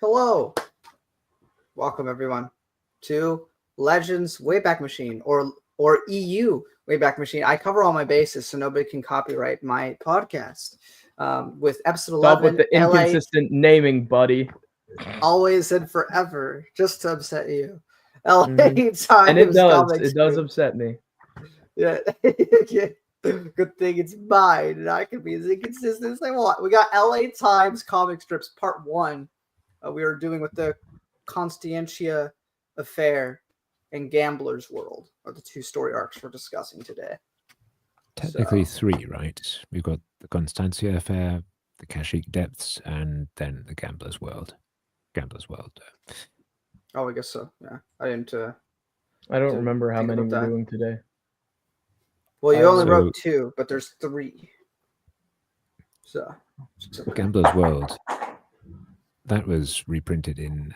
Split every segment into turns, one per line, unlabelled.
Hello. Welcome everyone to Legends Wayback Machine or EU Wayback Machine. I cover all my bases so nobody can copyright my podcast. With episode 11,
stop with the inconsistent naming, buddy.
Always and forever, just to upset you. LA Times,
and it does upset me.
Yeah. Good thing it's mine, and I can be as inconsistent as I want. We got LA Times comic strips part 1. We are doing with the Constancia affair and Gambler's World are the 2 story arcs we're discussing today.
Technically 3, right? We've got the Constancia affair, the Kashyyyk depths, and then the Gambler's World.
Oh, I guess so. Yeah, I didn't.
I don't remember how many we're doing today.
Well, you only wrote 2, but there's 3. So,
Gambler's World, that was reprinted in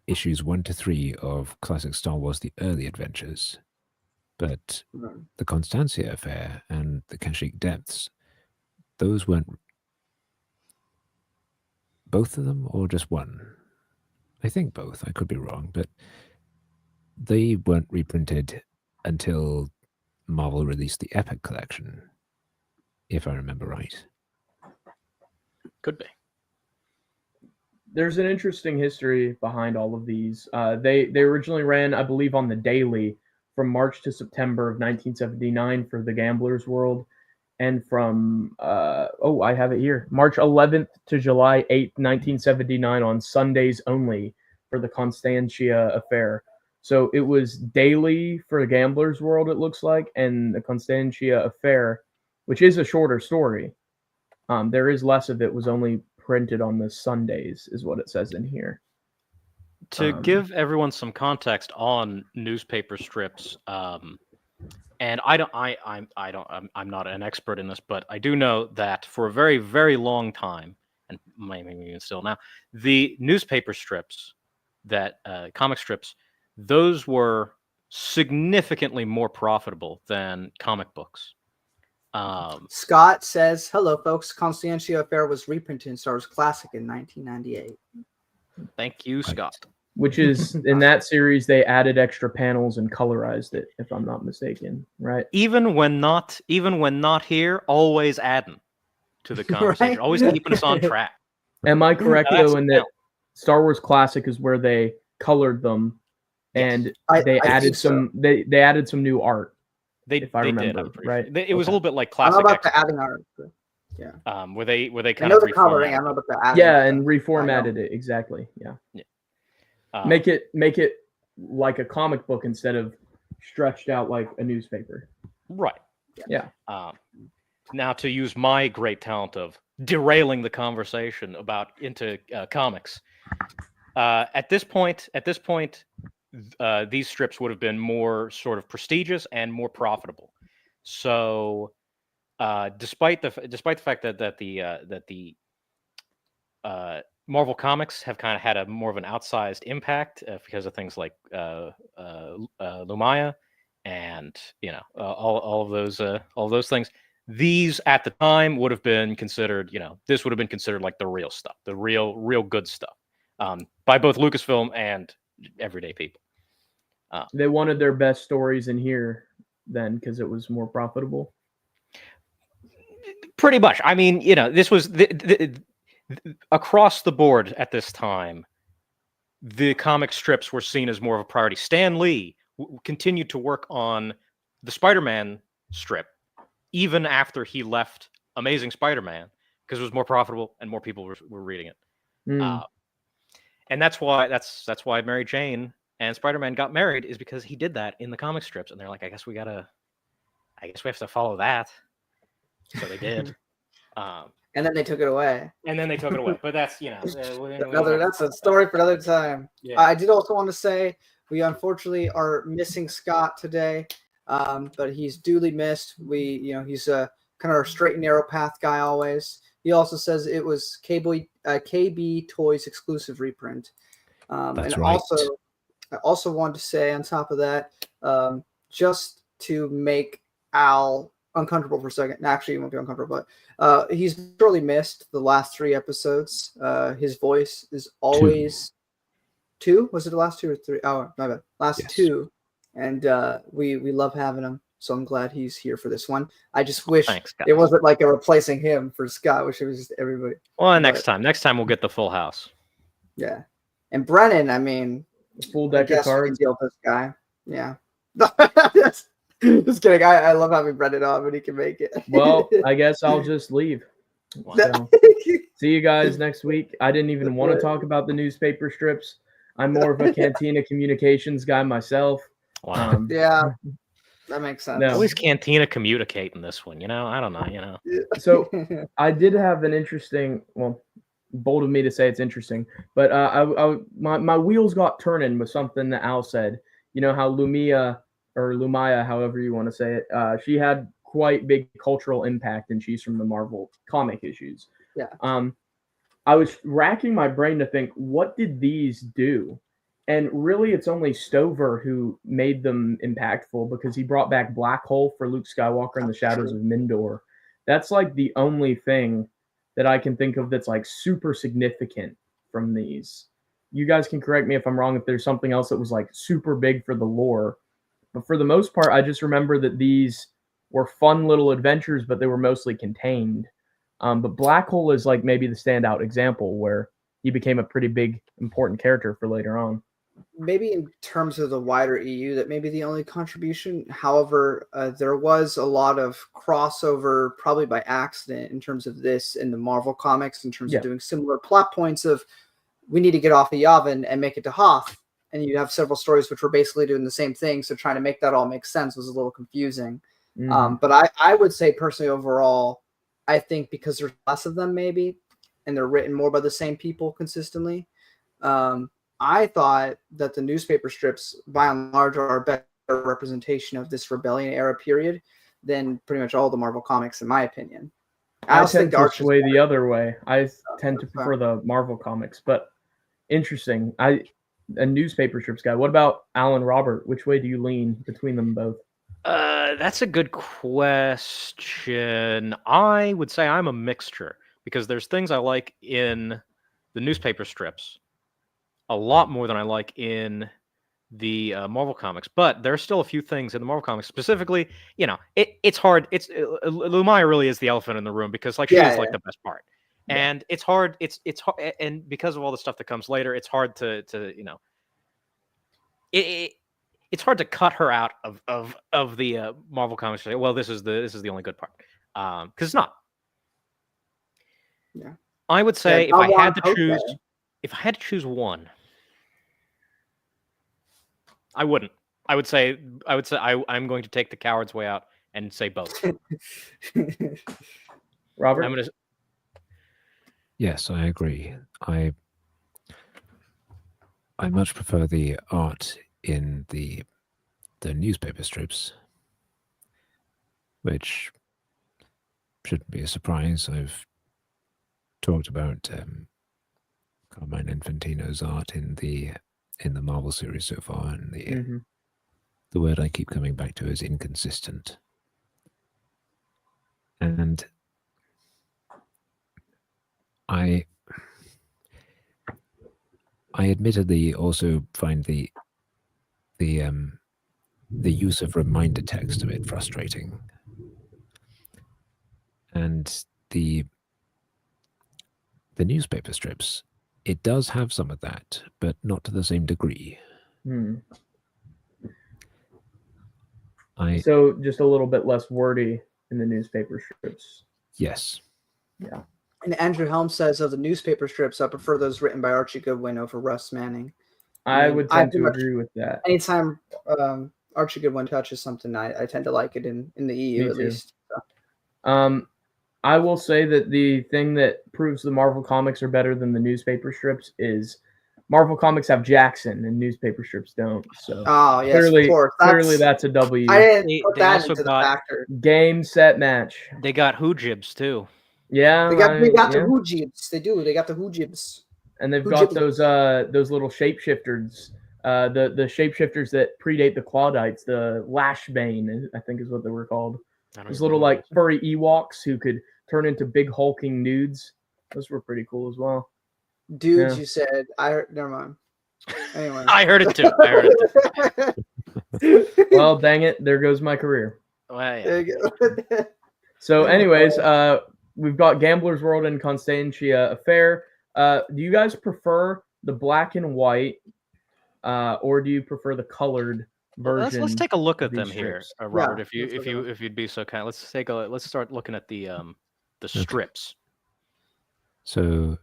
issues 1 to 3 of classic Star Wars: The Early Adventures. But the Constancia affair and the Kashyyyk depths, those weren't. Both of them, or just one? I think both. I could be wrong, but they weren't reprinted until Marvel released the Epic Collection, if I remember right.
Could be.
There's an interesting history behind all of these. They originally ran, I believe, on the daily from March to September of 1979 for the Gambler's World, and from I have it here, March 11th to July 8th, 1979 on Sundays only for the Constancia affair. So it was daily for the Gambler's World, it looks like, and the Constancia affair, which is a shorter story. There is less of it, was only printed on the Sundays, is what it says in here.
To give everyone some context on newspaper strips, and I'm not an expert in this, but I do know that for a very, very long time, and maybe even still now, the newspaper strips, that comic strips, those were significantly more profitable than comic books.
Scott says, "Hello, folks. Constancia Affair was reprinted in Star Wars Classic in 1998."
Thank you, Scott.
Which is, in that series, they added extra panels and colorized it, if I'm not mistaken, right?
Even when not here, always adding to the conversation, right? Always keeping us on track.
Am I correct though in that Star Wars Classic is where they colored them, and they added some new art? They remember,
did,
right?
It was a little bit like Classic.
I'm about the adding art.
Yeah. Where they kind
of
the
coloring. I'm about the adding.
Yeah, and reformatted it exactly. Yeah. Make it like a comic book instead of stretched out like a newspaper.
Right.
Yeah.
Now, to use my great talent of derailing the conversation into comics, at this point, these strips would have been more sort of prestigious and more profitable. So, despite the fact that the Marvel Comics have kind of had a more of an outsized impact because of things like Lumaya and all of those things. These at the time would have been considered, this would have been considered like the real stuff, the real good stuff, by both Lucasfilm and everyday people.
They wanted their best stories in here then because it was more profitable.
Pretty much. I mean, this was across the board at this time. The comic strips were seen as more of a priority. Stan Lee continued to work on the Spider-Man strip even after he left Amazing Spider-Man because it was more profitable and more people were reading it. And that's why Mary Jane and Spider-Man got married, is because he did that in the comic strips, and they're like, I guess we have to follow that. So they did.
And then they took it away.
But that's
that's a story for another time. Yeah. I did also want to say we unfortunately are missing Scott today, but he's duly missed. He's a kind of our straight and narrow path guy always. He also says it was KB Toys exclusive reprint.
That's
and
right.
I also wanted to say on top of that, just to make Al uncomfortable for a second. Actually, you won't be uncomfortable, but he's sorely missed the last 3 episodes. His voice is always 2. Was it the last 2 or 3? Oh, my bad. Last 2. And we love having him. So I'm glad he's here for this one. I just wish it wasn't like a replacing him for Scott. I wish it was just everybody.
Well, next time we'll get the full house.
Yeah. And Brennan, I mean,
full deck of cards.
Deal with this guy. Yeah. Just kidding. I love having Brennan on when he can make it.
Well, I guess I'll just leave. So, see you guys next week. I didn't even want to talk about the newspaper strips. I'm more of a Cantina communications guy myself.
Wow.
Yeah. That makes sense.
No. Always Cantina communicating this one, I don't know,
So I did have an interesting, well, bold of me to say it's interesting, but my wheels got turning with something that Al said. You know how Lumia, however you want to say it, she had quite big cultural impact, and she's from the Marvel comic issues.
Yeah.
I was racking my brain to think, what did these do? And really, it's only Stover who made them impactful, because he brought back Black Hole for Luke Skywalker and the Shadows of Mindor. That's like the only thing that I can think of that's like super significant from these. You guys can correct me if I'm wrong, if there's something else that was like super big for the lore. But for the most part, I just remember that these were fun little adventures, but they were mostly contained. But Black Hole is like maybe the standout example where he became a pretty big, important character for later on.
Maybe in terms of the wider EU, that may be the only contribution. However, there was a lot of crossover, probably by accident, in terms of this in the Marvel comics, in terms of doing similar plot points of, we need to get off of Yavin and make it to Hoth. And you have several stories which were basically doing the same thing. So trying to make that all make sense was a little confusing.
Mm-hmm.
But I would say personally, overall, I think because there's less of them maybe, and they're written more by the same people consistently, I thought that the newspaper strips, by and large, are a better representation of this Rebellion era period than pretty much all the Marvel comics, in my opinion.
I tend to sway the other way. I tend to prefer the Marvel comics, but interesting. A newspaper strips guy. What about Alan Robert? Which way do you lean between them both?
That's a good question. I would say I'm a mixture, because there's things I like in the newspaper strips a lot more than I like in the Marvel comics. But there are still a few things in the Marvel comics, specifically, it's hard. Lumaya really is the elephant in the room, because she is like the best part. Yeah. And it's hard. It's hard, and because of all the stuff that comes later, it's hard to it's hard to cut her out of the Marvel comics. Well, this is the only good part, because it's not.
Yeah.
I would say if I had to choose one, I wouldn't. I would say I'm going to take the coward's way out and say both.
Robert?
Yes, I agree. I much prefer the art in the newspaper strips, which shouldn't be a surprise. I've talked about Carmine Infantino's art in the Marvel series so far, and the word I keep coming back to is inconsistent. And I admittedly also find the use of reminder text a bit frustrating, and the newspaper strips, it does have some of that, but not to the same degree.
So just a little bit less wordy in the newspaper strips.
Yes.
Yeah.
And Andrew Helm says of the newspaper strips, I prefer those written by Archie Goodwin over Russ Manning.
I would tend to agree with that.
Anytime Archie Goodwin touches something, I tend to like it in the EU at least.
So. I will say that the thing that proves the Marvel comics are better than the newspaper strips is Marvel comics have Jackson and newspaper strips don't. So clearly that's a W.
I didn't put that into the factor.
Game, set, match.
They got Hoojibs too.
Yeah,
they got the Hoojibs. They do. They got the Hoojibs.
And they've got those little shapeshifters. The shapeshifters that predate the Clawdites, the Lashbane, I think is what they were called. These little like furry Ewoks who could turn into big hulking nudes. Those were pretty cool as well.
Dudes,
Yeah.
you said. Never mind. Anyway.
I heard it too.
Well, dang it. There goes my career.
Well, yeah.
There you go.
So anyways, we've got Gambler's World and Constancia Affair. Do you guys prefer the black and white, or do you prefer the colored version?
Let's take a look at
these
them here,
strips?
Robert.
Yeah,
if you'd be so kind, let's start looking at the strips.
So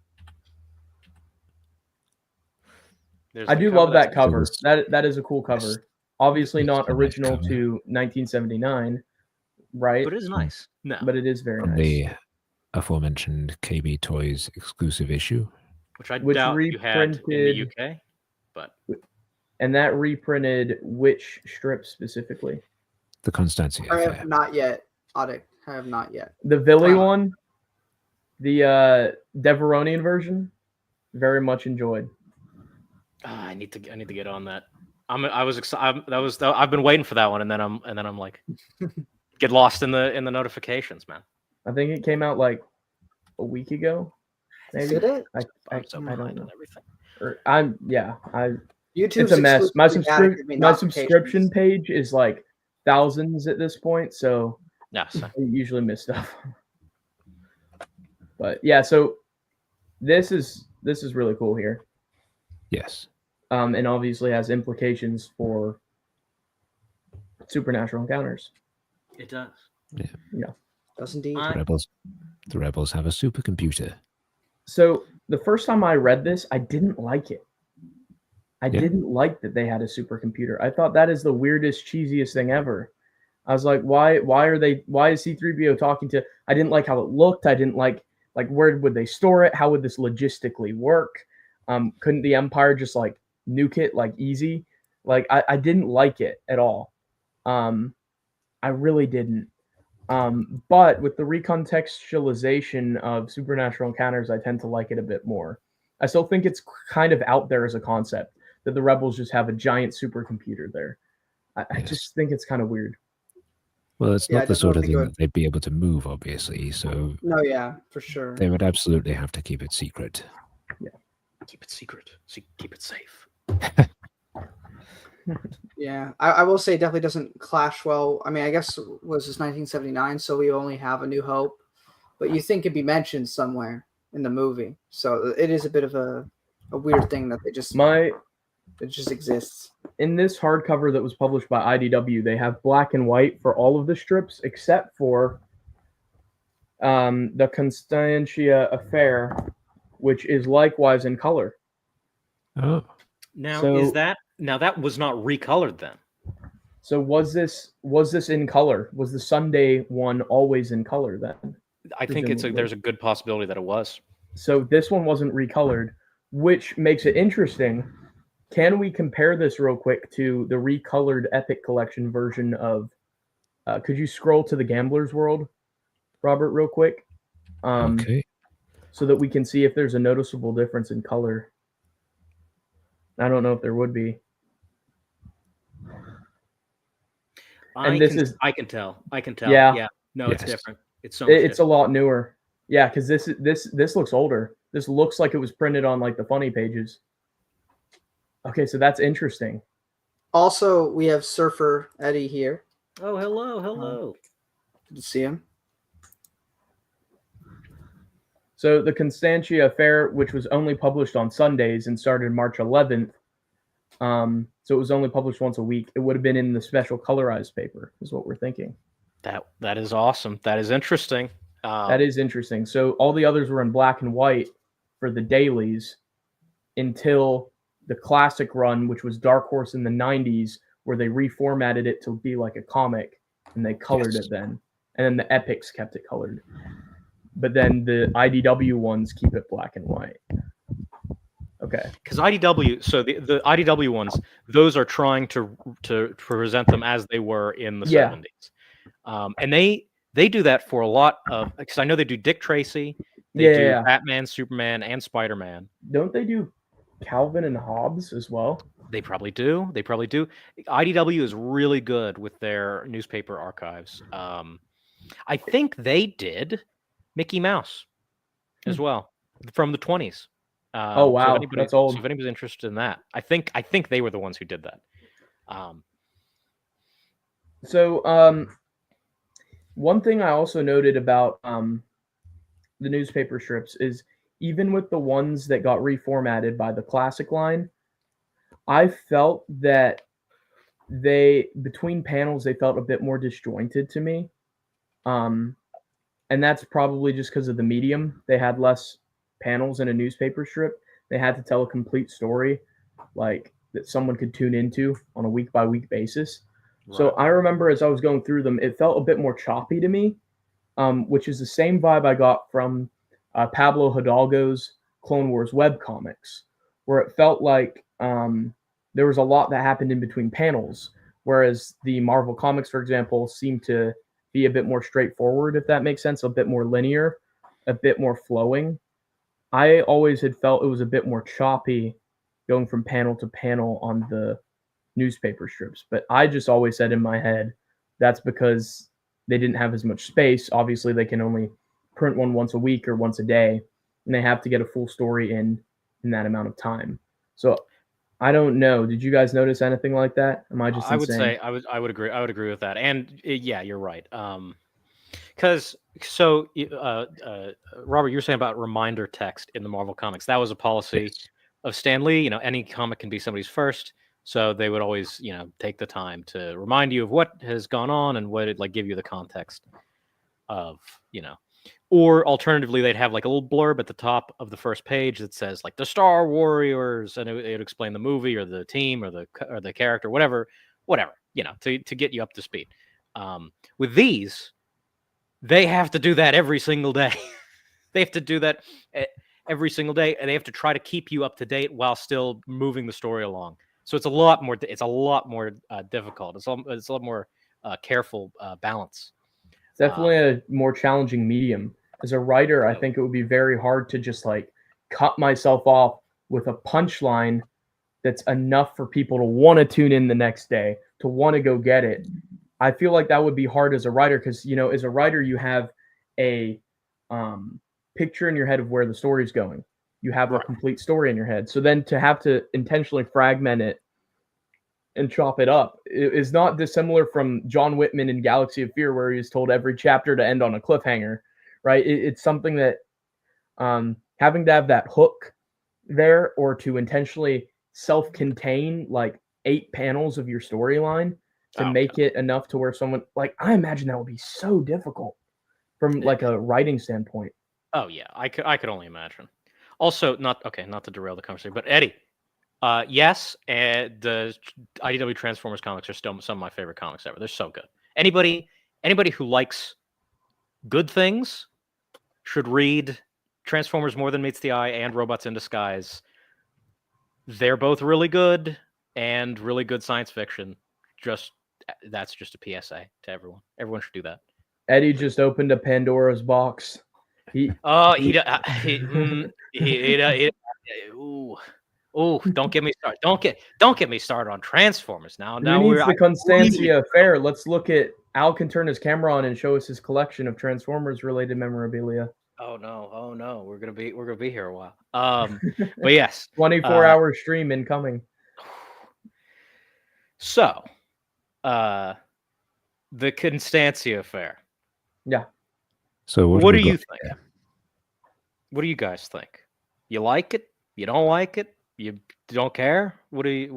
There's
I
the
do
cover,
love
that's
that cover.
Yes.
That is a cool cover. Obviously
It's
not
a nice
original
cover.
to 1979, right?
But it is nice. No,
But it is very
from
nice.
the aforementioned KB Toys exclusive issue.
which I
which
doubt you had in the
reprinted-
UK. But
And that reprinted which strip specifically?
The Constancia
I
Affair.
have not yet. Audit. I have not yet.
The Villy
Wow.
one, the Deveronian version, very much enjoyed.
I need to get on that. I was excited. I've been waiting for that one, and then I'm like, get lost in the notifications, man.
I think it came out like a week ago. Maybe.
Did it?
I
So
don't
behind
know.
on everything.
YouTube's
It's a mess. My
exclusively bad at giving me
subscription
notifications.
page is like thousands at this point, so
Yeah. So,
I usually miss stuff. But yeah, so this is really cool here.
Yes.
And obviously has implications for supernatural encounters.
it does.
Does indeed.
The rebels have a supercomputer.
So the first time I read this, I didn't like it. I
Yeah.
didn't like that they had a supercomputer. I thought that is the weirdest, cheesiest thing ever. I was like, why is C-3PO talking to? I didn't like how it looked. I didn't like where would they store it? How would this logistically work? Couldn't the Empire just like nuke it like easy? Like I didn't like it at all. I really didn't. But with the recontextualization of supernatural encounters, I tend to like it a bit more. I still think it's kind of out there as a concept that the rebels just have a giant supercomputer there. I
Yes.
just think it's kind of weird.
Well, it's
Yeah, I
not the sort of
definitely
thing
think
that they'd be able to move, obviously. So
No, yeah, for sure.
they would absolutely have to keep it secret.
Keep it secret. Keep it safe.
Yeah, I will say it definitely doesn't clash well. I mean, I guess was this 1979, so we only have A New Hope, but you think it'd be mentioned somewhere in the movie. So it is a bit of a weird thing that it just exists.
In this hardcover that was published by IDW, they have black and white for all of the strips except for the Constancia Affair, which is likewise in color.
Oh,
Now
So-
that was not recolored then?
So was this in color? Was the Sunday one always in color then?
I think
Presumably.
there's a good possibility that it was.
So this one wasn't recolored, which makes it interesting. Can we compare this real quick to the recolored Epic Collection version of? Could you scroll to the Gambler's World, Robert, real quick,
okay.
so that we can see if there's a noticeable difference in color? I don't know if there would be. And
I can tell.
Yeah.
No, it's
Yes.
different. It's so much
It's a lot newer. Yeah, because this looks older. This looks like it was printed on like the funny pages. Okay, so that's interesting.
Also, we have Surfer Eddie here.
Oh, hello.
Good to see him.
So the Constancia Affair, which was only published on Sundays and started March 11th, so it was only published once a week. It would have been in the special colorized paper, is what we're thinking.
That is awesome. That is interesting.
That is interesting. So all the others were in black and white for the dailies until the classic run, which was Dark Horse in the 90s, where they reformatted it to be like a comic and they colored
Yes.
it then. And then the Epics kept it colored. But then the IDW ones keep it black and white. Okay.
Because IDW, so the IDW ones, those are trying to present them as they were in the 70s, and they do that for a lot of. Because I know they do Dick Tracy, they do Batman, Superman, and Spider-Man.
Don't they do Calvin and Hobbes as well?
They probably do. IDW is really good with their newspaper archives. I think they did Mickey Mouse as well from the 20s.
Oh wow, that's old.
So if anybody's interested in that, I think they were the ones who did that.
One thing I also noted about the newspaper strips is even with the ones that got reformatted by the classic line, I felt that between panels they felt a bit more disjointed to me. And that's probably just because of the medium. They had less panels in a newspaper strip. They had to tell a complete story, like that someone could tune into on a week by week basis. Right. So I remember as I was going through them, it felt a bit more choppy to me, which is the same vibe I got from Pablo Hidalgo's Clone Wars webcomics, where it felt like there was a lot that happened in between panels, whereas the Marvel comics, for example, seemed to be a bit more straightforward, if that makes sense, a bit more linear, a bit more flowing. I always had felt it was a bit more choppy going from panel to panel on the newspaper strips, but I just always said in my head that's because they didn't have as much space. Obviously, they can only print one once a week or once a day, and they have to get a full story in that amount of time. So I don't know. Did you guys notice anything like that? Am I just insane?
I would agree. I would agree with that. And yeah, you're right. Because Robert, you're saying about reminder text in the Marvel comics. That was a policy of Stan Lee. You know, any comic can be somebody's first, so they would always, you know, take the time to remind you of what has gone on and what it like give you the context of, you know. Or alternatively, they'd have like a little blurb at the top of the first page that says like the Star Warriors, and it would explain the movie or the team or the character, whatever, you know, to get you up to speed. With these, they have to do that every single day. They have to do that every single day, and they have to try to keep you up to date while still moving the story along. So it's a lot more. It's a lot more difficult. It's a lot more careful balance.
It's definitely a more challenging medium. As a writer, I think it would be very hard to just like cut myself off with a punchline that's enough for people to want to tune in the next day, to want to go get it. I feel like that would be hard as a writer because, you know, as a writer, you have a picture in your head of where the story's going. You have a complete story in your head. So then to have to intentionally fragment it and chop it up is not dissimilar from John Whitman in Galaxy of Fear, where he's told every chapter to end on a cliffhanger, right? It's something that having to have that hook there, or to intentionally self-contain like 8 panels of your storyline to make it enough to where someone, like, I imagine that would be so difficult from like a writing standpoint.
Oh yeah, I could only imagine. Also, not to derail the conversation, but Eddie, yes, the IDW Transformers comics are still some of my favorite comics ever. They're so good. Anybody who likes good things should read Transformers More Than Meets the Eye and Robots in Disguise. They're both really good and really good science fiction. That's just a PSA to everyone. Everyone should do that.
Eddie just opened a Pandora's box.
Don't get me started. Don't get me started on Transformers now.
Who needs the Constancia Fair? Let's look at Al can turn his camera on and show us his collection of Transformers related memorabilia.
Oh no, we're gonna be here a while. But yes,
24-hour stream incoming.
So, the Constancia Fair.
Yeah.
So
what do you think? What do you guys think? You like it? You don't like it? You don't care? What is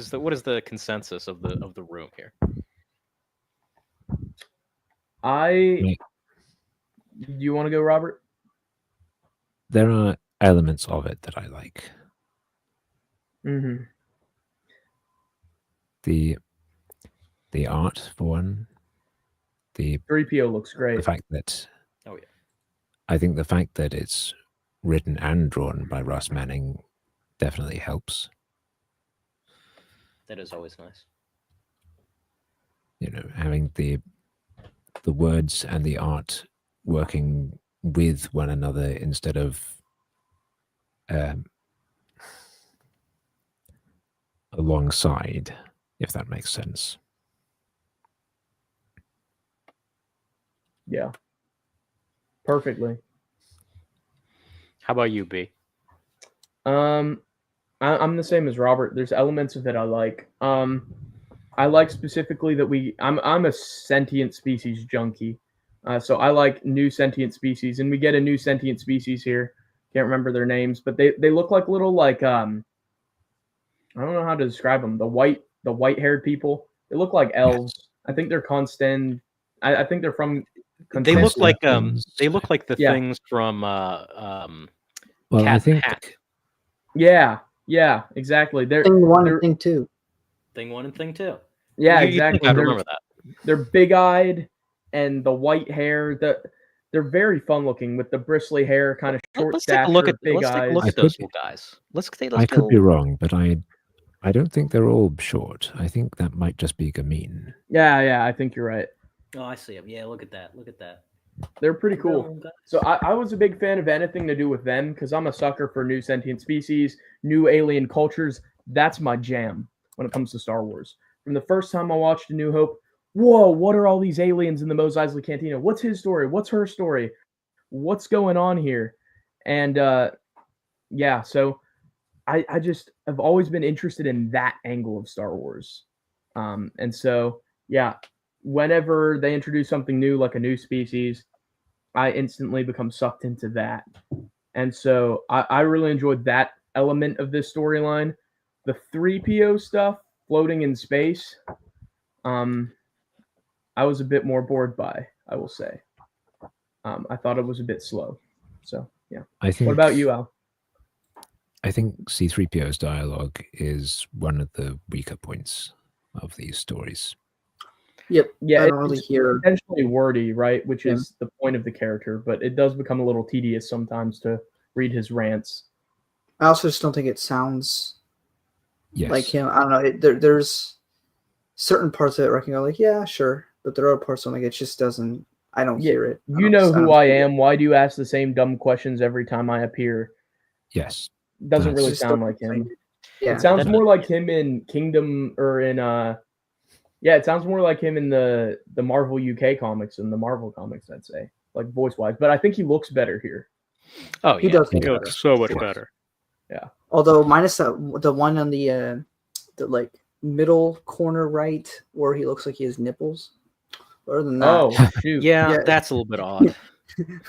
the consensus of the room here?
You want to go, Robert?
There are elements of it that I like.
Mm-hmm.
The art, for one. The
3PO looks great.
The fact that
oh yeah,
I think the fact that it's written and drawn by Russ Manning definitely helps.
That is always nice.
You know, having the words and the art working with one another instead of alongside, if that makes sense.
Yeah. Perfectly.
How about you, B?
I'm the same as Robert. There's elements of it I like. I like specifically that I'm a sentient species junkie. So I like new sentient species, and we get a new sentient species here. Can't remember their names, but they look like little I don't know how to describe them. The white haired people. They look like elves.
Yes.
I think they're I think they're from.
They look like the
Yeah.
things from
Well,
Cat
I think
Hat.
Yeah, exactly.
Thing 1
they're
and Thing 2.
Thing 1 and Thing 2.
yeah,
You
exactly.
think I'd remember that.
They're big-eyed and the white hair. They're very fun looking with the bristly hair, kind of short
Let's take a
stature,
look at
big eyes.
I
those
could-
guys. Let's
I could be wrong, but I don't think they're all short. I think that might just be Gamine.
Yeah, I think you're right.
Oh, I see them. Yeah, look at that.
They're pretty cool. So I was a big fan of anything to do with them because I'm a sucker for new sentient species, new alien cultures. That's my jam when it comes to Star Wars. From the first time I watched A New Hope, whoa, what are all these aliens in the Mos Eisley Cantina? What's his story? What's her story? What's going on here? And yeah, so I just have always been interested in that angle of Star Wars. And so, yeah, whenever they introduce something new, like a new species, I instantly become sucked into that. And so I really enjoyed that element of this storyline. The 3PO stuff, floating in space, I was a bit more bored by, I will say. I thought it was a bit slow. So, yeah. What about you, Al?
I think C-3PO's dialogue is one of the weaker points of these stories.
Yep.
Yeah,
I don't really hear.
Intentionally wordy, right? Which is the point of the character, but it does become a little tedious sometimes to read his rants.
I also just don't think it sounds like
Yes.
him. I don't know. There's certain parts of it where I can go like, yeah, sure, but there are parts where I'm like, it just doesn't. I don't hear it.
You know who I am. Why do you ask the same dumb questions every time I appear?
Yes.
Doesn't really
Just
sound
don't
like him.
Yeah,
It sounds more like him in Kingdom or in yeah, it sounds more like him in the Marvel UK comics and the Marvel comics, I'd say, like voice wise. But I think he looks better here.
Oh,
he
yeah.
does.
He looks so much better.
Yeah.
Although minus the one on the like middle corner right where he looks like he has nipples. Other than that,
Oh shoot.
Yeah, that's a little bit odd.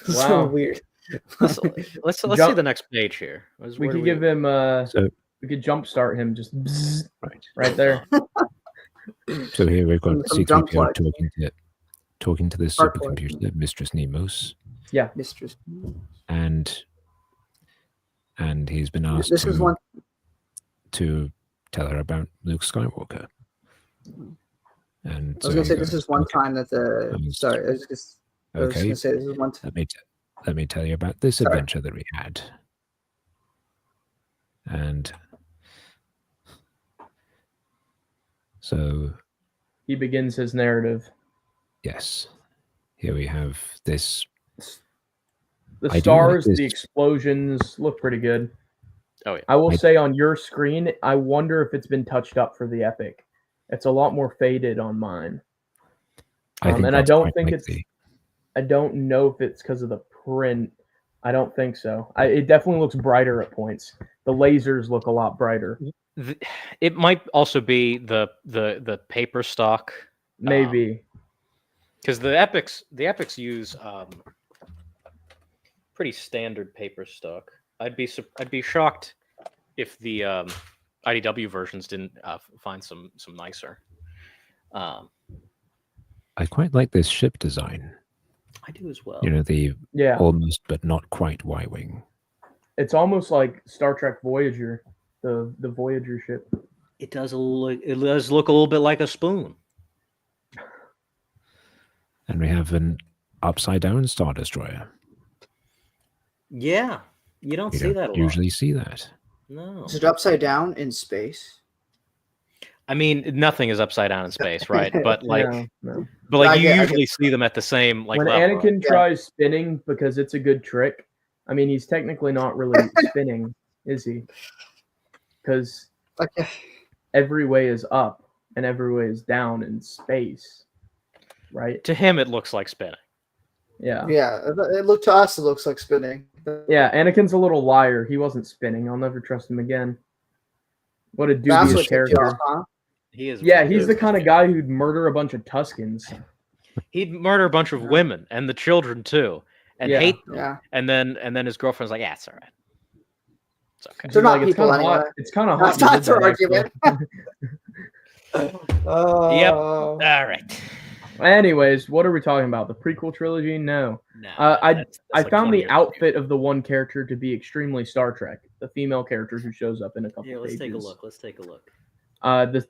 so weird.
Let's see the next page here.
We could give him we could jumpstart him just bzzz, right there.
So here we've got
Some
C-3PO talking to this
Hard
supercomputer, Mistress Nemos.
Yeah.
Mistress.
And he's been asked
This is one
to tell her about Luke Skywalker. And
I was gonna say this is one time that the sorry, I was just
okay.
gonna say this is one time.
Let me tell you about this adventure that we had. And so
he begins his narrative.
Yes. Here we have this.
The stars, the explosions look pretty good.
Oh yeah.
I will say on your screen, I wonder if it's been touched up for the Epic. It's a lot more faded on mine. And I don't think I don't know if it's because of the print. I don't think so. It definitely looks brighter at points. The lasers look a lot brighter.
It might also be the paper stock.
Maybe.
Because the epics use pretty standard paper stock. I'd be shocked if the IDW versions didn't find some nicer.
I quite like this ship design.
I do as well.
You know, the almost but not quite Y-wing.
It's almost like Star Trek Voyager, the Voyager ship.
It does look a little bit like a spoon.
And we have an upside down Star Destroyer.
Yeah, you don't see that a lot.
Usually see that.
No.
Is it upside down in space?
I mean, nothing is upside down in space, right? But like,
no.
But like you usually see them at the same like
when
level.
Anakin tries spinning because it's a good trick. I mean, he's technically not really spinning, is he? Because every way is up and every way is down in space, right?
To him, it looks like spinning.
Yeah.
It looked to us. It looks like spinning.
Yeah, Anakin's a little liar. He wasn't spinning. I'll never trust him again. What a
That's
dubious
what tipped you
character.
off, huh?
He is.
Yeah, he's the kind of guy who'd murder a bunch of Tuskens.
He'd murder a bunch of women and the children too, and hate them.
Yeah.
And then his girlfriend's like, "Yeah, it's all right. It's okay."
They're not
Like,
people anyway.
It's kind of hot.
That's not
you did
their
that,
argument.
Yep. All right.
Anyways, what are we talking about? The prequel trilogy? No. I
like
found
20
the
years
outfit of the one character to be extremely Star Trek. The female character who shows up in a couple
Here, let's
pages.
take a look. Let's take a look.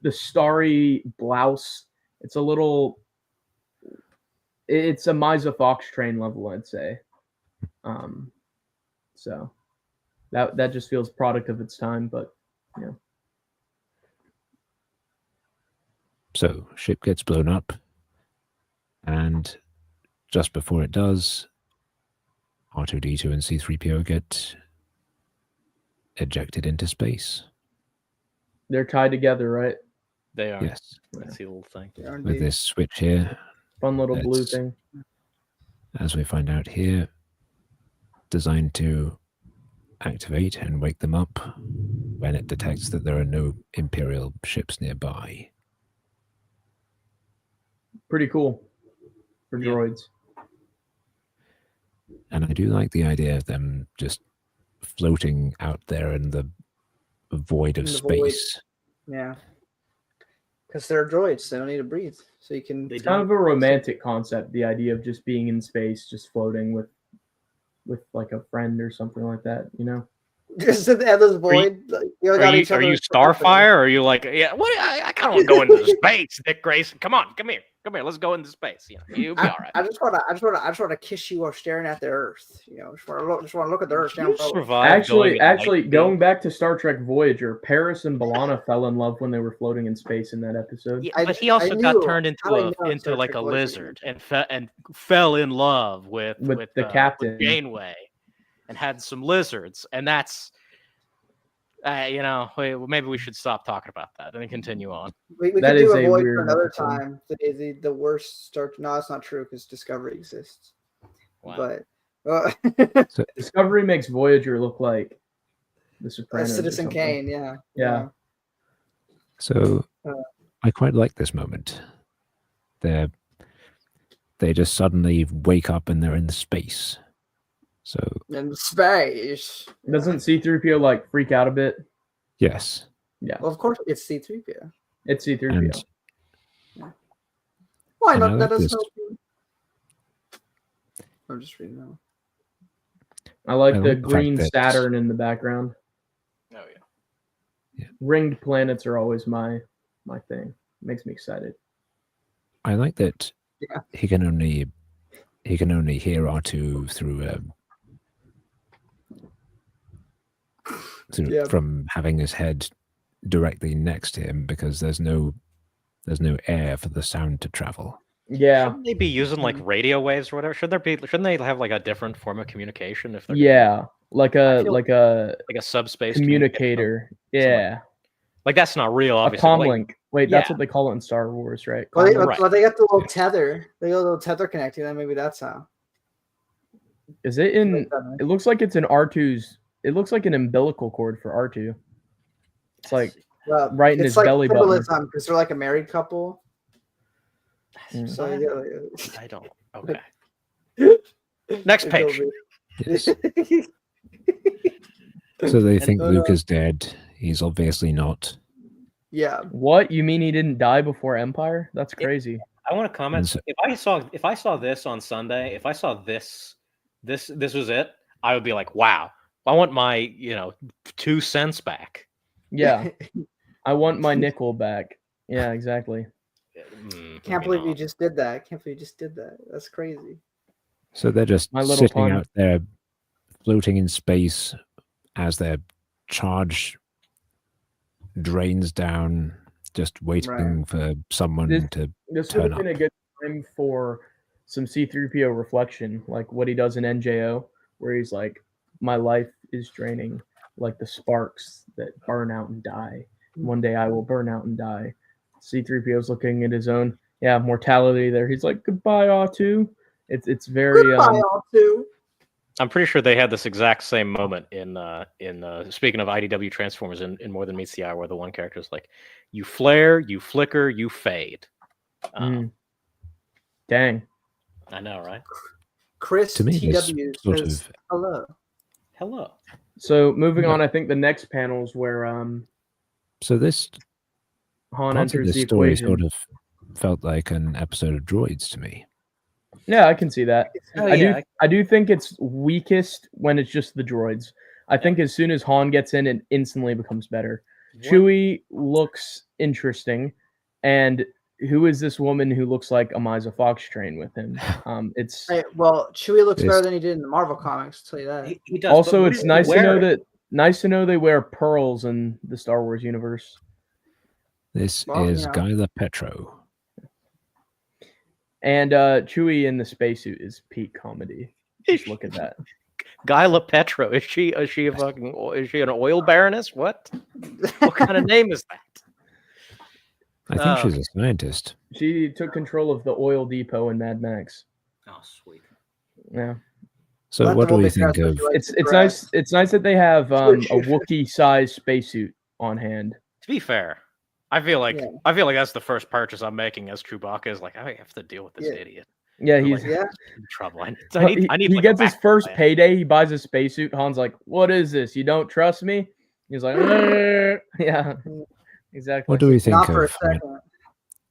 The starry blouse. It's a little. It's a Misa Fox train level, I'd say. So that just feels product of its time, but yeah.
So ship gets blown up, and just before it does, R2-D2 and C-3PO get ejected into space.
They're tied together, right?
They are.
Yes,
That's the little thing.
with this switch here,
Fun little blue
It's-
thing.
as we find out here, designed to activate and wake them up when it detects that there are no Imperial ships nearby.
Pretty cool for droids.
And I do like the idea of them just floating out there in the void of
In the void.
space.
Yeah. Because they're droids. They don't need to breathe. So you can.
It's kind of a romantic concept, the idea of just being in space, just floating with like a friend or something like that, you know?
Just in the endless void.
Are you Starfire? Or are you like, yeah? What? I kind of want to go into space, Dick Grayson. Come on, come here. Let's go into space. You know, you'll be all right.
I just want to kiss you while staring at the Earth. You know, just want to look at the Earth down
You
below.
survived going
Actually,
in light
going back to Star Trek Voyager, Paris and Balana fell in love when they were floating in space in that episode.
Yeah, but he also got turned into
know Star
like
Trek
a
Voyager.
lizard and fell in love with
the captain.
with Janeway, and had some lizards, and that's. Maybe we should stop talking about that and continue on.
We
That
could
is
do
a
a void
weird
for another
episode.
time. The worst Star. No, that's not true because Discovery exists.
Wow.
But
Discovery makes Voyager look like The Sopranos. or
Citizen
something.
Kane, yeah.
Yeah.
So I quite like this moment. They just suddenly wake up and they're in space. So
In space.
Doesn't C-3PO like freak out a bit?
yes,
Yeah.
Well, of course, it's C-3PO.
It's C-3PO.
and
Why
And
not?
I
That
like
doesn't
this.
help you. I'm just reading now.
I like
I
the
like the fact
green
that-
Saturn in the background.
Oh yeah.
Ringed planets are always my thing. Makes me excited.
I like that
Yeah.
he can only hear R2 through
Yeah.
from having his head directly next to him because there's no air for the sound to travel.
Yeah.
Shouldn't they be using like radio waves or whatever? Shouldn't they have like a different form of communication if they're
Yeah. Like
I
a
feel-
like a
like a subspace
communicator. Yeah.
Like that's not real,
A
obviously. but, like,
comlink. Wait, that's
yeah.
what they call it in Star Wars, right?
Well, they,
Comlink.
Right.
well, they got the little tether. They got a little tether connecting them. Maybe that's how.
Is it in it looks like it's in R2's it looks like an umbilical cord for R2. It's like
Well,
right in
it's
his
like
belly button.
symbolism because they're like a married couple.
Mm.
So yeah,
I don't. Okay. Next page.
Yes. So they think
uh,
Luke is dead. He's obviously not.
Yeah.
What? You mean he didn't die before Empire? That's crazy.
I want to comment.
And so-
If I saw this on Sunday, if I saw this was it, I would be like, wow, I want my 2 cents back.
Yeah. I want my nickel back. Yeah, exactly.
Can't believe you just did that. Can't believe you just did that. That's crazy.
So they're just
My little
sitting
pun.
out there, floating in space as their charge drains down, just waiting for someone
This-
to
This
turn
would have been
up.
a good time for some C-3PO reflection, like what he does in NJO, where he's like, my life is draining like the sparks that burn out and die. One day I will burn out and die. C-3PO's looking at his own, mortality there. He's like, goodbye, R2. It's very
Goodbye, all two.
I'm pretty sure they had this exact same moment in speaking of IDW Transformers in More Than Meets the Eye, where the one character is like, "You flare, you flicker, you fade."
Dang.
I know, right?
Chris
To me, this
TW
sort
says
of
hello.
Hello.
So moving
Yeah.
on, I think the next panel is where
so this
Han
parts of
enters
this
the
story
equation.
sort of felt like an episode of Droids to me.
Yeah, I can see that.
Oh,
I do think it's weakest when it's just the droids. I think as soon as Han gets in, it instantly becomes better. Chewie looks interesting, and who is this woman who looks like Amiza Fox train with him? It's
Well, Chewie looks
This-
better than he did in the Marvel comics. I'll tell you that.
He does.
also
but what
it's
is he
nice to know
wearing?
they wear pearls in the Star Wars universe.
This
Well,
is
you know.
Guyla Petro.
And Chewie in the spacesuit is peak comedy. Just look at that.
Guyla Petro. Is she an oil baroness? What? What kind of name is that?
I think she's a scientist.
She took control of the oil depot in Mad Max.
Oh, sweet.
Yeah.
So
Let
what
them
do
all
we
be
think
dressed
of?
as you like
It's
to
nice.
dress.
It's nice that they have a Wookiee-sized spacesuit on hand.
To be fair, I feel like
Yeah.
that's the first purchase I'm making as Chewbacca. Is like, I have to deal with this
Yeah.
idiot.
Yeah,
I'm
he's
like,
Yeah.
in trouble. I
he
need
he
like,
gets
a
his
backup
first
plan.
payday. He buys a spacesuit. Han's like, "What is this? You don't trust me?" He's like, "Yeah, exactly."
What do we think
Not for a
of?
second.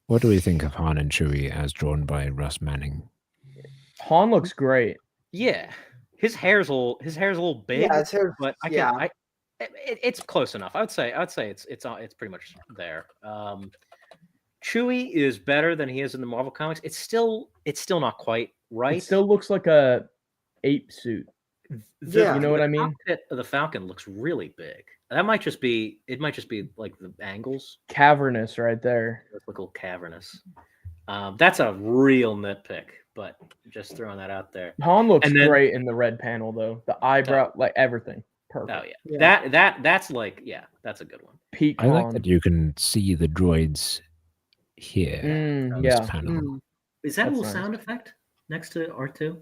What do we think of Han and Chewie as drawn by Russ Manning?
Han looks great.
Yeah, his hair's a little big,
Yeah, his hair.
but it's close enough. I would say it's pretty much there. Chewie is better than he is in the Marvel comics. It's still not quite right.
It still looks like a ape suit.
Yeah.
You know what I mean?
Cockpit of the Falcon looks really big. That might just be like the angles.
Cavernous right there.
Look a little cavernous. That's a real nitpick, but just throwing that out there.
Han looks
And then-
great in the red panel though. The eyebrow, like everything, perfect.
Oh yeah. That's like that's a good one.
Peak
I like
Han.
that you can see the droids here. on this
Yeah.
panel.
Is that a
That's
little
nice.
sound effect next to R2?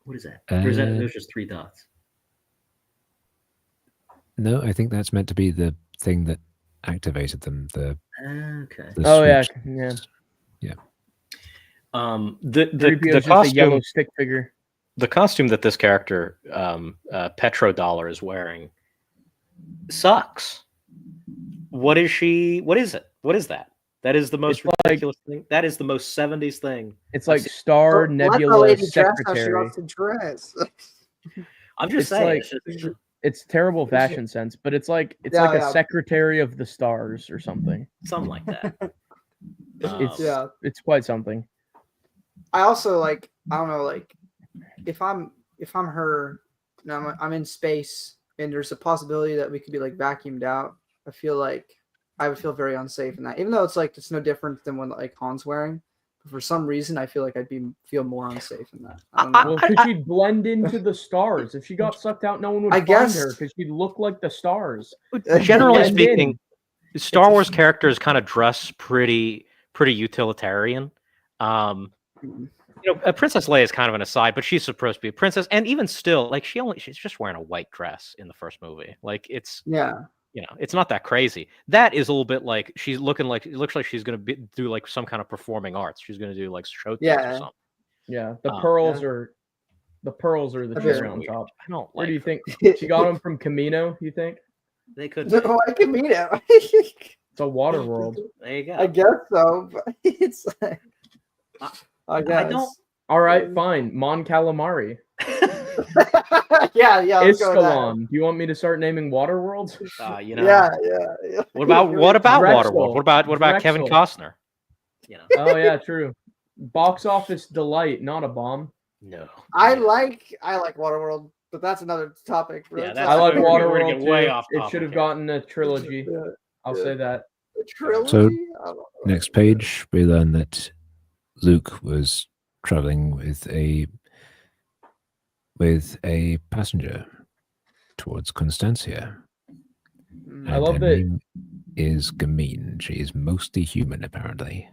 What is that? Or is that there's just 3 dots?
No, I think that's meant to be the thing that activated them. The
Okay.
Oh yeah,
switch.
yeah.
The
3PO is just a
costume
yellow stick figure.
the costume that this character Petrodollar is wearing sucks. What is she? What is it? What is that? That is the most
It's
ridiculous thing. That is the most 70s thing.
It's like Star
Let the
Nebula
lady dress how she
secretary.
wants to dress.
I'm just
It's
saying.
like- It's terrible fashion sense, but it's like
Yeah,
a
yeah.
secretary of the stars or something.
something like that.
It's
Yeah.
it's quite something.
I also like. I don't know. Like, if I'm her, and I'm in space, and there's a possibility that we could be like vacuumed out. I feel like I would feel very unsafe in that, even though it's no different than what like Han's wearing. But for some reason, I feel like feel more unsafe in that. I don't know.
Well, because she'd blend into the stars. If she got sucked out, no one would
I
find
guess-
her because she'd look like the stars.
Generally
Blend
speaking,
in.
Star Wars characters kind of dress pretty utilitarian. Princess Leia is kind of an aside, but she's supposed to be a princess, and even still, like she's just wearing a white dress in the first movie. Like it's
Yeah.
it's not that crazy. That is a little bit like she's looking like it looks like she's gonna do like some kind of performing arts. She's gonna do like show things
Yeah.
or something.
Yeah, the
Oh,
pearls
yeah.
are the cherry
That's
on
weird.
top.
I don't
Where
like.
do you think she got them from? Camino? You think
They could. Be.
I can meet it.
it's a water world?
There you go.
I guess so, but it's like, I guess.
I don't.
All right, fine. Mon Calamari,
yeah. Let's go with that.
Iskalon. Do you want me to start naming water worlds?
Yeah.
What about
Drexel.
Waterworld? What about Kevin
Drexel.
Costner?
Oh yeah, true. Box office delight, not a bomb.
No.
I like Waterworld, but that's another topic. For
Yeah,
the
that's-
I like
we're gonna
Waterworld
get way
too.
off
It
topic
should have
here.
gotten a trilogy. I'll say that.
The trilogy.
So,
I don't know.
Next page, we learn that Luke was traveling with a passenger towards Constancia.
Mm.
I
And
love
her
that-
name is Gamine. She is mostly human, apparently.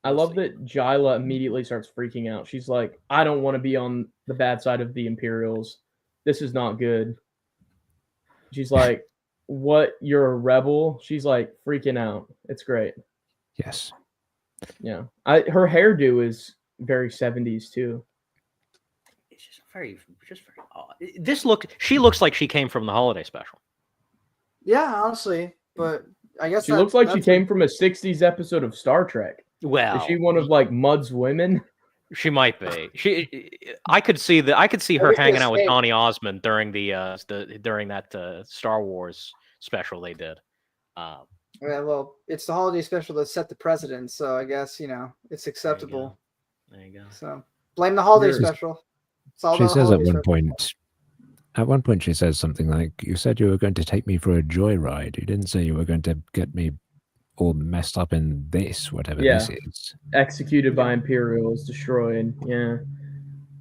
I love that Jyla immediately starts freaking out. She's like, I don't want to be on the bad side of the Imperials. This is not good. She's like, what? You're a rebel? She's like freaking out. It's great.
Yes.
Yeah. Her hairdo is very 70s too.
It's just very odd. She looks like she came from the holiday special.
Yeah, honestly, but I guess
She looks like she came from a 60s episode of Star Trek.
Well,
is she one of like Mudd's women?
She might be. I could see her hanging out with Donny Osmond during that Star Wars special they did.
Yeah, well, it's the holiday special that set the precedent, so I guess it's acceptable.
There you go.
So blame the holiday special.
She says at one point she says something like, "You said you were going to take me for a joyride. You didn't say you were going to get me all messed up in this, whatever this is."
Executed by Imperials, destroyed. Yeah.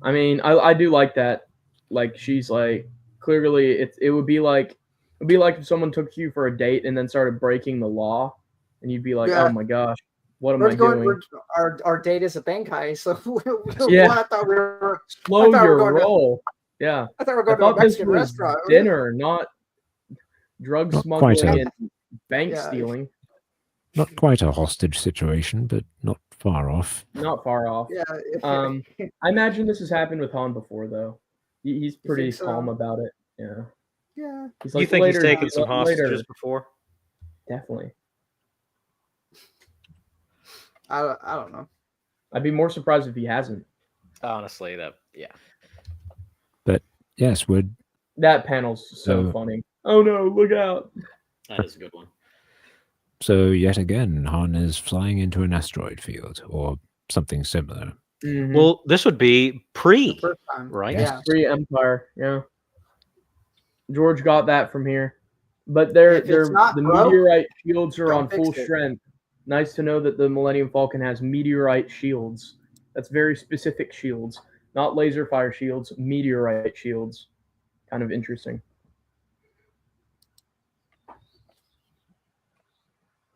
I mean, I do like that. Like, she's like, clearly it would be like if someone took you for a date and then started breaking the law, and you'd be like, oh my gosh, what am I doing?
Our date is a Bankai, so
yeah.
I thought we were
slow your roll. Yeah.
I thought we were going to a Mexican restaurant.
Dinner, not drug smuggling and bank stealing.
Not quite a hostage situation, but not far off.
Not far off.
Yeah.
I imagine this has happened with Han before, though. He's pretty calm about it. Yeah.
Yeah.
He's like,
you think he's taken some hostages before?
Definitely.
I don't know.
I'd be more surprised if he hasn't.
Honestly,
But yes,
that panel's so funny. Oh no, look out.
That is a good one.
So yet again, Han is flying into an asteroid field or something similar.
Mm-hmm.
Well, this would be pre, right?
Yes.
Pre-Empire, yeah. George got that from here. But the meteorite shields are on full strength. Nice to know that the Millennium Falcon has meteorite shields. That's very specific shields. Not laser fire shields, meteorite shields. Kind of interesting.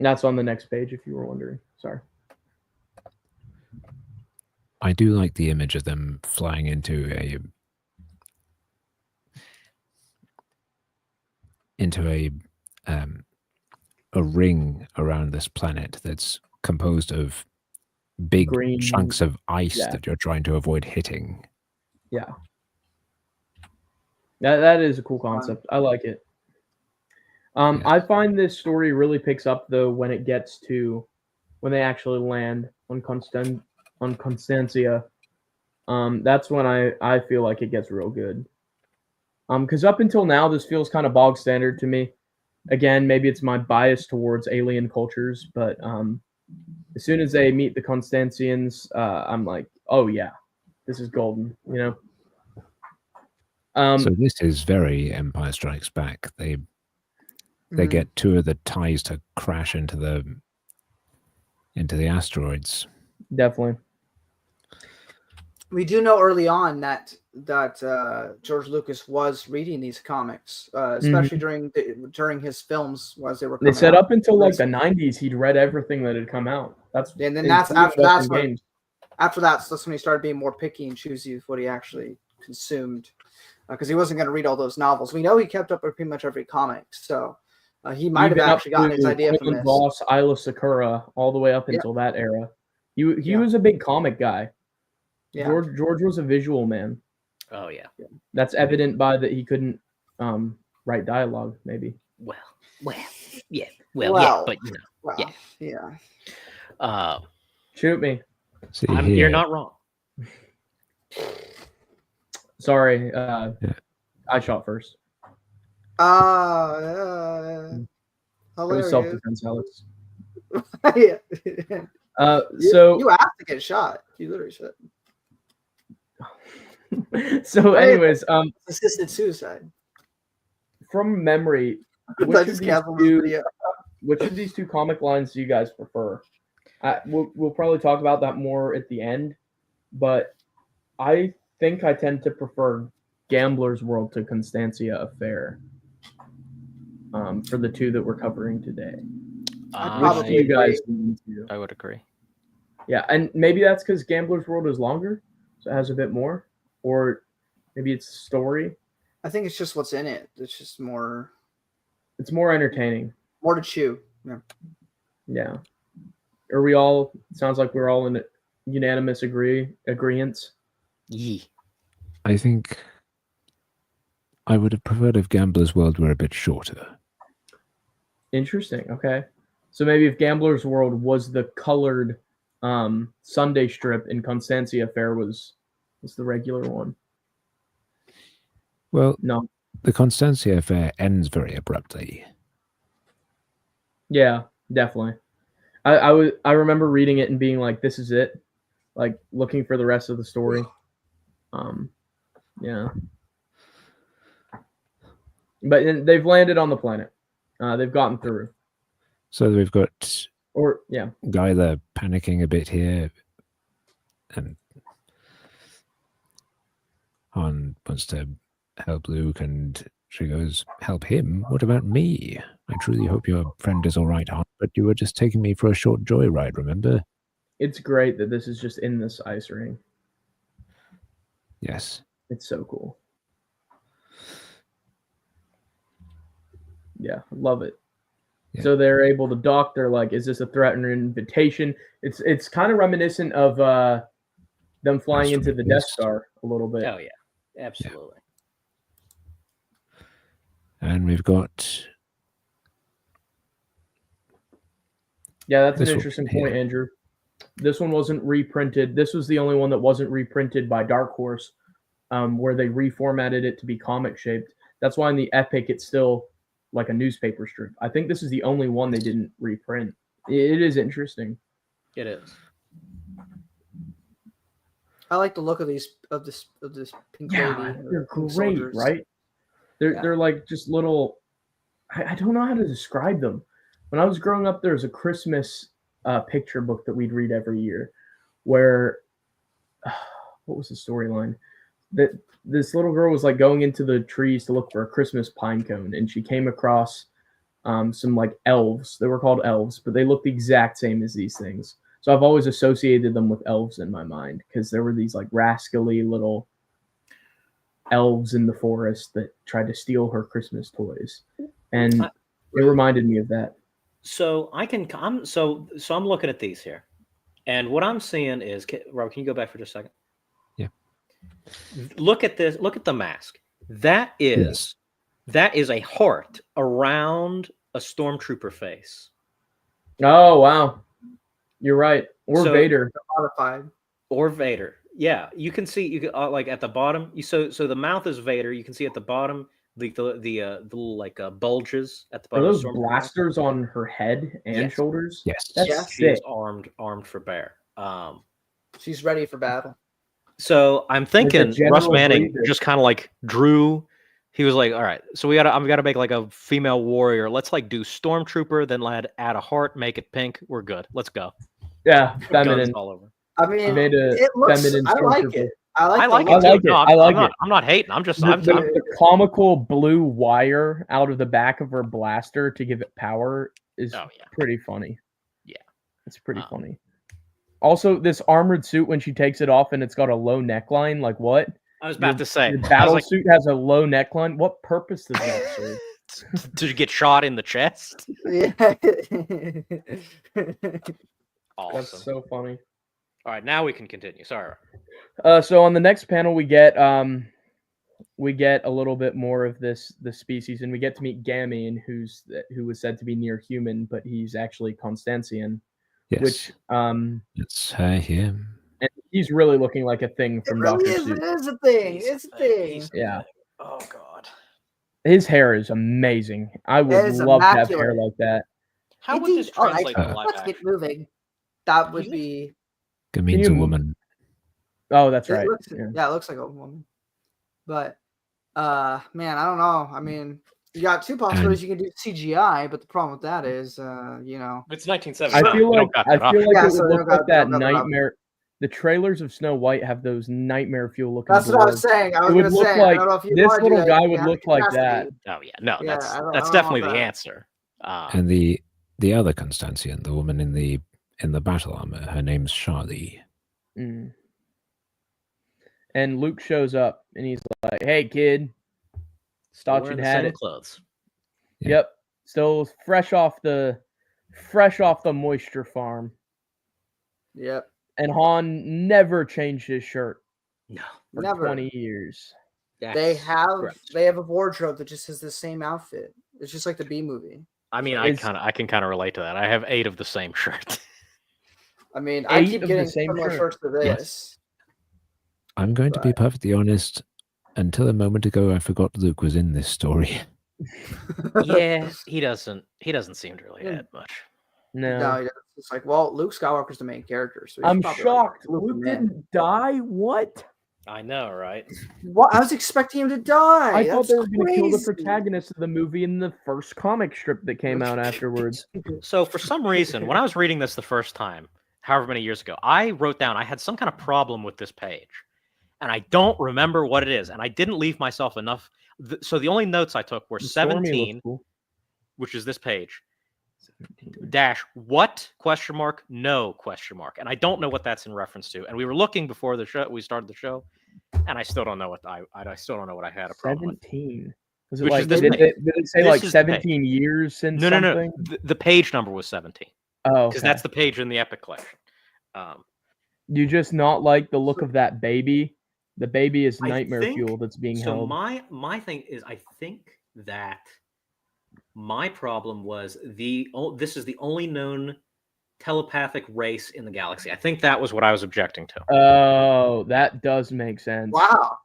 That's on the next page, if you were wondering. Sorry.
I do like the image of them flying into a ring around this planet that's composed of big chunks of ice that you're trying to avoid hitting.
Yeah. That is a cool concept. I like it. I find this story really picks up though when it gets to when they actually land on Constancia. That's when I feel like it gets real good. Because up until now this feels kind of bog standard to me. Again, maybe it's my bias towards alien cultures, but as soon as they meet the Constancians, I'm like, oh yeah, this is golden, you know.
So this is very Empire Strikes Back. They get two of the TIEs to crash into the asteroids.
Definitely.
We do know early on that George Lucas was reading these comics, especially during his films as they were coming out.
They said up until like the 90s, he'd read everything that had come out. That's when he started being more picky and choosy with what he actually consumed, because he wasn't going to read all those novels. We know he kept up with pretty much every comic, so he might have actually gotten his idea from this. Boss, Isla Sakura, all the way up until that era. He was a big comic guy. Yeah. George was a visual man.
Oh yeah.
That's evident by that he couldn't write dialogue. Maybe.
But you know,
shoot me.
You're not wrong.
Sorry, I shot first.
Hilarious.
It was self-defense, Alex.
So you asked to get shot. You literally said.
So, anyways,
assisted suicide.
From memory, which of these two comic lines do you guys prefer? We'll probably talk about that more at the end, but I think I tend to prefer Gambler's World to Constancia Affair for the two that we're covering today.
I would agree.
Yeah, and maybe that's because Gambler's World is longer, so it has a bit more, or maybe it's story.
I think it's just what's in it. It's just more.
It's more entertaining.
More to chew. Yeah.
Yeah. Are we all? Sounds like we're all in unanimous agreement.
Yee.
I think I would have preferred if Gambler's World were a bit shorter.
Interesting. Okay. So maybe if Gambler's World was the colored Sunday strip and Constancia Fair was the regular one.
Well,
No.
the Constancia Fair ends very abruptly.
Yeah, definitely. I remember reading it and being like, this is it. Like looking for the rest of the story. Yeah. But they've landed on the planet. They've gotten through.
So we've got Guy there panicking a bit here, and Han wants to help Luke, and she goes, "Help him? What about me? I truly hope your friend is all right, Han, but you were just taking me for a short joyride, remember?"
It's great that this is just in this ice ring.
Yes.
It's so cool. Yeah, love it. Yeah. So they're able to dock. They're like, is this a threat or an invitation? It's kind of reminiscent of them flying into the Death Star a little bit.
Oh, yeah. Absolutely.
Yeah. And we've got...
Yeah, that's an interesting point, Andrew. This one wasn't reprinted. This was the only one that wasn't reprinted by Dark Horse, where they reformatted it to be comic-shaped. That's why in the Epic, it's still... like a newspaper strip. I think this is the only one they didn't reprint. It is interesting.
It is.
I like the look of this pink lady.
They're great, soldiers. Right? They're like just little. I don't know how to describe them. When I was growing up, there was a Christmas picture book that we'd read every year, where what was the storyline? That this little girl was like going into the trees to look for a Christmas pine cone, and she came across some like elves. They were called elves, but they looked the exact same as these things. So I've always associated them with elves in my mind because there were these like rascally little elves in the forest that tried to steal her Christmas toys, and it reminded me of that.
So I'm looking at these here, and what I'm seeing is, Rob, can you go back for just a second? Look at this. Look at the mask. That is a heart around a stormtrooper face.
Oh wow, you're right. Or Vader,
modified.
Or Vader. Yeah, you can see like at the bottom. So the mouth is Vader. You can see at the bottom the little like bulges at the bottom.
Are those blasters on her head and shoulders?
Yes.
That's
she is armed for bear.
She's ready for battle.
So I'm thinking Russ Manning just kind of like drew. He was like, "All right, so I've got to make like a female warrior. Let's like do stormtrooper, then add a heart, make it pink. We're good. Let's go."
Yeah, feminine
all over.
I mean,
it looks.
Feminine I like it. I like
it.
No,
I'm not hating. I'm just
the comical blue wire out of the back of her blaster to give it power is pretty funny.
Yeah,
it's pretty funny. Also, this armored suit, when she takes it off and it's got a low neckline, like what?
I was about to say.
The battle suit has a low neckline. What purpose does that serve?
Did you get shot in the chest?
Yeah.
Awesome.
That's so funny.
All right, now we can continue. Sorry.
So on the next panel, we get a little bit more of the species, and we get to meet Gamin, who was said to be near human, but he's actually Constancian.
Yes.
Which
it's him.
And he's really looking like a thing from Dr. Seuss.
It is a thing. It's a thing.
Yeah.
Oh God.
His hair is amazing. I would love to have hair like that.
How would this translate to live
Let's get moving. That would be.
Gamin's a woman.
Oh, that's right.
It looks like a woman. But, man, I don't know. I mean, you got two possibilities. You can do CGI, but the problem with that is,
it's 1970.
I feel like it would look like that nightmare. The trailers of Snow White have those nightmare fuel looking.
That's what I was saying.
It would look like this little guy would look like that.
Oh yeah, no, that's definitely the answer.
And the other Constancian, the woman in the in the battle armor. Her name's Charlie.
Mm. And Luke shows up, and he's like, "Hey, kid, thought
Wearing
you'd
the
had
same
it."
clothes.
Yeah.
Yep, still fresh off the moisture farm.
Yep.
And Han never changed his shirt
No,
for
Never.
20 years.
They
that's
have
correct.
a wardrobe that just has the same outfit. It's just like the B movie.
I mean, I can kind of relate to that. I have 8 of the same shirt.
I mean, I
8
keep
of the
getting
same
similar
shirt.
shirts to this.
I'm going to be
Right.
perfectly honest. Until a moment ago, I forgot Luke was in this story.
Yeah, he doesn't seem to really add much.
No.
No, he doesn't. It's like, well, Luke Skywalker's the main character. So he's
I'm
probably
shocked.
like,
Luke
man.
didn't die? What?
I know, right?
What? I was expecting him to die.
I thought
That's
they were going to kill the
crazy.
protagonist of the movie in the first comic strip that came out afterwards.
So for some reason, when I was reading this the first time, however many years ago, I wrote down I had some kind of problem with this page. And I don't remember what it is. And I didn't leave myself enough. So the only notes I took were
Stormy looks
17,
cool.
which is this page,
17.
dash what, question mark, no, question mark. And I don't know what that's in reference to. And we were looking before the show, we started the show, and I still don't know what I still don't know what I had a problem with.
17. Was it
Which
like,
is this
did
page.
it say
This
like
is the page.
17 years since
No.
something?
The page number was 17.
Oh,
Because
okay.
that's the page in the Epic Collection.
You just not like the look of that baby? The baby is
I
nightmare
think-
fuel that's being
So
held.
my thing is, I think that my problem was this is the only known telepathic race in the galaxy. I think that was what I was objecting to.
Oh, that does make sense.
Wow.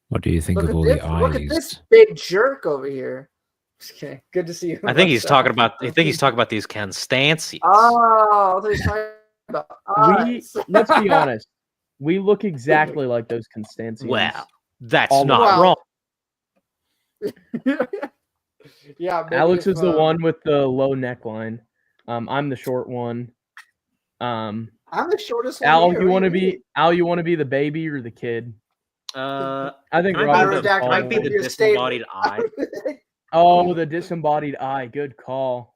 What do you think
Look
of
at
all
this.
the
Look at
eyes?
this big jerk over here. Just kidding. Good to see you.
I think he's talking about these Constancias.
Oh, I thought he was talking about eyes.
Let's be honest. We look exactly like those Constancians.
Well, that's
All
not
wow.
wrong.
Yeah, maybe
Alex
if,
is the one with the low neckline. I'm the short one.
I'm the shortest one.
Al,
here,
you want to
right?
be the baby or the kid?
I
I think
can
Robert's
redacted
the
I
tall
be the
one.
disembodied eye.
Oh, the disembodied eye. Good call.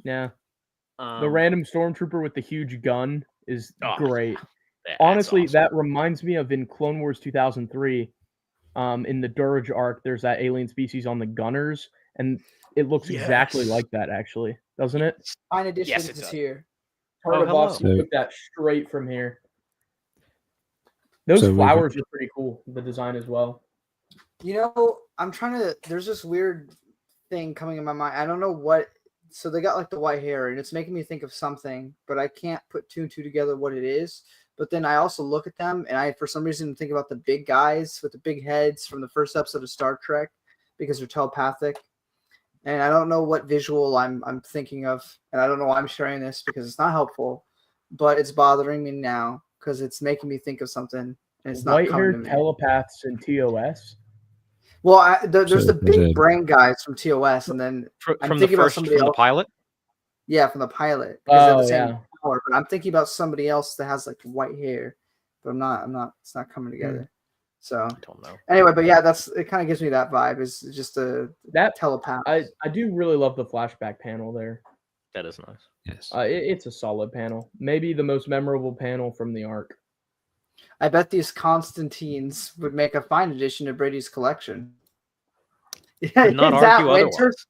Yeah. The
Um,
random stormtrooper with the huge gun is
Oh,
great.
that's
Honestly,
awesome.
that reminds me of in Clone Wars 2003. In the Durge arc, there's that alien species on the Gunners, and it looks exactly
Yes.
like that, actually, doesn't it?
Fine Editions
it
is
does.
here.
Oh, hello.
Box took that straight from here. Those
So we-
flowers are pretty cool. The design as well.
You know, I'm trying to. There's this weird thing coming in my mind. I don't know what. So they got like the white hair, and it's making me think of something, but I can't put two and two together what it is. But then I also look at them, and I, for some reason, think about the big guys with the big heads from the first episode of Star Trek because they're telepathic. And I don't know what visual I'm thinking of, and I don't know why I'm sharing this because it's not helpful, but it's bothering me now because it's making me think of something, and it's not coming to
White-haired
me.
telepaths in TOS.
Well, there's
So
the
there's
big
a-
brain guys from TOS, and then I'm
from the
thinking about
first
somebody
from the
else.
pilot.
Yeah, from the pilot. Because they're
Oh,
the same
yeah.
color, but I'm thinking about somebody else that has like white hair, but I'm not. It's not coming together. So
I don't know.
anyway, but yeah, it kind of gives me that vibe. It's just a
That
telepath.
I do really love the flashback panel there.
That is nice.
Yes.
It's a solid panel. Maybe the most memorable panel from the arc.
I bet these Constantines would make a fine addition to Brady's collection. Yeah,
Could not
is that
argue
Winter?
otherwise.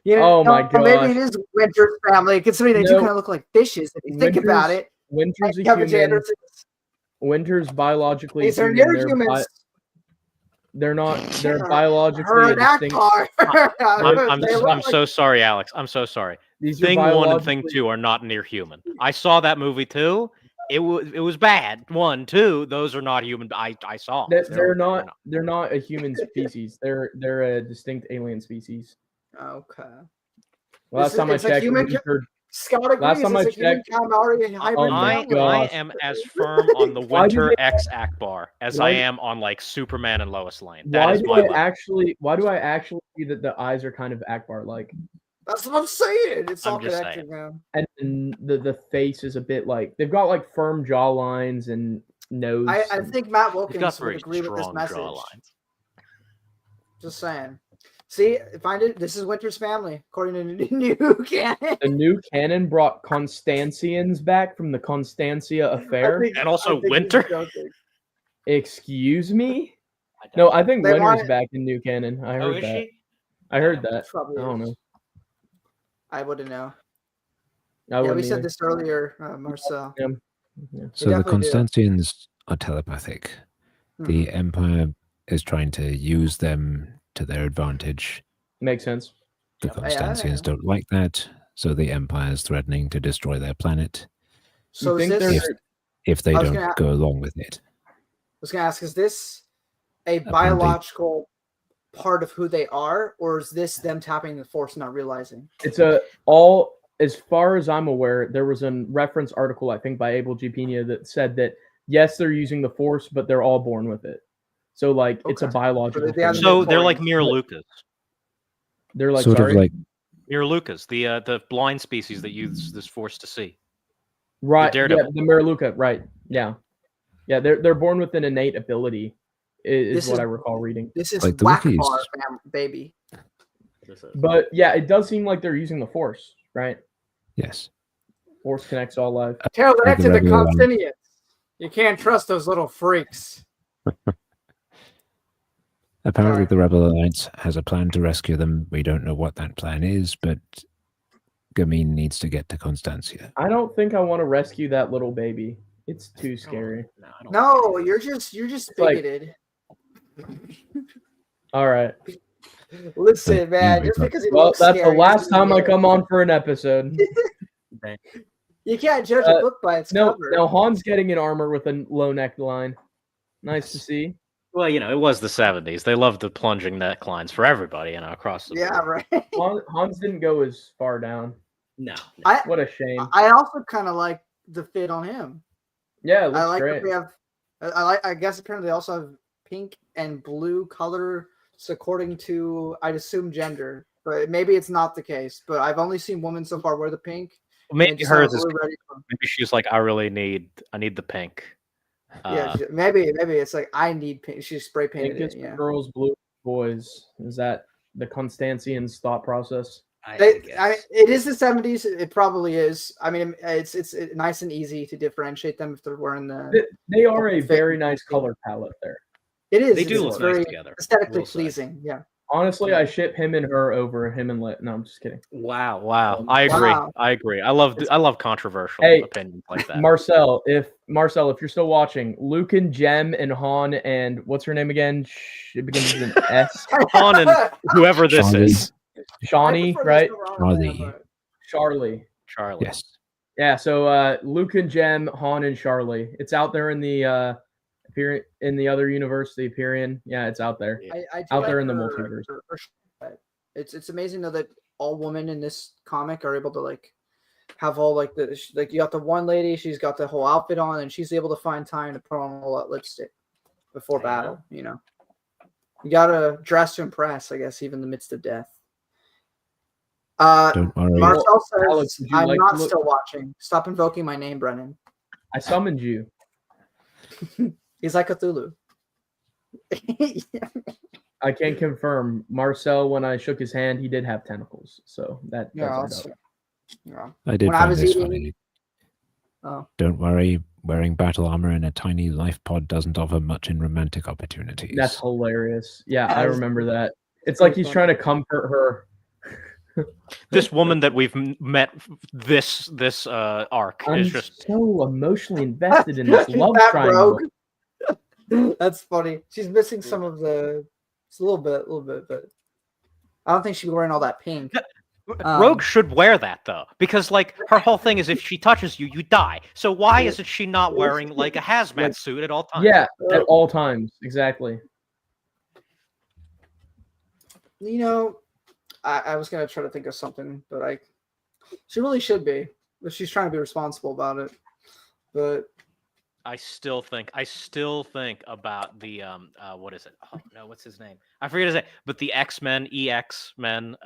You
Oh my
maybe it
gosh.
is Winter's family. Considering they do
No.
kind of look like fishes if you think about it.
Winter's a
Kevin
human.
Anderson.
Winter's biologically
These are
human.
near humans.
They're not. They're
Her
biologically
and that
distinct.
car.
I'm so sorry, Alex. I'm so sorry.
These are
Thing 1 and Thing
biologically-
2 are not near human. I saw that movie too. It was bad. 1, 2, those are not human. I saw.
They're not a human species. They're a distinct alien species.
Okay.
Last time I
it's a
checked,
human
Winter-
Scott agrees.
Last time
it's
I
a human
checked-
Calamari hybrid
Oh my
family.
I
gosh.
am as firm on the
Why do
Winter
they-
X Akbar as
why
I
do-
am on like Superman and Lois Lane. That
Why
is
do
my
I
limit.
Why do I actually see that the eyes are kind of Akbar-like,
That's what I'm saying. It's all
I'm just
connected, man.
and the face is a bit like they've got like firm jaw lines and nose.
I
and-
think Matt
He's got
Wilkins would
very
agree with this
strong
message.
jawlines.
Just saying. See, find it. This is Winter's family, according to the new canon.
The new canon brought Constancians back from the Constancia affair.
And also Winter?
Excuse me? No, I think
They
Winter's
want-
back in new canon. I heard
is
that.
she?
I heard that.
Probably
I don't
is.
know.
I wouldn't know.
I
Yeah, we
wouldn't
said
either.
this earlier, Marcel.
Yeah.
So the
definitely do.
Constantians are telepathic. The
Mhm.
Empire is trying to use them to their advantage.
Makes sense.
The
Yep.
Constantians don't like that, so the Empire is threatening to destroy their planet
So
You
is
think
this?
they're-
if they
I was
don't
gonna-
go along with it.
I was gonna ask: is this a
Apparently-
biological part of who they are, or is this them tapping the Force and not realizing?
It's all as far as I'm aware, there was a reference article, I think, by Abel Gpenia that said that yes, they're using the Force, but they're all born with it. So like it's a
Okay.
biological
they have
thing.
So they're like
Midichlorians.
Mir Lucas.
They're like
sort
sorry?
of like
Mir Lucas, the blind species that use this force to see.
right, yeah,
Daredevil.
the Mariluka, right. Yeah. Yeah, they're born with an innate ability, is
This
what
is-
I recall reading.
This is
Like the
whack
Wookiees.
bar, baby.
But yeah, it does seem like they're using the Force, right?
yes.
Force connects all life.
Tell that
Like the
to the
Rebel Alliance.
Constantinians. You can't trust those little freaks.
Apparently,
Sorry.
the Rebel Alliance has a plan to rescue them. We don't know what that plan is, but Gamine needs to get to Constancia.
I don't think I want to rescue that little baby. It's too scary.
No, I don't
No,
think
you're just
like-
bigoted.
All right.
Listen, man,
we
just
got-
because he
Well,
looks
that's the
scary
last
doesn't
time I
mean-
come on for an episode.
You can't judge a book by its
No,
cover.
now Han's getting an armor with a low neckline. Nice to see.
Well, it was the 70s. They loved the plunging necklines for everybody, across the
Yeah,
board.
right.
Hans didn't go as far down.
No.
What a shame.
I also kind of like the fit on him.
Yeah, it looks
I like
great.
that we have. I guess apparently they also have pink and blue color, according to I'd assume gender, but maybe it's not the case. But I've only seen women so far wear the pink.
Maybe
just
hers
have
is.
blue ready for-
Maybe she's like, I need the pink.
Yeah, maybe it's like I need pink. She spray painted
Pink is
it.
for
Yeah.
girls, blue is for boys. Is that the Constancians' thought process?
It is the 70s. It probably is. I mean, it's nice and easy to differentiate them if they're wearing the.
They are a
Fit.
very nice color palette there.
It is.
They do
It's
look
very
nice together.
aesthetically
will say.
pleasing. Yeah.
Honestly, I ship him and her over him and Lit. No, I'm just kidding.
Wow. I agree.
Wow.
I agree. I love controversial
Hey,
opinions like that.
Marcel, if you're still watching, Luke and Jem and Han and what's her name again? It begins with an S.
Han and whoever this
Charlie.
is.
Shawnee, right?
Charlie.
Charlie.
Charlie.
Yes.
Yeah, so Luke and Jem, Han and Charlie. It's out there in the other universe, the Aperion. Yeah, it's out there.
I do
Out there in the
her-
multiverse.
It's amazing though that all women in this comic are able to like have all like you got the one lady, she's got the whole outfit on, and she's able to find time to put on all that lipstick before battle. You gotta dress to impress, I guess, even in the midst of death.
Don't worry.
Marcel says,
Alex, would you
"I'm
like
not
to look-
still watching. Stop invoking my name, Brennan."
I summoned you.
He's like Cthulhu.
I can confirm. Marcel, when I shook his hand, he did have tentacles. So that
Yeah,
adds
that's-
up.
yeah.
I did
When I
find
was
this
eating-
funny.
Oh.
Don't worry, wearing battle armor in a tiny life pod doesn't offer much in romantic opportunities.
That's hilarious. Yeah,
That
I
is-
remember that. It's
pretty
like he's
funny.
trying to comfort her.
This woman that we've met this arc
I'm
is just
so emotionally invested in this
She's
love
that
triangle.
rogue. That's funny. She's missing some of the. It's a little bit, but I don't think she's wearing all that pink.
Rogue should wear that though, because like her whole thing is if she touches you, you die. So why isn't she not wearing like a hazmat suit at all times?
Yeah, at all times. Exactly.
I was gonna try to think of something, but she really should be. But she's trying to be responsible about it. But
I still think about the what is it? Oh no, what's his name? I forget his name. But the X-Men, EX-Men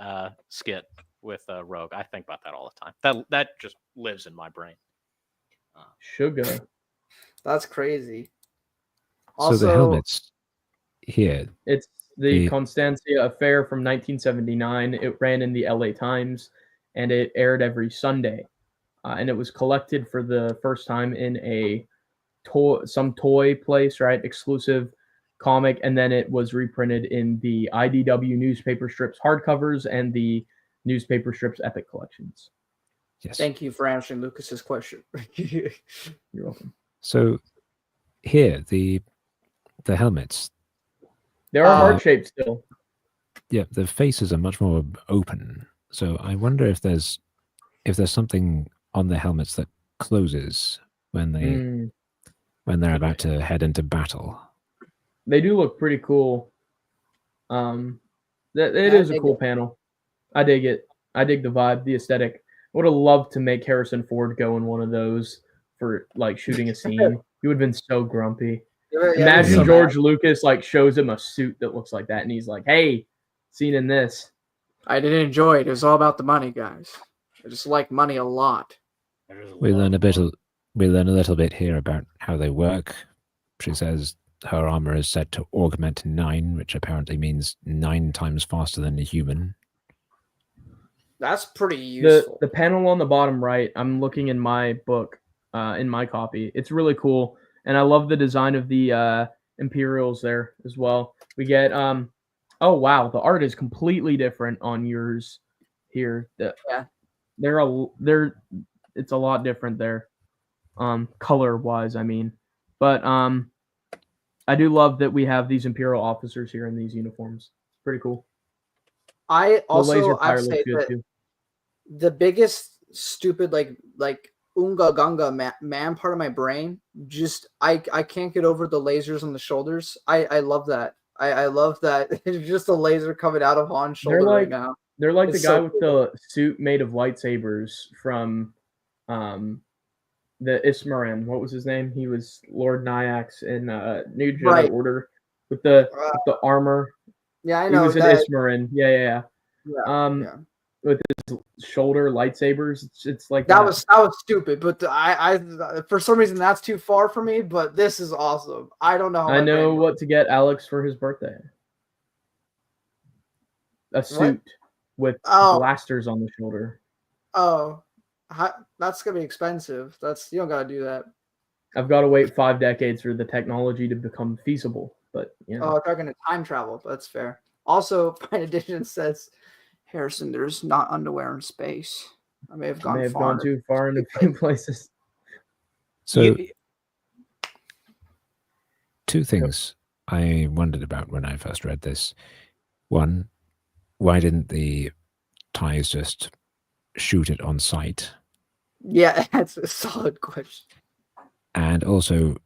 skit with Rogue. I think about that all the time. That just lives in my brain.
Sugar.
that's crazy.
So
Also,
the helmets here,
It's The Constancia affair from 1979. It ran in the LA Times, and it aired every Sunday. And it was collected for the first time in some toy place, right? Exclusive comic, and then it was reprinted in the IDW newspaper strips hardcovers and the newspaper strips epic collections.
Yes.
Thank you for answering Lucas's question.
You're welcome.
So here, the helmets.
They are heart-shaped still.
Yeah, the faces are much more open. So I wonder if there's something on the helmets that closes when they're about to head into battle.
They do look pretty cool. It is a cool panel. I dig it. I dig the vibe, the aesthetic. Would have loved to make Harrison Ford go in one of those for like shooting a scene. He would have been so grumpy. Imagine George Lucas like shows him a suit that looks like that, and he's like, "Hey, seen in this."
I didn't enjoy it. It was all about the money, guys. I just like money a lot.
We learn a little bit here about how they work. She says her armor is set to augment 9, which apparently means 9 times faster than a human.
That's pretty useful.
The panel on the bottom right, I'm looking in my book, in my copy. It's really cool, and I love the design of the Imperials there as well. We get oh wow, the art is completely different on yours here. It's a lot different there, color wise. I mean, but I do love that we have these Imperial officers here in these uniforms. Pretty cool.
I also
the laser
I'd
fire
say
looks good
that
too.
the biggest stupid like Unga Gunga man part of my brain, just I can't get over the lasers on the shoulders. I love that. I love that. It's just a laser coming out of Han's shoulder right now.
They're like
It's
the guy
so
with
cool.
the suit made of lightsabers from the Ismarin. What was his name? He was Lord Nyax in New Jedi Order with the armor.
Yeah, I
He
know
was
that.
in Ismarin. Yeah.
Yeah.
With his shoulder lightsabers. It's like
that was stupid, but I for some reason that's too far for me. But this is awesome. I don't know how
I know what to get Alex for his birthday. A suit with blasters on the shoulder.
Oh, that's gonna be expensive. You don't gotta do that.
I've got to wait 5 decades for the technology to become feasible. But
if they're gonna time travel, that's fair. Also, Fine Edition says, Harrison, there's not underwear in space. I may have gone
too far in a few places.
So, 2 things I wondered about when I first read this. One, why didn't the TIEs just shoot it on sight?
Yeah, that's a solid question.
And also,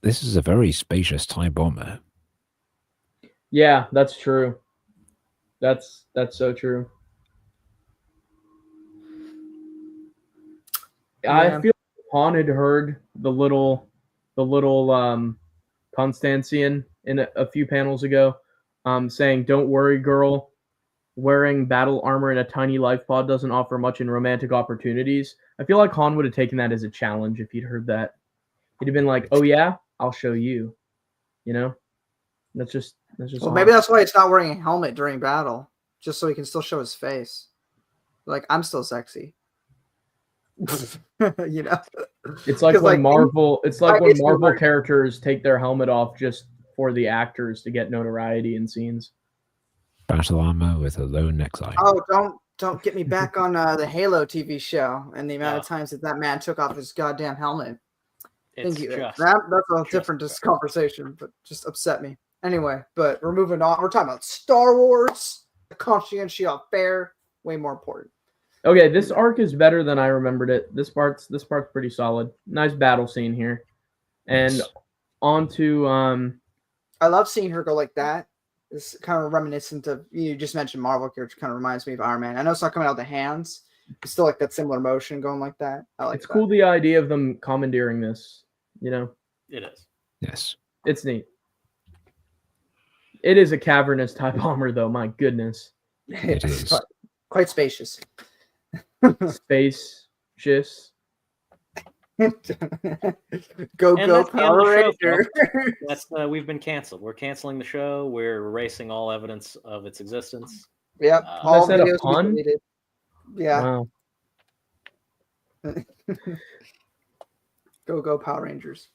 this is a very spacious TIE bomber.
Yeah, that's true. That's so true. Yeah. I feel like Han had heard the little Constancian in a few panels ago, saying, "Don't worry, girl. Wearing battle armor in a tiny life pod doesn't offer much in romantic opportunities." I feel like Han would have taken that as a challenge if he'd heard that. He'd have been like, "Oh yeah, I'll show you." You know, that's just.
Well, maybe that's why he's not wearing a helmet during battle, just so he can still show his face. Like, I'm still sexy. You know,
it's like when Marvel. It's like when Marvel characters take their helmet off just for the actors to get notoriety in scenes.
Battle armor with a low neckline.
Oh, don't get me back on the Halo TV show and the amount of times that man took off his goddamn helmet. That's a different conversation, but just upset me. Anyway, but we're moving on. We're talking about Star Wars, the Constancia affair, way more important.
Okay, this arc is better than I remembered it. This part's pretty solid. Nice battle scene here, and on to
I love seeing her go like that. It's kind of reminiscent of, you just mentioned Marvel character, kind of reminds me of Iron Man. I know it's not coming out of the hands. It's still like that similar motion going like that. I like. It's
cool, the idea of them commandeering this. You know,
it is.
Yes,
it's neat. It is a cavernous type bomber, though. My goodness,
it is
quite spacious.
Spacious.
Go
And
go
that's the end of
Power
the show,
Ranger.
That's we've been canceled. We're canceling the show. We're erasing all evidence of its existence.
Yep,
I
all
said a
videos we
pun?
deleted. Yeah,
Wow.
go Power Rangers.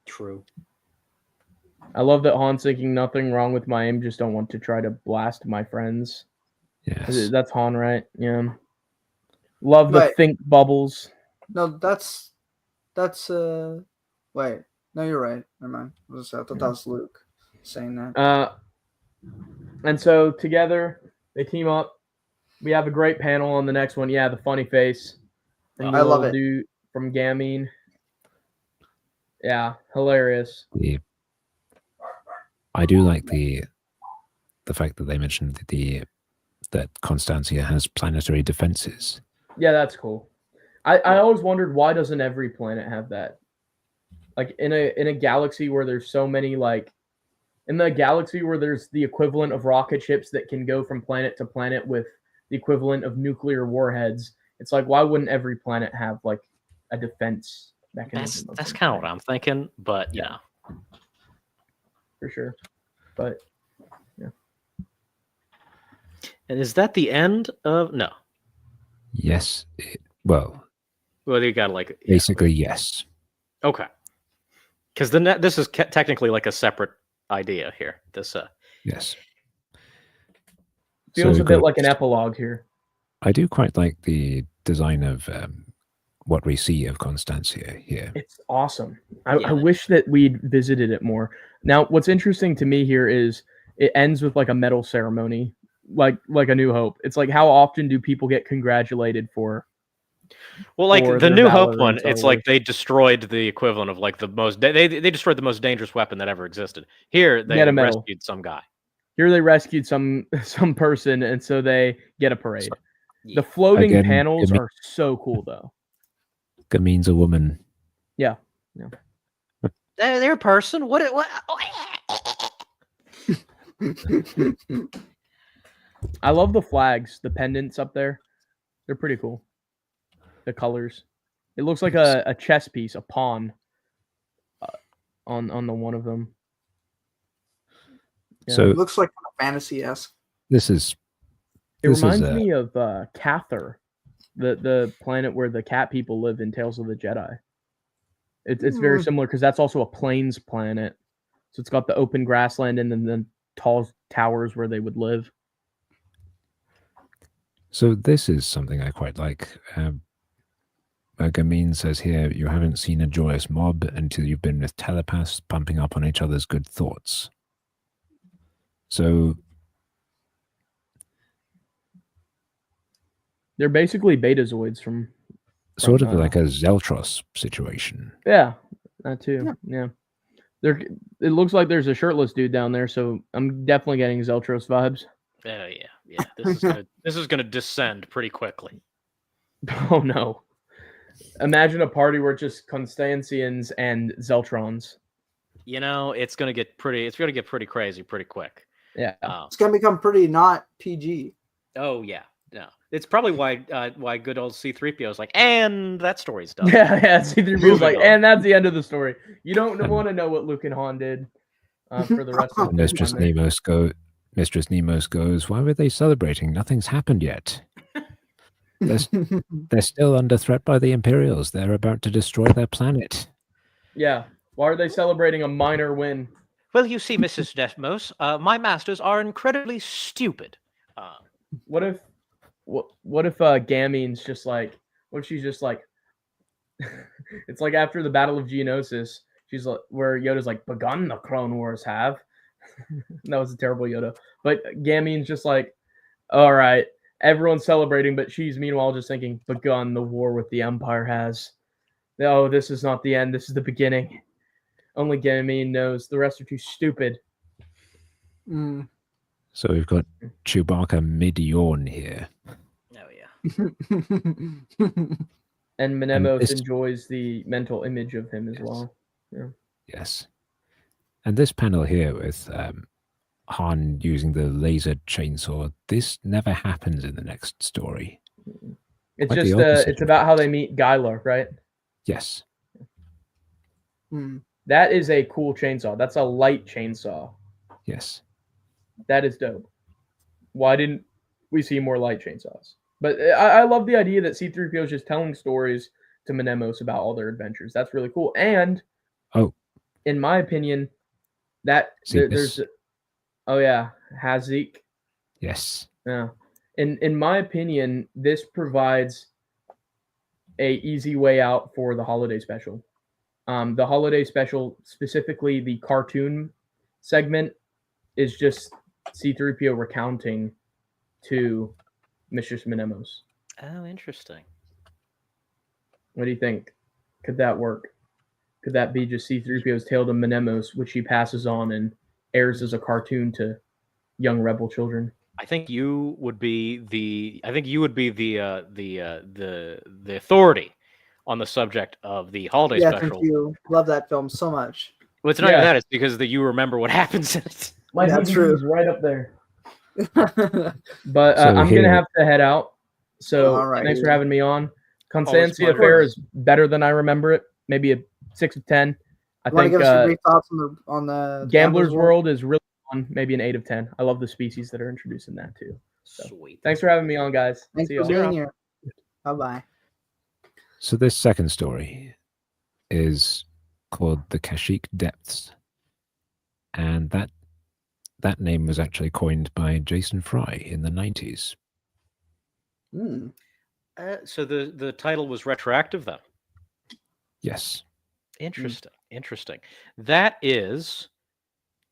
True.
I love that Han's thinking nothing wrong with my aim, just don't want to try to blast my friends.
Yes.
That's Han, right? Yeah. Love the
Wait.
think bubbles.
No, that's wait. No, you're right. Never mind. I thought that was Luke saying that.
And so together they team up. We have a great panel on the next one. Yeah, the funny face. From the
I love
little
it.
Dude from Gamine. Yeah, hilarious.
I do like the fact that they mentioned that Constancia has planetary defenses.
Yeah, that's cool. I always wondered, why doesn't every planet have that? Like in a galaxy where there's so many, like in the galaxy where there's the equivalent of rocket ships that can go from planet to planet with the equivalent of nuclear warheads, it's like, why wouldn't every planet have like a defense mechanism?
That's kind of what I'm thinking, but yeah,
for sure. But yeah.
And is that the end of no?
Yes. Well,
you got like
basically yes.
Okay. Because this is technically like a separate idea here. This
yes.
Feels a bit like an epilogue here.
I do quite like the design of what we see of Constancia here.
It's awesome. I wish that we'd visited it more. Now, what's interesting to me here is it ends with like a medal ceremony, like A New Hope. It's like, how often do people get congratulated for?
Well, like the New Hope one, it's like they destroyed the equivalent of like the most. They destroyed the most dangerous weapon that ever existed. Here they rescued some guy.
Here they rescued some person, and so they get a parade. The floating panels are so cool, though.
Gamine's a woman.
Yeah.
They're a person. What?
I love the flags, the pendants up there. They're pretty cool. The colors. It looks like a chess piece, a pawn on the one of them.
Yeah. So
it looks like a fantasy-esque.
It
reminds me of Cathar, the planet where the cat people live in Tales of the Jedi. It's very similar because that's also a plains planet. So it's got the open grassland and then the tall towers where they would live.
So this is something I quite like. Gamine says here, you haven't seen a joyous mob until you've been with telepaths pumping up on each other's good thoughts. So
they're basically betazoids from
sort of like a Zeltros situation.
Yeah, that too. Yeah. It looks like there's a shirtless dude down there, so I'm definitely getting Zeltros vibes.
Oh yeah. This is gonna descend pretty quickly.
Oh no. Imagine a party where it's just Constancians and Zeltrons.
It's gonna get pretty crazy pretty quick.
Yeah.
It's gonna become pretty not PG.
Oh yeah. No. It's probably why good old C-3PO is like, and that story's done.
Yeah, C-3PO is like, and that's the end of the story. You don't want to know what Luke and Han did for the rest of the
Mistress Nemos goes, why were they celebrating? Nothing's happened yet. They're still under threat by the Imperials. They're about to destroy their planet.
Yeah. Why are they celebrating a minor win?
Well, you see, Mrs. Desmos, my masters are incredibly stupid.
What if Gamine's just like, what if she's just like, it's like after the Battle of Geonosis, she's like, where Yoda's like, begun the Clone Wars have. That was a terrible Yoda. But Gamine's just like, all right, everyone's celebrating, but she's meanwhile just thinking, begun the war with the Empire has. No, this is not the end. This is the beginning. Only Gamine knows. The rest are too stupid.
So we've got Chewbacca mid-yawn here.
Oh, yeah.
And Menemos enjoys the mental image of him as well. Yeah.
Yes. And this panel here with Han using the laser chainsaw, this never happens in the next story.
It's just it's about how they meet Gyla, right?
Yes.
That is a cool chainsaw. That's a light chainsaw.
Yes.
That is dope. Why didn't we see more light chainsaws? But I love the idea that C-3PO is just telling stories to Menemos about all their adventures. That's really cool. And in my opinion, that there's Hazik.
Yes.
Yeah. In my opinion, this provides a easy way out for the holiday special. The holiday special, specifically the cartoon segment, is just C-3PO recounting to Mistress Menemos.
Oh, interesting.
What do you think? Could that work? Could that be just C-3PO's tale to Menemos, which he passes on and airs as a cartoon to young rebel children?
I think you would be the authority on the subject of the holiday special.
Thank you. Love that film so much.
Well, it's not even that. It's because you remember what happens in it.
My DVD is right up there. But
So
I'm going to have to head out. So thanks for having me on. Constancia Affair is better than I remember it. Maybe a 6 of 10. I think
give us your brief thoughts on the
Gambler's World is really fun. Maybe an 8 of 10. I love the species that are introduced in that too. So,
sweet.
Thanks for having me on, guys.
Thanks for being here. Bye-bye.
So this second story is called The Kashyyyk Depths. And that name was actually coined by Jason Fry in the 90s.
So the title was retroactive then?
Yes.
Interesting. That is,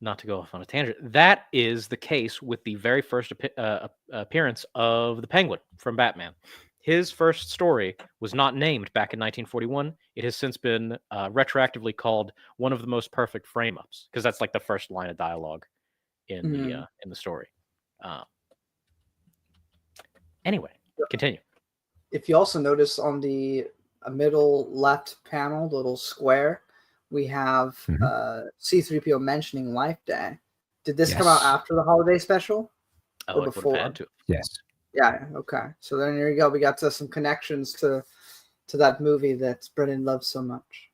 not to go off on a tangent, that is the case with the very first appearance of the Penguin from Batman. His first story was not named back in 1941. It has since been retroactively called one of the most perfect frame-ups, because that's like the first line of dialogue in the story. Anyway, continue.
If you also notice on the middle left panel, the little square, we have C-3PO mentioning Life Day. Did this come out after the holiday special or before?
Had to.
Yes.
Yeah. Okay. So then there you go. We got some connections to that movie that Brennan loves so much.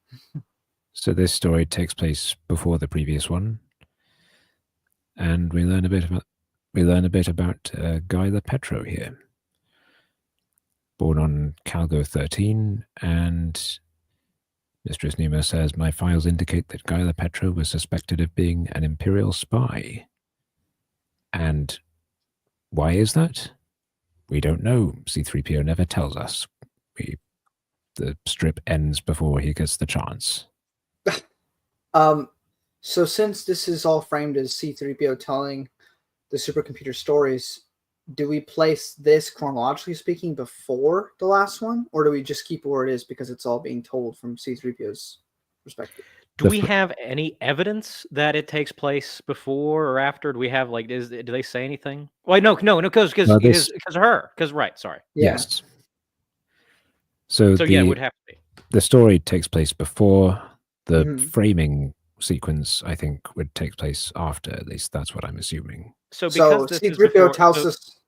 So this story takes place before the previous one, and we learn a bit about Guy the Petro here. Born on Calgo 13, and Mistress Nemo says, my files indicate that Guy the Petro was suspected of being an Imperial spy. And why is that? We don't know. C-3PO never tells us. The strip ends before he gets the chance.
So since this is all framed as C-3PO telling the supercomputer stories, do we place this, chronologically speaking, before the last one? Or do we just keep it where it is because it's all being told from C-3PO's perspective?
Do we have any evidence that it takes place before or after? Do we have, like, do they say anything? Well, no, because of her. Because, right, sorry.
Yes.
So yeah, it would have to be.
The story takes place before. The framing sequence, I think, would take place after. At least that's what I'm assuming.
So because
C-3PO tells us.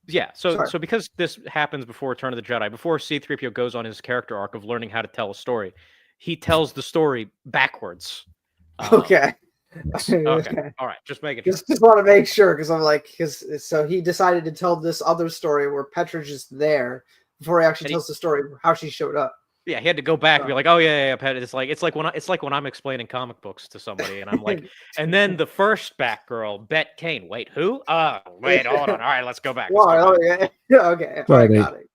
Yeah, so because this happens before Return of the Jedi, before C-3PO goes on his character arc of learning how to tell a story, he tells the story backwards.
Okay.
Okay. All right. Just making sure.
Just want to make sure, because I'm like, so he decided to tell this other story where Petra's just there before he actually tells the story how she showed up.
Yeah, he had to go back and be like, "Oh yeah, Pet." It's like when I'm explaining comic books to somebody, and I'm like, and then the first Batgirl, Bet Kane. Wait, who? Wait, hold on. All right, let's go back.
Okay.
Well, got it.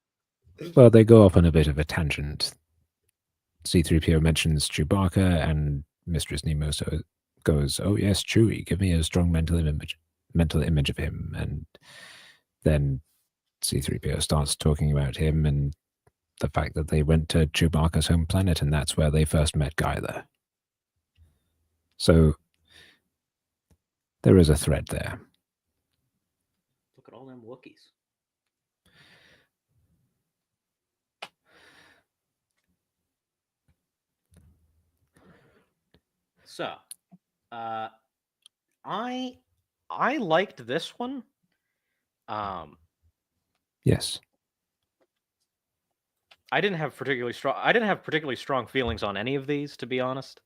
Well, they go off on a bit of a tangent. C-3PO mentions Chewbacca, and Mistress Nemo goes, "Oh yes, Chewie, give me a strong mental image of him." And then C-3PO starts talking about him and the fact that they went to Chewbacca's home planet, and that's where they first met Gyler. So there is a thread there.
Look at all them Wookiees. So, I liked this one.
Yes.
I didn't have particularly strong feelings on any of these, to be honest.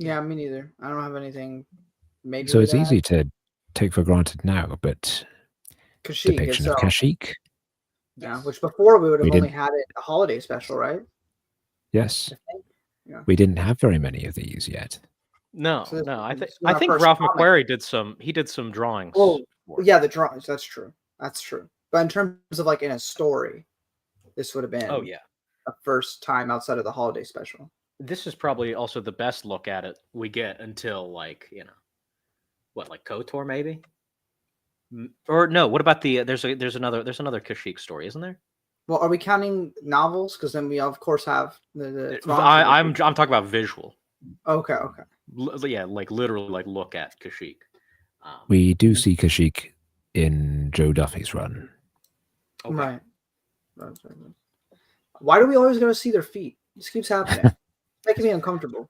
Yeah, me neither. I don't have anything major.
So it's easy to take for granted now, but
Kashyyyk
depiction
itself.
of Kashyyyk.
Yeah, which before we would have only had it a holiday special, right?
Yes.
Yeah.
We didn't have very many of these yet.
No,
So
no. I think Ralph McQuarrie did some drawings.
Oh, yeah, the drawings. That's true. That's true. But in terms of like in a story, this would have been a first time outside of the holiday special.
This is probably also the best look at it we get until like like KOTOR maybe. Or no? What about the there's another Kashyyyk story, isn't there?
Well, are we counting novels? Because then we of course have the
I'm talking about visual.
Okay.
Yeah, like literally, like look at Kashyyyk.
We do see Kashyyyk in Joe Duffy's run.
Okay. Right. Why do we always go to see their feet? This keeps happening. Making me uncomfortable.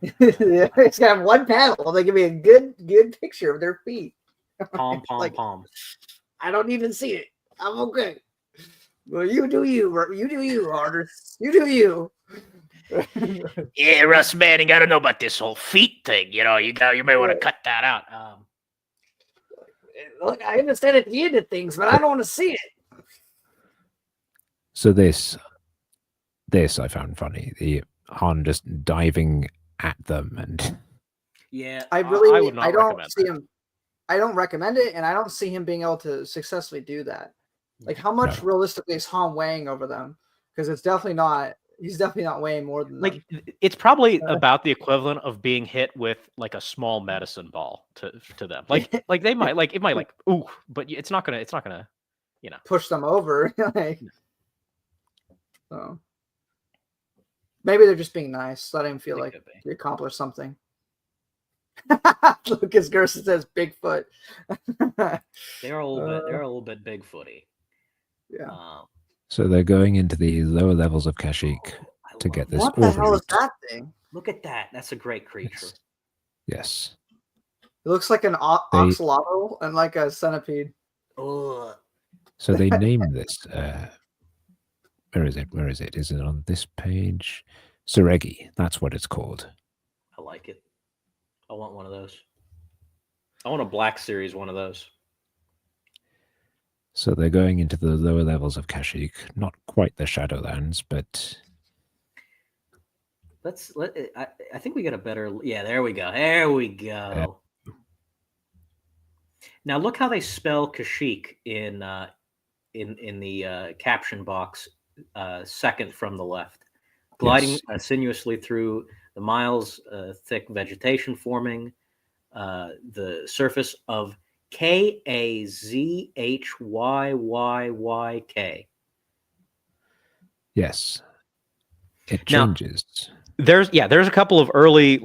It's got one panel. They give me a good picture of their feet.
Palm.
I don't even see it. I'm okay. Well, you do you. You do you, artists. You do you.
Yeah, Russ, man, you got to know about this whole feet thing. You may want to cut that out.
Look, I understand at the end of things, but I don't want to see it.
So this I found funny. The Han just diving at them, and
I don't see him. I don't recommend it, and I don't see him being able to successfully do that. Like, how much realistically is Han weighing over them? Because it's definitely not. He's definitely not weighing more than
like them. It's probably about the equivalent of being hit with like a small medicine ball to them. Like they might it might ooh, but it's not gonna
push them over. So maybe they're just being nice, letting him feel like he accomplished something. Lucas Gerson says Bigfoot.
They're a little bit Bigfooty.
Yeah.
So they're going into the lower levels of Kashyyyk to get this.
What the hell is that thing?
Look at that. That's a great creature.
Yes.
It looks like an oxalotl and like a centipede.
Ugh.
So they named this. Where is it? Is it on this page? Seregi. That's what it's called.
I like it. I want one of those. I want a Black Series one of those.
So they're going into the lower levels of Kashyyyk, not quite the Shadowlands, but
I think we got a better. Yeah, there we go. There we go. Now look how they spell Kashyyyk in the caption box, second from the left, gliding sinuously through the miles thick vegetation forming the surface of Kazhyyyk.
Yes, it changes.
Now, there's a couple of early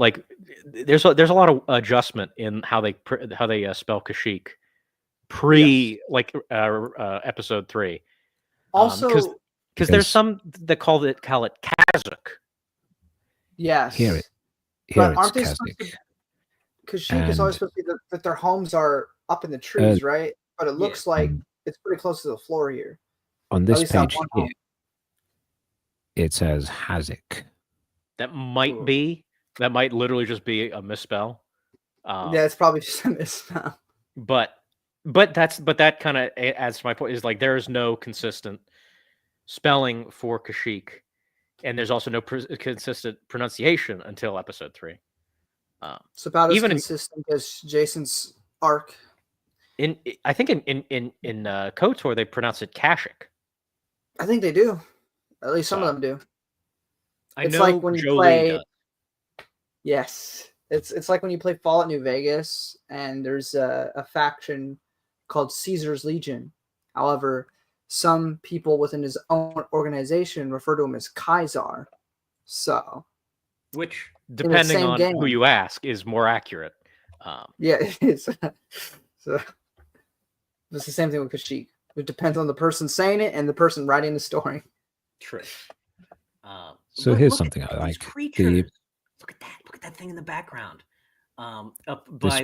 there's a lot of adjustment in how they spell Kashyyyk episode 3.
Also,
because there's some that call it Kazakh.
Yes.
Here
but
it's
aren't they
Kazakh.
Kashyyyk is always supposed to be that their homes are up in the trees, right? But it looks like it's pretty close to the floor here.
On this page here, it says Hazak.
That might literally just be a misspell.
Yeah, it's probably just a misspell.
But that kind of adds to my point, is like there is no consistent spelling for Kashyyyk, and there's also no consistent pronunciation until episode 3.
It's about as consistent as Jason's arc.
I think in KOTOR they pronounce it Kashyyyk.
I think they do. At least some of them do.
It's like when you play.
Yes, it's like when you play Fallout New Vegas, and there's a faction called Caesar's Legion. However, some people within his own organization refer to him as Kaisar. So,
which, depending on who you ask, is more accurate.
Yeah, it is. So it's the same thing with Kashyyyk. It depends on the person saying it and the person writing the story.
True.
So here's something I like.
Look at that. Look at that thing in the background. Up
This-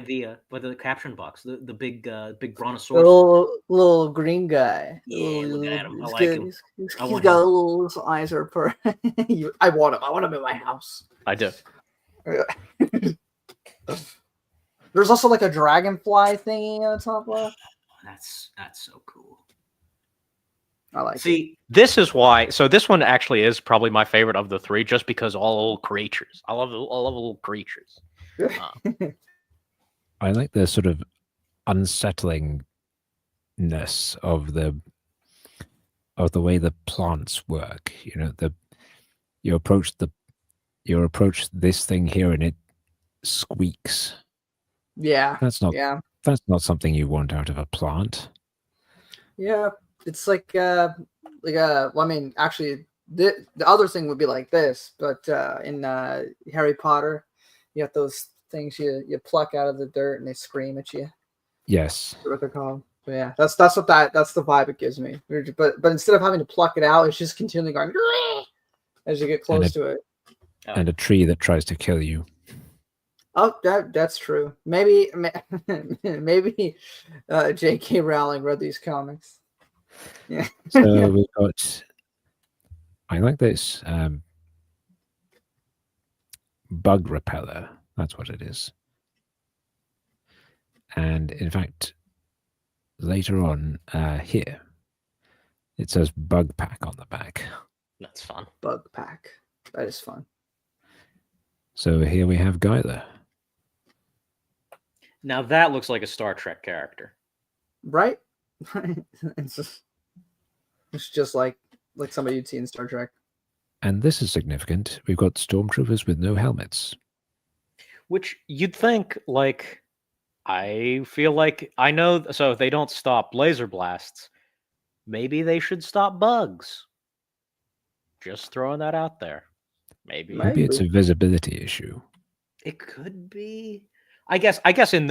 by the caption box, the big
The
brontosaurus.
little green guy.
Yeah,
Little-
look at him. I
he's
like
good.
him.
He's
I want
got
him.
little his eyes are I want him. I want him in my house.
I do.
There's also like a dragonfly thingy on the top left.
That's so cool.
I like it.
See,
This is why. So this one actually is probably my favorite of the three, just because all little creatures. I love little creatures.
I like the sort of unsettlingness of the way the plants work. You know, you approach this thing here and it squeaks.
Yeah.
That's not
Yeah.
something you want out of a plant.
Yeah. It's like well, I mean, actually, the other thing would be like this, but in Harry Potter, you have those things you pluck out of the dirt and they scream at you.
Yes.
That's what they're called. But yeah, that's the vibe it gives me. But instead of having to pluck it out, it's just continually going as you get close to it.
And a tree that tries to kill you.
Oh, that's true. Maybe J.K. Rowling read these comics. Yeah.
So we've got. I like this bug repeller. That's what it is. And in fact, later on here, it says bug pack on the back.
that's fun.
Bug pack. That is fun.
So here we have Guyler.
Now that looks like a Star Trek character.
Right? it's just like somebody you'd see in Star Trek.
And this is significant. We've got stormtroopers with no helmets.
Which you'd think, like, I feel like I know. So if they don't stop laser blasts, maybe they should stop bugs. Just throwing that out there. Maybe
It's a visibility issue.
it could be. I guess in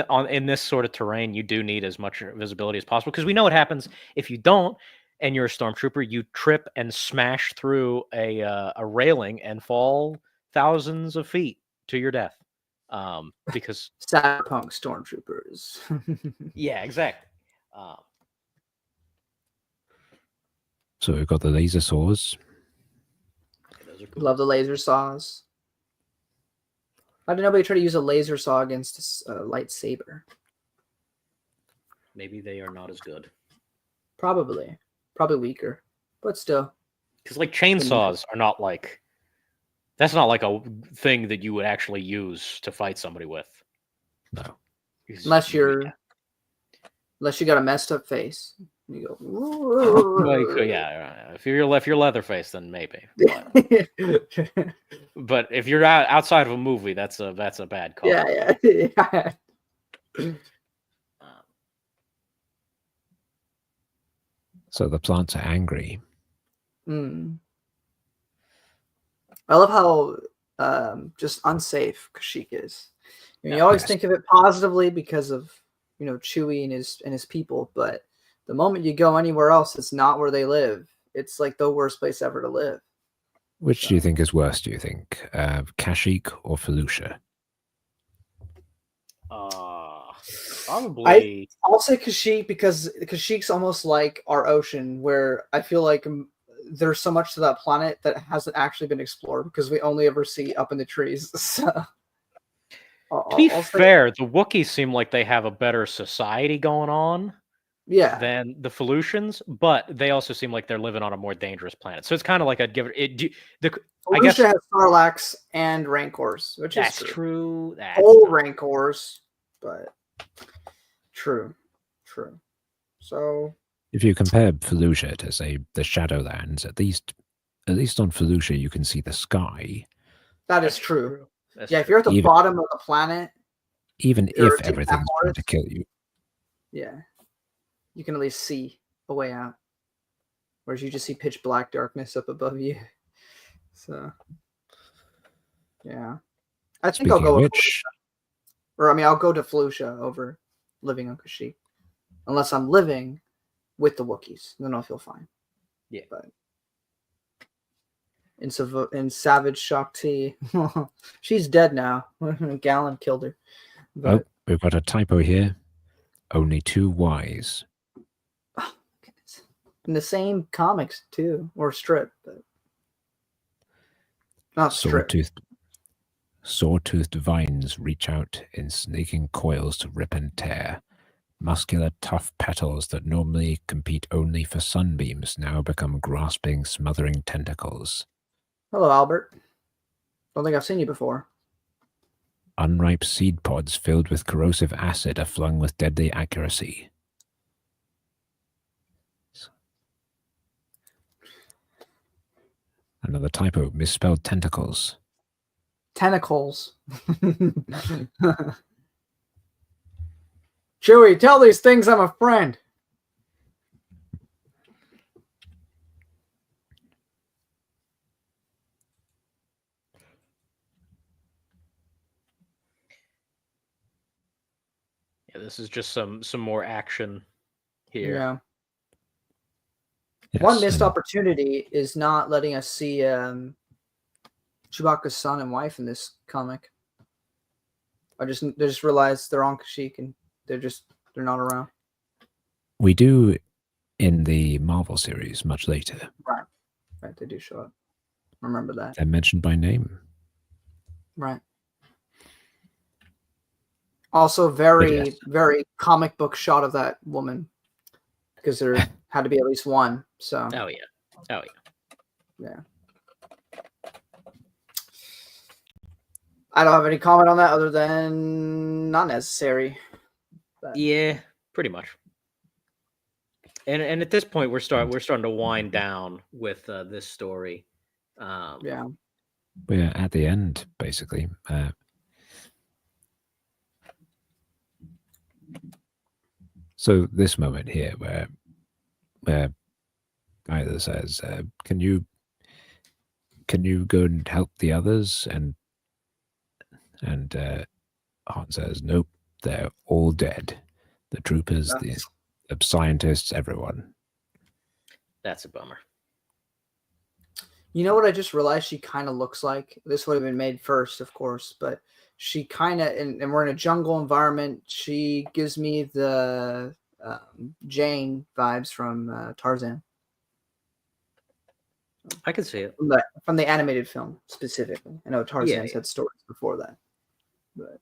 this sort of terrain, you do need as much visibility as possible because we know what happens if you don't, and you're a stormtrooper. You trip and smash through a railing and fall thousands of feet to your death. Because
Cyberpunk stormtroopers.
yeah, exactly.
So we've got the laser saws.
Those are cool.
Love the laser saws. Why did nobody try to use a laser saw against a lightsaber?
Maybe they are not as good.
Probably weaker, but still.
Because like chainsaws are not like. That's not like a thing that you would actually use to fight somebody with.
No.
Unless you got a messed up face. You go.
Well, yeah, if you're Leatherface, then maybe. But if you're outside of a movie, that's a bad call.
Yeah.
So the plants are angry.
Mm. I love how just unsafe Kashyyyk is. You always think of it positively because of Chewie and his people, but the moment you go anywhere else, it's not where they live. It's like the worst place ever to live.
Which do you think is worse? Do you think Kashyyyk or Felucia?
Probably.
I'll say Kashyyyk because Kashyyyk's almost like our ocean, where I feel like there's so much to that planet that hasn't actually been explored because we only ever see up in the trees. So,
to be fair, the Wookiees seem like they have a better society going on.
Yeah.
Than the Felucians, but they also seem like they're living on a more dangerous planet. So it's kind of like I'd give it.
I guess has Sarlaccs and Rancors, which
that's
is
true.
Old Rancors, but true. So
if you compare Felucia to say the Shadowlands, at least on Felucia you can see the sky.
That's true.
That's
if
true.
you're at the bottom of the planet,
even if everything's going to kill you,
yeah, you can at least see a way out. Whereas you just see pitch black darkness up above you. So, yeah. I think I'll go with I'll go to Felucia over living on Kashyyyk. Unless I'm living with the Wookiees. Then I'll feel fine.
Yeah.
But in Savage Shakti, she's dead now. Galen killed her. But,
Oh, we've got a typo here. Only 2 Ys.
oh, goodness. In the same comics too, or strip, but not strip.
Sawtoothed vines reach out in snaking coils to rip and tear. Muscular, tough petals that normally compete only for sunbeams now become grasping, smothering tentacles.
Hello, Albert. Don't think I've seen you before.
Unripe seed pods filled with corrosive acid are flung with deadly accuracy. Another typo, misspelled tentacles.
Tentacles. Chewie, tell these things I'm a friend.
Yeah, this is just some more action here.
Yeah.
Yes,
One missed opportunity is not letting us see Chewbacca's son and wife in this comic. They just realized they're on Kashyyyk and they're not around.
We do in the Marvel series much later.
Right, they do show up. Remember that.
They're mentioned by name.
Right. Also, very comic book shot of that woman, because there had to be at least one. So.
Oh yeah.
Yeah. I don't have any comment on that other than not necessary. But.
Yeah, pretty much. And at this point, we're starting to wind down with this story.
Yeah.
We're at the end, basically. So this moment here, where either says, "Can you go and help the others?" and Han says, "Nope, they're all dead. The troopers, the scientists, everyone."
That's a bummer.
You know what I just realized she kind of looks like? This would have been made first, of course, but she kind of, and we're in a jungle environment. She gives me the Jane vibes from Tarzan.
I can see it.
From the animated film, specifically. I know Tarzan's had stories before that. But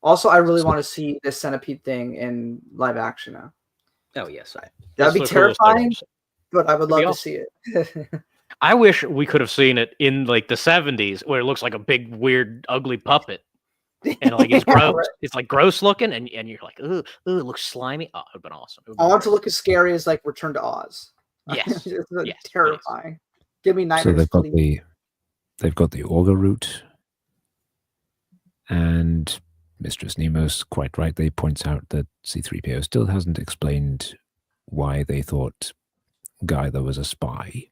also, I really want to see this centipede thing in live action now.
Oh, yes.
That'd be terrifying, but I would love to see it.
I wish we could have seen it in like the 70s where it looks like a big, weird, ugly puppet. And like it's gross. Right. It's like gross looking, and you're like, ooh, it looks slimy. Oh, it would have been awesome.
I want to look as scary as like Return to Oz.
Yes.
Yes, terrifying. Give me nightmares.
So they've got the auger root, and Mistress Nemo's quite rightly points out that C-3PO still hasn't explained why they thought Gytha was a spy.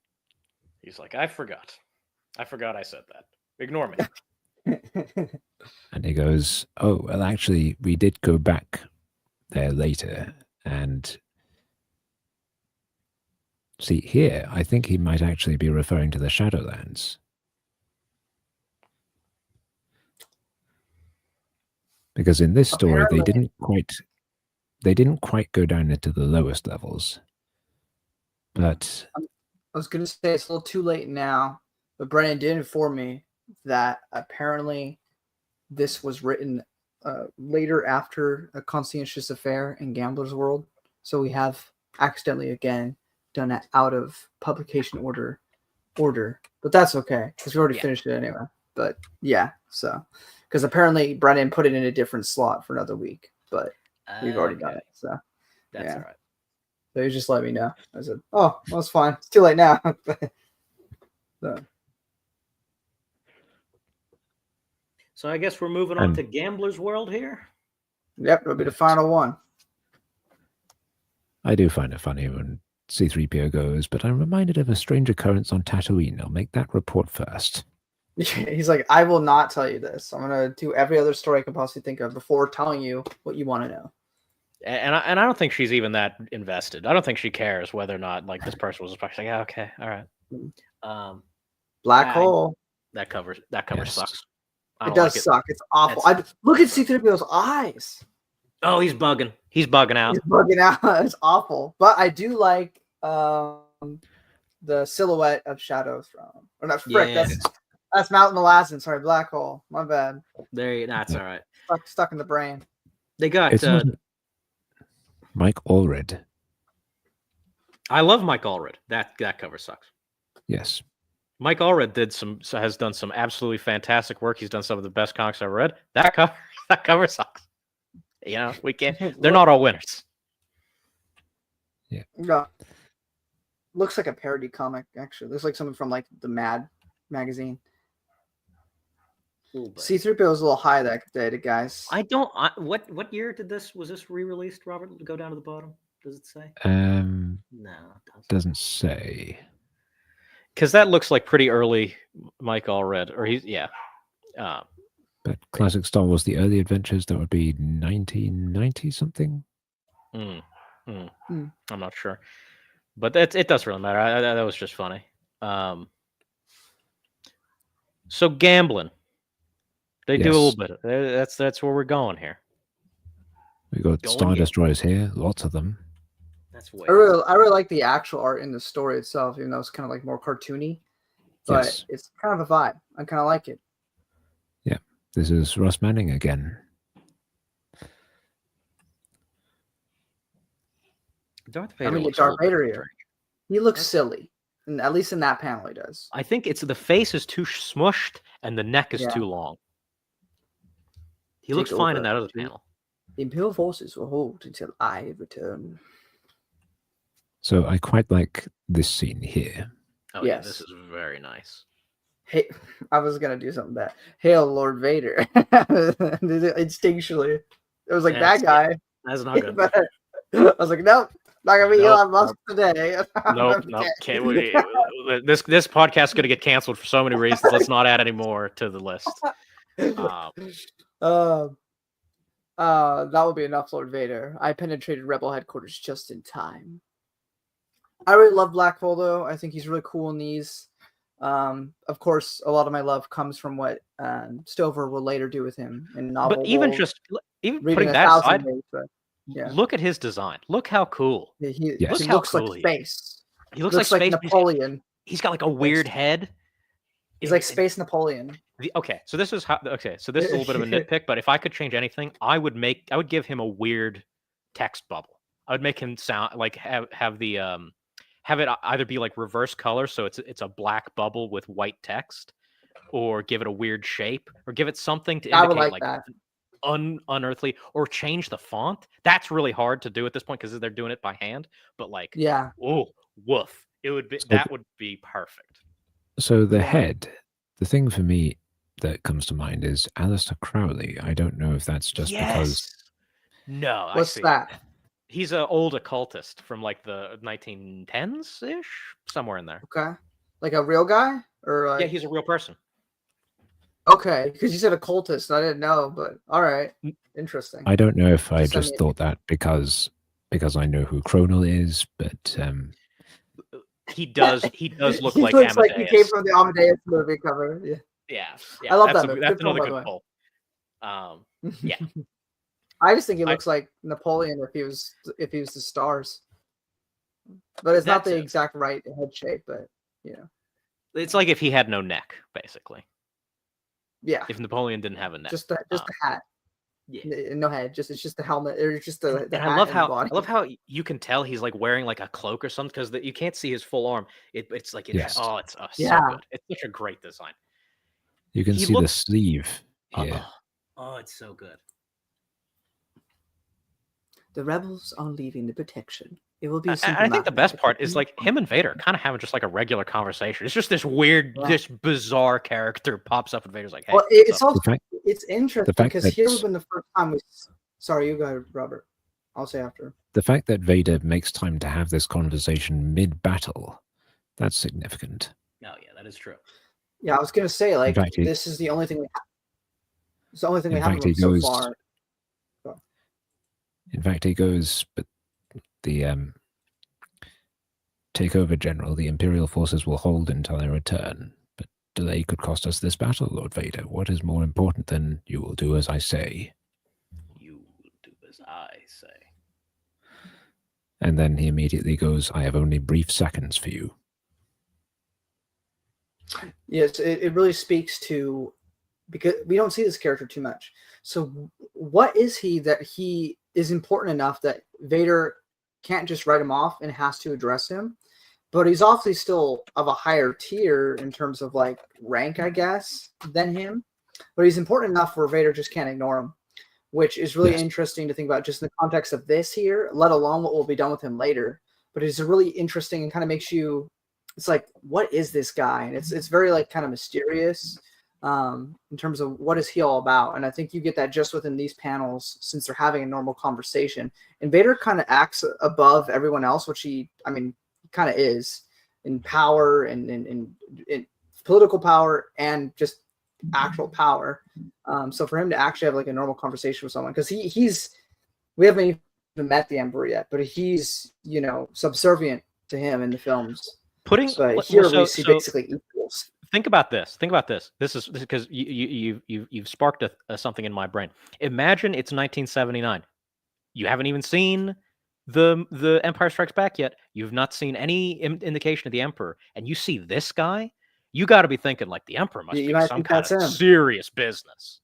He's like, I forgot I said that. Ignore me.
And he goes, "Oh, well, actually, we did go back there later, and see here, I think he might actually be referring to the Shadowlands." Because in this story, they didn't quite go down into the lowest levels. But
I was going to say it's a little too late now, but Brennan did inform me that apparently this was written later after a conscientious affair in Gambler's World. So we have accidentally again done it out of publication order, but that's okay because we already finished it anyway. But yeah, so because apparently Brennan put it in a different slot for another week, but we've already done it. So
that's all right.
So he just let me know. I said, "Oh, well, it's fine. It's too late now."
So I guess we're moving on to Gambler's World here.
Yep, it'll be the final one.
I do find it funny when C-3PO goes, "But I'm reminded of a strange occurrence on Tatooine. I'll make that report first."
He's like, "I will not tell you this. I'm going to do every other story I can possibly think of before telling you what you want to know."
And I don't think she's even that invested. I don't think she cares whether or not like this person was like, "Yeah, okay, all right."
Black hole.
That cover sucks.
It does suck. It's awful. Look at C-3PO's eyes.
Oh, he's bugging. He's bugging out.
He's bugging out. It's awful. But I do like the silhouette of Shadow Throne. Or not, frick.
Yeah.
That's Mountain Molassin. Sorry, Black Hole. My bad.
That's all right.
Stuck in the brain.
They got
Mike Allred.
I love Mike Allred. That cover sucks.
Yes.
Mike Allred has done some absolutely fantastic work. He's done some of the best comics I've ever read. That cover sucks. You know, we can't. They're not all winners.
Yeah.
No. Looks like a parody comic. Actually, looks like something from like the Mad magazine. C-3PO is a little high that day, guys.
What year was this re-released, Robert? Go down to the bottom. Does it say?
No,
it
doesn't say.
Because that looks like pretty early Mike Allred, or
But classic Star Wars, the early adventures, that would be 1990 something.
I'm not sure, but it doesn't really matter. That was just funny. So gambling, they do a little bit. That's where we're going here.
We got Star Destroyers here, lots of them.
That's way.
I really like the actual art in the story itself, even though it's kind of like more cartoony. But it's kind of a vibe. I kind of like it.
Yeah, this is Ross Manning again.
Darth
Vader here. He looks silly, and at least in that panel, he does.
I think it's the face is too smushed and the neck is too long. He looks fine in that other panel.
The Imperial forces will hold until I return.
So I quite like this scene here.
Oh, yes. Yeah, this is very nice.
Hey, I was gonna do something bad. Hail Lord Vader! Instinctually, it was like that guy.
That's not good.
I was like, nope, not gonna be Elon Musk today.
Nope. Can't we? This podcast is gonna get canceled for so many reasons. Let's not add any more to the list.
That would be enough, Lord Vader. I penetrated Rebel headquarters just in time. I really love Black Hole, though. I think he's really cool in these. Of course, a lot of my love comes from what Stover will later do with him in novel.
But even putting that aside,
yeah.
Look at his design. Look how cool.
Yeah, he looks like space.
He looks like space.
Napoleon.
He's got like a weird head.
He's like Space Napoleon.
So this is a little bit of a nitpick, but if I could change anything, I would give him a weird text bubble. I would make him sound like have it either be like reverse color, so it's a black bubble with white text, or give it a weird shape, or give it something to indicate like unearthly, or change the font. That's really hard to do at this point because they're doing it by hand. But like, oh, woof! That would be perfect.
So the head, the thing for me that comes to mind is Aleister Crowley. I don't know if that's just because.
No,
what's that?
He's an old occultist from like the 1910s ish, somewhere in there.
Okay, like a real guy, or
yeah, he's a real person.
Okay, because you said occultist, I didn't know, but all right, interesting.
I don't know if I just thought that because I know who Cronal is, but
he does look like
looks
Amadeus.
Like he came from the Amadeus movie cover.
Yeah.
I love that.
That's another good pull. Yeah.
I just think he looks like Napoleon if he was the stars, but it's not the exact right head shape. But
it's like if he had no neck, basically.
Yeah.
If Napoleon didn't have a neck,
just the hat. Yeah. No head. It's just the helmet. Or just the
and
hat
I love
and
how you can tell he's like wearing like a cloak or something because you can't see his full arm. It's like it's so good. It's such a great design.
You can see the sleeve here.
Oh, it's so good.
The rebels are leaving the protection. It will be.
I think the best part is like him and Vader kind of having just like a regular conversation. It's just this weird, this bizarre character pops up and Vader's like, "Hey."
Well, it's interesting because here has been the first time we. Sorry, you go ahead, Robert. I'll say after.
The fact that Vader makes time to have this conversation mid-battle, that's significant.
Oh yeah, that is true.
Yeah, I was gonna say like this is the only thing we have. It's the only thing we have so far.
In fact, he goes, but the takeover general, the Imperial forces will hold until I return. But delay could cost us this battle, Lord Vader. What is more important than you will do as I say?
You will do as I say.
And then he immediately goes, I have only brief seconds for you.
Yes, it really speaks to, because we don't see this character too much. So what is he that he is important enough that Vader can't just write him off and has to address him? But he's obviously still of a higher tier in terms of like rank, I guess, than him. But he's important enough where Vader just can't ignore him, which is really interesting to think about just in the context of this here, let alone what will be done with him later. But it's really interesting and kind of makes you, it's like, what is this guy? And it's very like kind of mysterious in terms of what is he all about. And I think you get that just within these panels since they're having a normal conversation. And Vader kind of acts above everyone else, which he kind of is in power and in political power and just actual power. So for him to actually have like a normal conversation with someone, because we haven't even met the Emperor yet, but he's subservient to him in the films. We see basically equals.
Think about this. This is because you've sparked something in my brain. Imagine it's 1979. You haven't even seen the Empire Strikes Back yet. You've not seen any indication of the Emperor, and you see this guy. You got to be thinking like the Emperor must be some kind of serious business.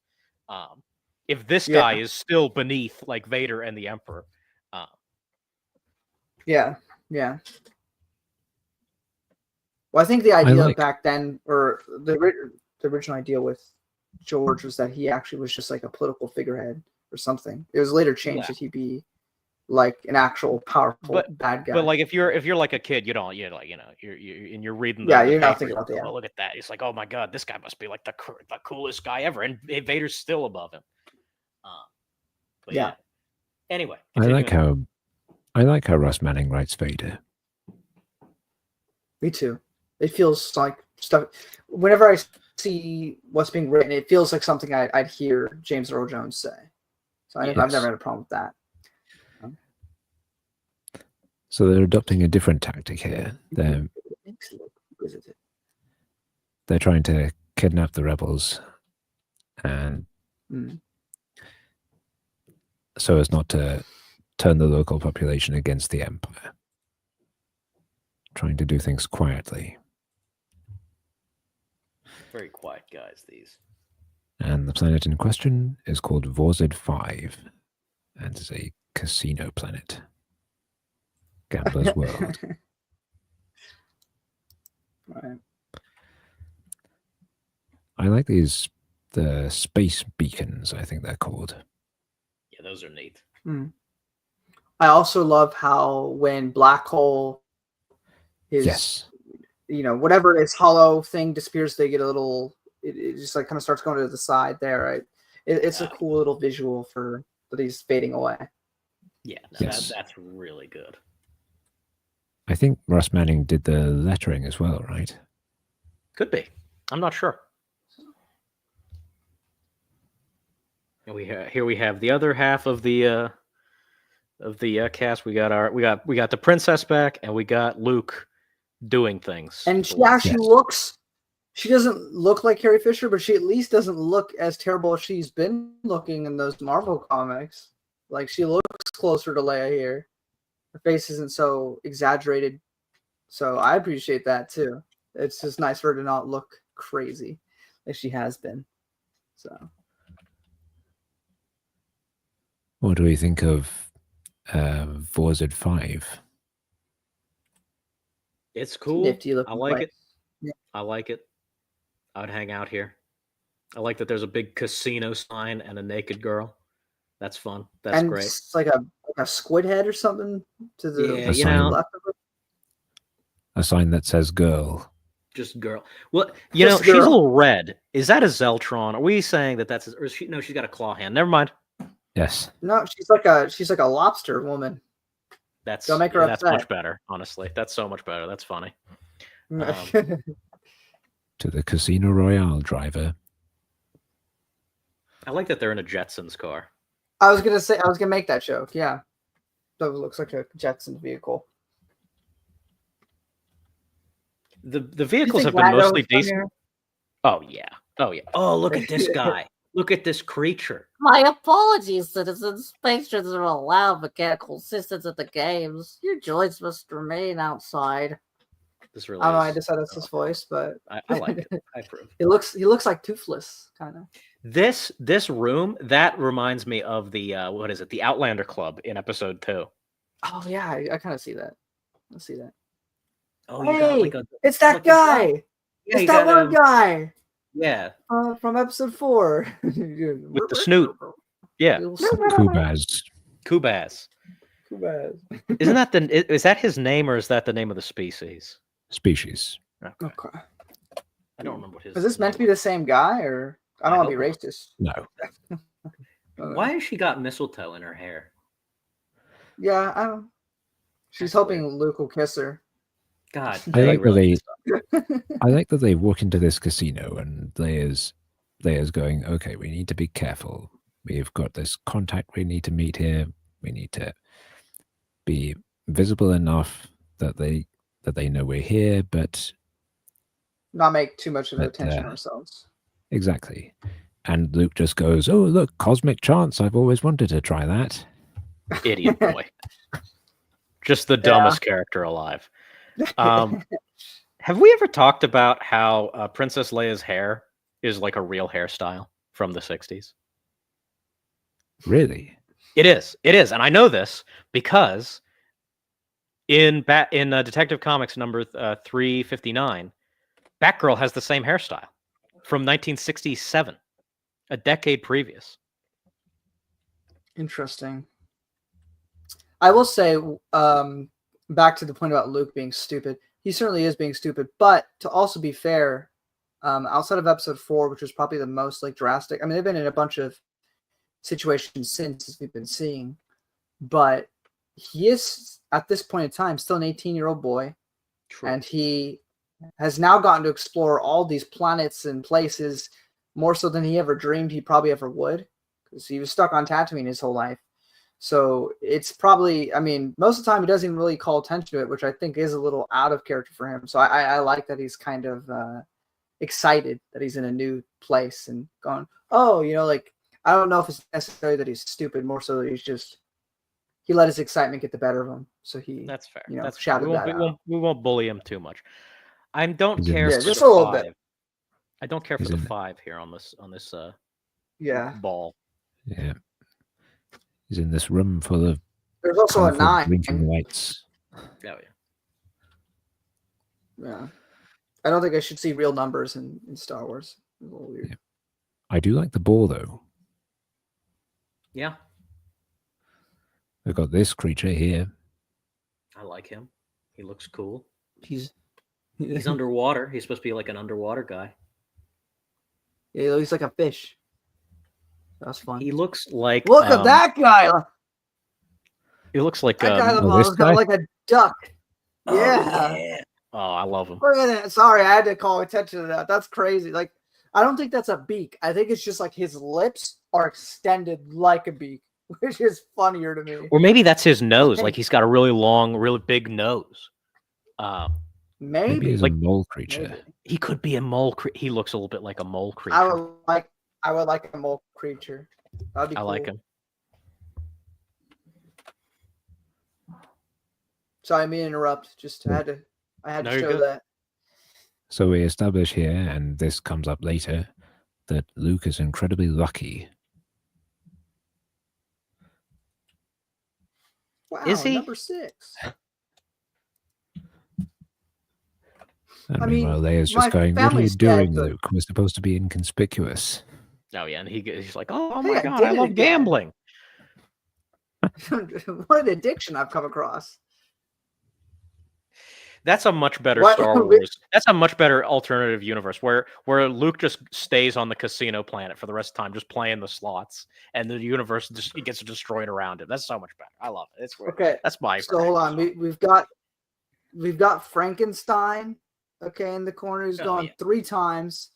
If this guy is still beneath like Vader and the Emperor.
Yeah. Well, I think the idea back then, or the original idea with George, was that he actually was just like a political figurehead or something. It was later changed that he'd be like an actual powerful bad guy.
But like if you're like a kid, you're you're reading
you're not thinking about that.
Oh, look at that. It's like, oh my God, this guy must be like the coolest guy ever, and Vader's still above him. Anyway,
I like how Russ Manning writes Vader.
Me too. It feels like stuff. Whenever I see what's being written, it feels like something I'd hear James Earl Jones say. So I've never had a problem with that.
So they're adopting a different tactic here. They're trying to kidnap the rebels, and so as not to turn the local population against the Empire. Trying to do things quietly.
Very quiet guys, these.
And the planet in question is called Vorzid 5, and is a casino planet. Gambler's World.
Right.
I like the space beacons, I think they're called.
Yeah, those are neat.
I also love how when Black Hole is, whatever his hollow thing disappears, they get a little, it just like kind of starts going to the side there, right? It's a cool little visual for that he's fading away.
Yeah, that's really good.
I think Russ Manning did the lettering as well, right?
Could be. I'm not sure. And here we have the other half of the cast. We got the princess back, and we got Luke doing things.
And she actually looks. She doesn't look like Carrie Fisher, but she at least doesn't look as terrible as she's been looking in those Marvel comics. Like, she looks closer to Leia here. Her face isn't so exaggerated. So I appreciate that too. It's just nice for her to not look crazy like she has been. So
what do we think of Vorzid 5?
It's cool.
Nifty
I like it.
Yeah.
I like it. I would hang out here. I like that there's a big casino sign and a naked girl. That's fun. That's great.
It's like a squid head or something to the left of it.
A sign that says girl.
Just girl. Well, she's a little red. Is that a Zeltron? Are we saying that's or is she? No, she's got a claw hand. Never mind.
Yes.
No, she's like a lobster woman.
Don't
make her upset.
That's much better, honestly. That's so much better. That's funny.
To the Casino Royale driver.
I like that they're in a Jetsons car.
I was gonna make that joke. Yeah, that looks like a Jetsons vehicle.
The vehicles have been mostly decent. Oh yeah. Oh yeah. Oh, look at this guy. Look at this creature.
My apologies, citizens. Patrons are allowed mechanical assistance at the games. Your joints must remain outside.
This really
I don't know. I
is.
decided that's his voice, but
I like it. I approve.
he looks like Toothless, kind of.
This room that reminds me of the what is it? The Outlander Club in episode 2.
Oh yeah, I kind of see that. I see that.
Oh,
hey,
you got like
it's that
like
guy.
Yeah,
it's that one guy.
Yeah.
From episode 4.
With the snoot. Yeah.
Kubaz.
Kubaz. Isn't that is that his name or is that the name of the species?
Species.
Okay.
I don't remember what his.
Is this meant to be the same guy, or I don't want to be racist?
No.
Why has she got mistletoe in her hair?
Yeah, I don't. She's hoping Luke will kiss her.
God,
I like that they walk into this casino and Leia's going, okay, we need to be careful. We've got this contact we need to meet here. We need to be visible enough that they know we're here, but
not make too much of attention on ourselves.
Exactly. And Luke just goes, oh, look, cosmic chance. I've always wanted to try that.
Idiot boy. Just the dumbest character alive. Have we ever talked about how Princess Leia's hair is like a real hairstyle from the 60s?
Really?
It is. It is. And I know this because in Detective Comics number 359, Batgirl has the same hairstyle from 1967, a decade previous.
Interesting. I will say, back to the point about Luke being stupid, he certainly is being stupid, but to also be fair, outside of episode 4, which was probably the most like drastic, I mean, they've been in a bunch of situations since, as we've been seeing, but he is at this point in time still an 18-year-old boy. True. And he has now gotten to explore all these planets and places more so than he ever dreamed he probably ever would, because he was stuck on Tatooine his whole life. So it's probably, I mean, most of the time he doesn't even really call attention to it, which I think is a little out of character for him. So I like that he's kind of excited that he's in a new place and going, oh, you know, like, I don't know if it's necessarily that he's stupid, more so that he's just, he let his excitement get the better of him. So
that's fair.
You know,
that's
shouted that out.
We won't bully him too much. I don't care for
just
the
a little
5.
bit.
I don't care for the 5 here on this ball.
Yeah. He's in this room full of
there's also a 9
blinking lights.
Oh yeah.
Yeah. I don't think I should see real numbers in Star Wars. It's a little weird.
Yeah. I do like the ball though.
Yeah.
We've got this creature here.
I like him. He looks cool.
He's
underwater. He's supposed to be like an underwater guy.
Yeah, he looks like a fish. That's fun.
He looks like
look at that guy.
He looks like
that guy looks kind of like a duck.
Oh,
yeah.
Yeah. Oh, I love him.
Look at that. Sorry, I had to call attention to that. That's crazy. Like, I don't think that's a beak. I think it's just like his lips are extended like a beak, which is funnier to me.
Or maybe that's his nose. Like he's got a really long, really big nose.
Maybe
he's
like
a mole creature.
Maybe. He could be a mole. He looks a little bit like a mole creature.
I would like a mole creature. That'd be cool.
I like him.
Sorry, I mean to interrupt. Just I had to show that.
So we establish here, and this comes up later, that Luke is incredibly lucky.
Wow,
is he?
number 6?
And meanwhile, Leia's just going, what are you doing, Luke? We're supposed to be inconspicuous.
Oh, yeah, and he's like, oh my God, I love gambling.
What an addiction I've come across.
That's a much better Star Wars. That's a much better alternative universe where Luke just stays on the casino planet for the rest of the time, just playing the slots, and the universe just gets destroyed around him. That's so much better. I love it. It's
okay.
That's my.
So hold on, we've got Frankenstein. Okay, in the corner, he's gone 3 times.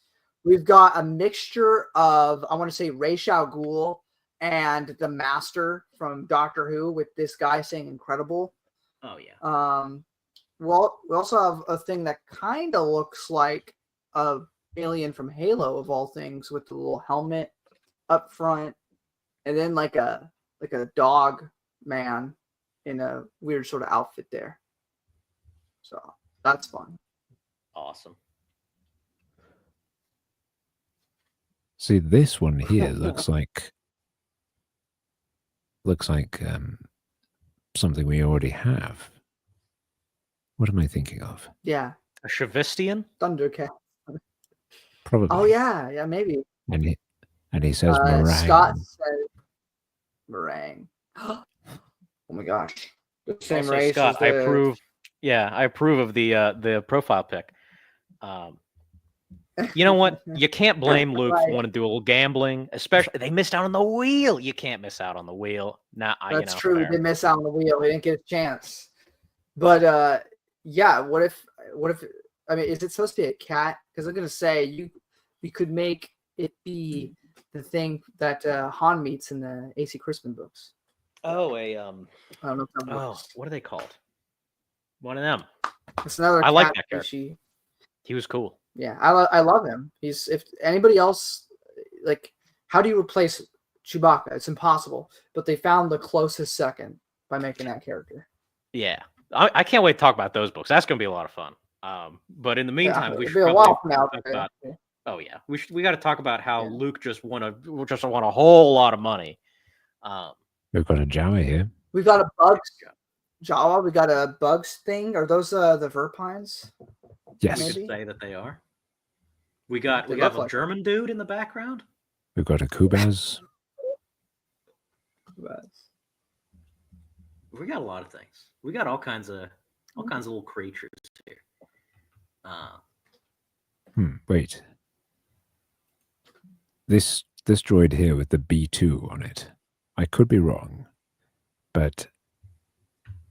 We've got a mixture of, I want to say, Ra's al Ghul and the Master from Doctor Who, with this guy saying "incredible."
Oh yeah.
Well, we also have a thing that kind of looks like a alien from Halo of all things, with the little helmet up front, and then like a dog man in a weird sort of outfit there. So that's fun.
Awesome.
See, this one here looks like something we already have. What am I thinking of?
Yeah,
A Shavistian?
Thundercat.
Probably.
Oh yeah, maybe.
And he says meringue.
Scott says meringue. Oh my gosh. The same
Also,
race
Scott,
as
I
the...
approve. Yeah, I approve of the profile pic. You know what? You can't blame Luke for wanting to do a little gambling, especially they missed out on the wheel. You can't miss out on the wheel. Nah,
That's true.
fair.
He did miss out on the wheel. He didn't get a chance. But yeah, what if? I mean, is it supposed to be a cat? Because I'm gonna say we could make it be the thing that Han meets in the AC Crispin books.
Oh,
I don't know if that works.
what are they called? One of them.
It's another.
I
cat
like that character.
species.
He was cool.
Yeah, I love him. If anybody else, like, how do you replace Chewbacca? It's impossible. But they found the closest second by making that character.
Yeah, I can't wait to talk about those books. That's going to be a lot of fun. But in the meantime, we should
be a while from now.
talk about. Oh yeah, we got to talk about how Luke just won a whole lot of money.
We've got a Jawa here.
We've got a Bugs Jawa. We got a Bugs thing. Are those the Verpines?
Yes.
Maybe? Say that they are. We have a German dude in the background.
We've got a Kubaz.
We got a lot of things. We got all kinds of little creatures here.
Wait. This droid here with the B2 on it. I could be wrong, but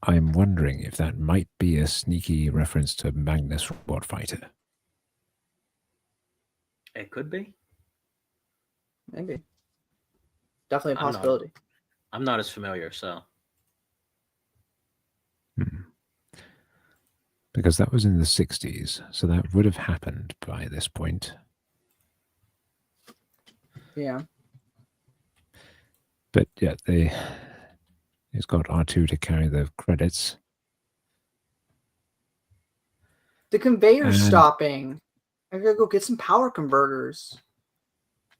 I'm wondering if that might be a sneaky reference to Magnus Robot Fighter.
It could be.
Maybe. Definitely a possibility.
I'm not as familiar, so.
Because that was in the 60s, so that would have happened by this point.
Yeah.
But yeah, he's got R2 to carry the credits.
The conveyor's stopping. I gotta go get some power converters.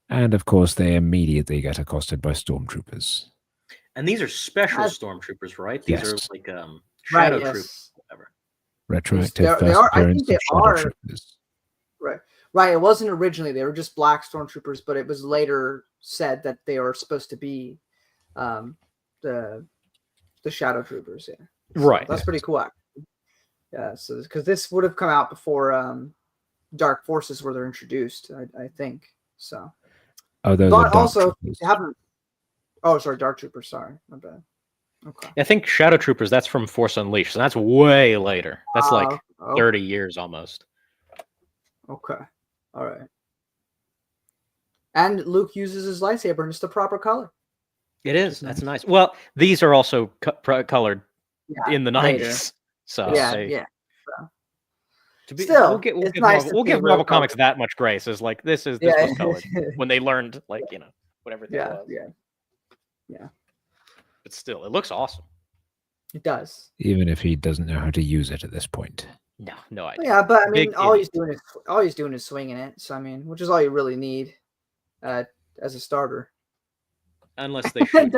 And of course, they immediately get accosted by stormtroopers.
And these are special stormtroopers, right? These are like shadow troopers, whatever.
Retroactive first appearance of shadow troopers.
Right. It wasn't originally. They were just black stormtroopers, but it was later said that they were supposed to be the shadow troopers. Yeah. So
right.
That's pretty cool. Actually. Yeah. So because this would have come out before Dark Forces, where they're introduced, I think. So.
Oh, those
but
are
also haven't. Oh, sorry, Dark Troopers. Sorry, my bad. Okay.
I think Shadow Troopers. That's from Force Unleashed, so that's way later. That's like 30 years almost.
Okay. All right. And Luke uses his lightsaber, and it's the proper color.
It is. That's nice. Well, these are also colored in the 90s. So
yeah.
We'll give Marvel Comics that much grace. Is like this was colored when they learned whatever that was.
Yeah.
But still, it looks awesome.
It does.
Even if he doesn't know how to use it at this point.
No idea.
Yeah, but I mean, all he's doing is swinging it. So I mean, which is all you really need as a starter.
Unless they shoot.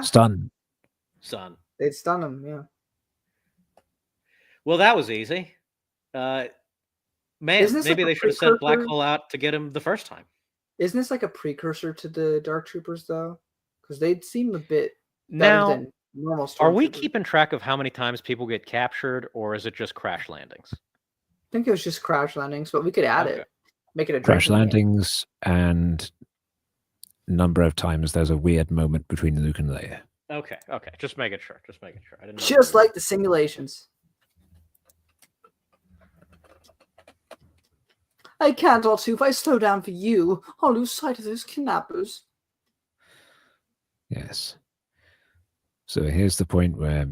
Stun.
They'd stun him. Yeah.
Well, that was easy. Man, maybe they should have sent Black Hole out to get him the first time.
Isn't this like a precursor to the Dark Troopers, though? Because they'd seem a bit better than normal stormtroopers.
Are we keeping track of how many times people get captured, or is it just crash landings?
I think it was just crash landings, but we could add it. Make it a
crash landings and number of times there's a weird moment between Luke and Leia.
Okay. Just making sure. I didn't know.
Just like the simulations. I can't, R2. If I slow down for you, I'll lose sight of those kidnappers.
Yes. So here's the point where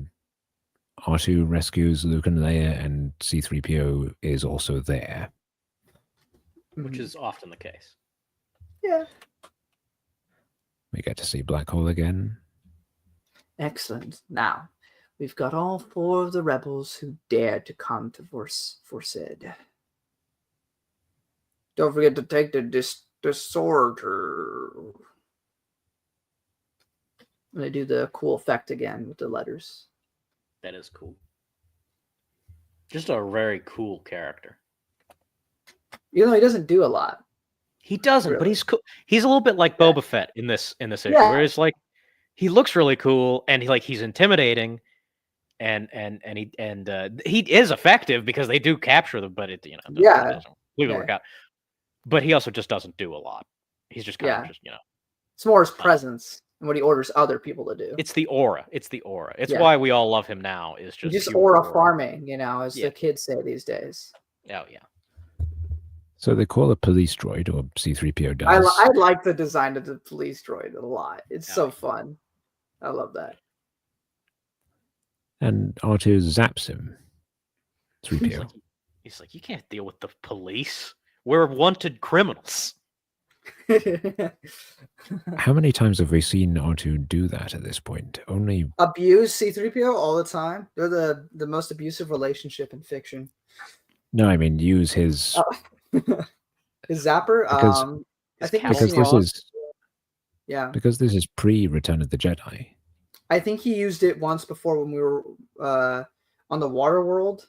R2 rescues Luke and Leia, and C-3PO is also there.
which is often the case.
Yeah.
We get to see Black Hole again.
Excellent. Now, we've got all 4 of the rebels who dared to come to Forced. Don't forget to take the disorder. And they do the cool effect again with the letters.
That is cool. Just a very cool character.
You know, he doesn't do a lot.
He doesn't,
Really.
but he's cool. He's a little bit like Boba Fett in this issue,
Yeah.
where it's like he looks really cool and he's intimidating, and he is effective because they do capture them, but it doesn't completely work out. But he also just doesn't do a lot. He's just kind of just
It's more his presence and what he orders other people to do.
It's the aura. It's why we all love him now. Is just
aura farming, as the kids say these days.
Oh yeah.
So they call a police droid, or C-3PO does.
I like the design of the police droid a lot. It's so fun. I love that.
And R2 zaps him. 3PO.
He's like, you can't deal with the police. We're wanted criminals.
How many times have we seen R2 do that at this point? Only
abuse C-3PO all the time. They're the most abusive relationship in fiction.
No, I mean use his
his zapper.
Because,
I think
because this is because this is pre-Return of the Jedi.
I think he used it once before when we were on the Waterworld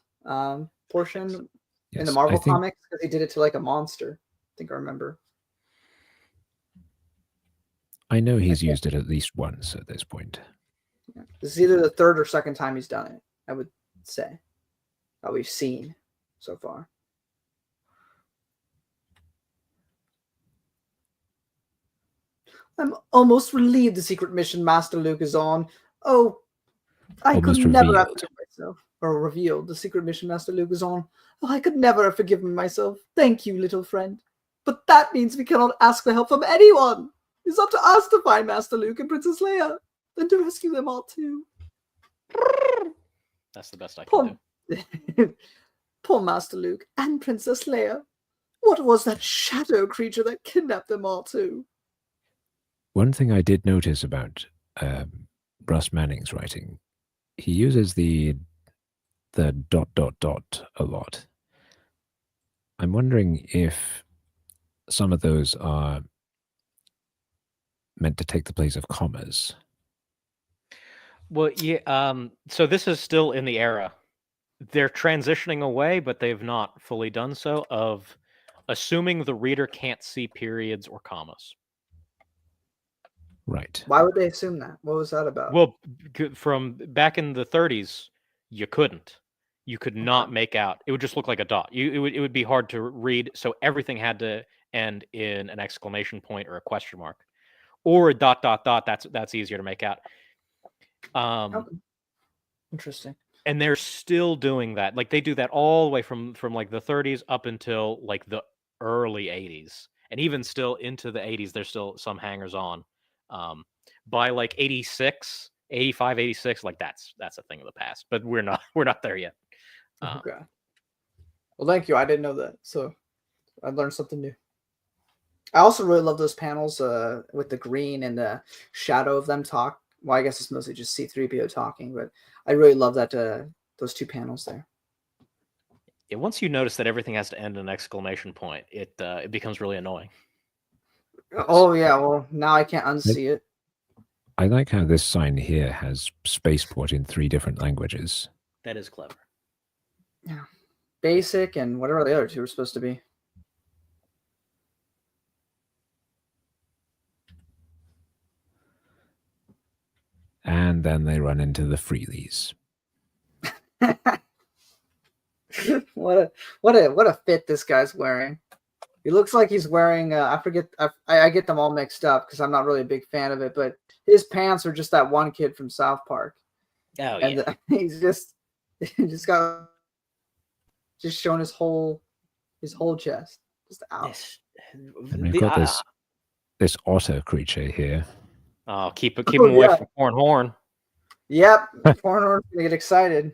portion in the Marvel comics, because he did it to like a monster. I think I remember.
I know he's used it at least once at this point.
Yeah. This is either the 3rd or 2nd time he's done it, I would say, that we've seen so far. I'm almost relieved the secret mission Master Luke is on. Oh, I
almost
could never have
revealed.
forgiven myself. Or revealed the secret mission Master Luke is on. Oh, I could never have forgiven myself. Thank you, little friend. But that means we cannot ask for help from anyone. It's up to us to find Master Luke and Princess Leia, and to rescue them all too.
That's the best I can do.
Poor Master Luke and Princess Leia. What was that shadow creature that kidnapped them all too?
One thing I did notice about Russ Manning's writing, he uses the ... a lot. I'm wondering if some of those are meant to take the place of commas.
Well, yeah. So this is still in the era. They're transitioning away, but they've not fully done so, of assuming the reader can't see periods or commas.
Right.
Why would they assume that? What was that about?
Well, from back in the 30s, you couldn't. You could not make out. It would just look like a dot. It would be hard to read, so everything had to end in an exclamation point or a question mark. Or a ... That's easier to make out.
Interesting.
And they're still doing that. Like they do that all the way from like the 30s up until like the early 80s, and even still into the 80s. There's still some hangers on. By like 86, 85, 86, like that's a thing of the past. But we're not there yet.
Okay. Well, thank you. I didn't know that, so I learned something new. I also really love those panels with the green and the shadow of them talk. Well, I guess it's mostly just C-3PO talking, but I really love that those 2 panels there.
Yeah, once you notice that everything has to end in an exclamation point, it becomes really annoying.
Oh yeah, well now I can't unsee it.
I like how this sign here has spaceport in 3 different languages.
That is clever.
Yeah, basic and whatever the other 2 were supposed to be.
And then they run into the Freelies.
What a fit this guy's wearing. He looks like he's wearing I get them all mixed up because I'm not really a big fan of it, but his pants are just that one kid from South Park.
Oh
and
yeah.
He's just showing his whole chest just out.
And we've got this otter creature here.
Oh, keep him away from Horn.
Yep, Horn's gonna get excited.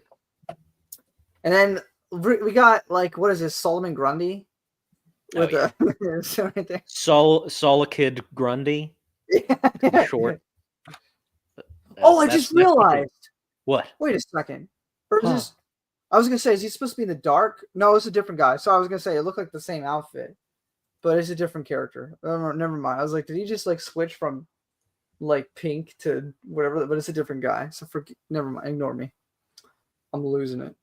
And then we got, like, what is this, Solomon Grundy? with so anything.
Solakid Grundy.
Yeah.
Short.
I just realized.
What?
Wait a second. Or is this? I was gonna say, is he supposed to be in the dark? No, it's a different guy. So I was gonna say it looked like the same outfit, but it's a different character. Never mind. I was like, did he just like switch from like pink to whatever? But it's a different guy. So never mind. Ignore me. I'm losing it.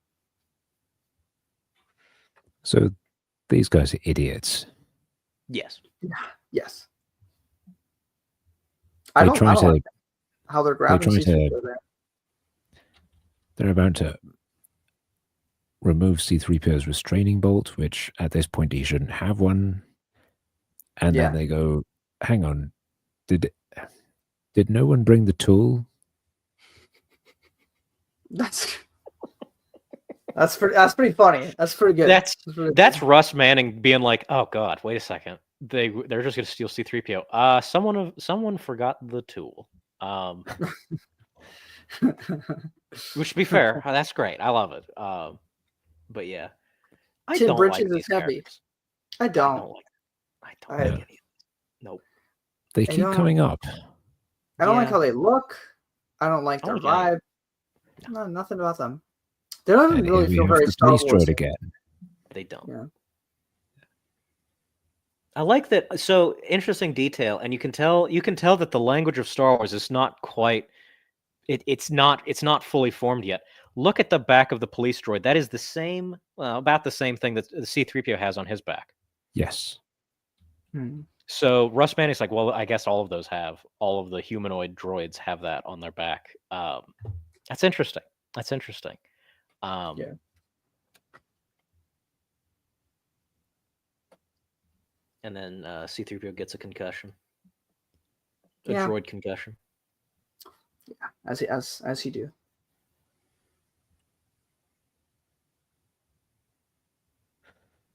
So these guys are idiots.
Yes.
Yes.
They
I don't
try to.
like how they're grabbing.
They're about to remove C-3PO's restraining bolt, which at this point he shouldn't have one. And then they go, "Hang on, did no one bring the tool?"
That's pretty funny. That's pretty good.
That's Russ Manning being like, "Oh God, wait a second. They're just gonna steal C-3PO. Someone forgot the tool." Which, to be fair, that's great. I love it. But yeah, I
Tim
don't
Bridges
like
is heavy. I don't
like any of this. Nope.
They keep coming up.
I don't like how they look. I don't like their vibe.
No.
No, nothing about them. They don't even really feel very Star Wars
droid again.
They don't.
Yeah.
I like that. So interesting detail, and you can tell that the language of Star Wars is not quite. It's not fully formed yet. Look at the back of the police droid. That is the same, about the same thing that the C-3PO has on his back.
Yes.
So Russ Manning's like, well, I guess all of the humanoid droids have that on their back. That's interesting.
Yeah.
And then C-3PO gets a concussion. A
Yeah.
droid concussion.
Yeah, as he do.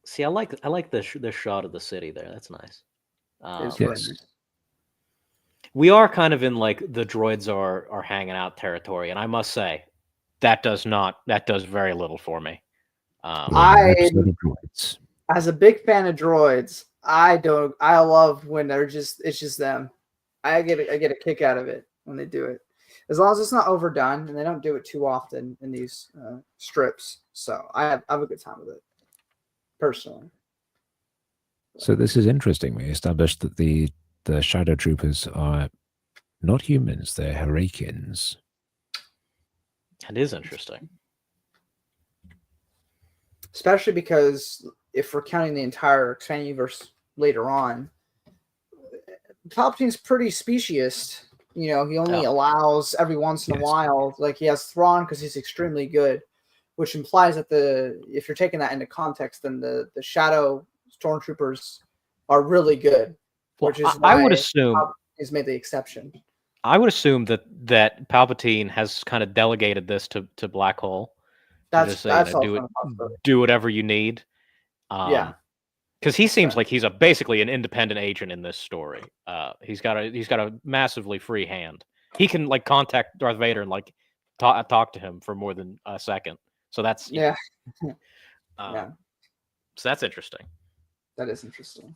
See, I like the shot of the city there. That's nice.
It's
yes.
really nice.
We are kind of in like the droids are hanging out territory, and I must say that does very little for me.
As a big fan of droids, I love when it's just them. I get a kick out of it when they do it, as long as it's not overdone and they don't do it too often in these strips. So I have a good time with it, personally.
So this is interesting. We established that the Shadow Troopers are not humans; they're Harakians.
That is interesting.
Especially because if we're counting the entire expanded universe later on, Palpatine's pretty speciest. You know, he only allows every once in a while, like he has Thrawn because he's extremely good, which implies that if you're taking that into context, then the Shadow Stormtroopers are really good, which is why
I would assume
he's made the exception.
I would assume that Palpatine has kind of delegated this to Black Hole.
That's
do whatever you need.
Yeah,
because he seems like he's basically an independent agent in this story. He's got a massively free hand. He can like contact Darth Vader and like talk to him for more than a second. So that's
yeah.
So that's interesting.
That is interesting.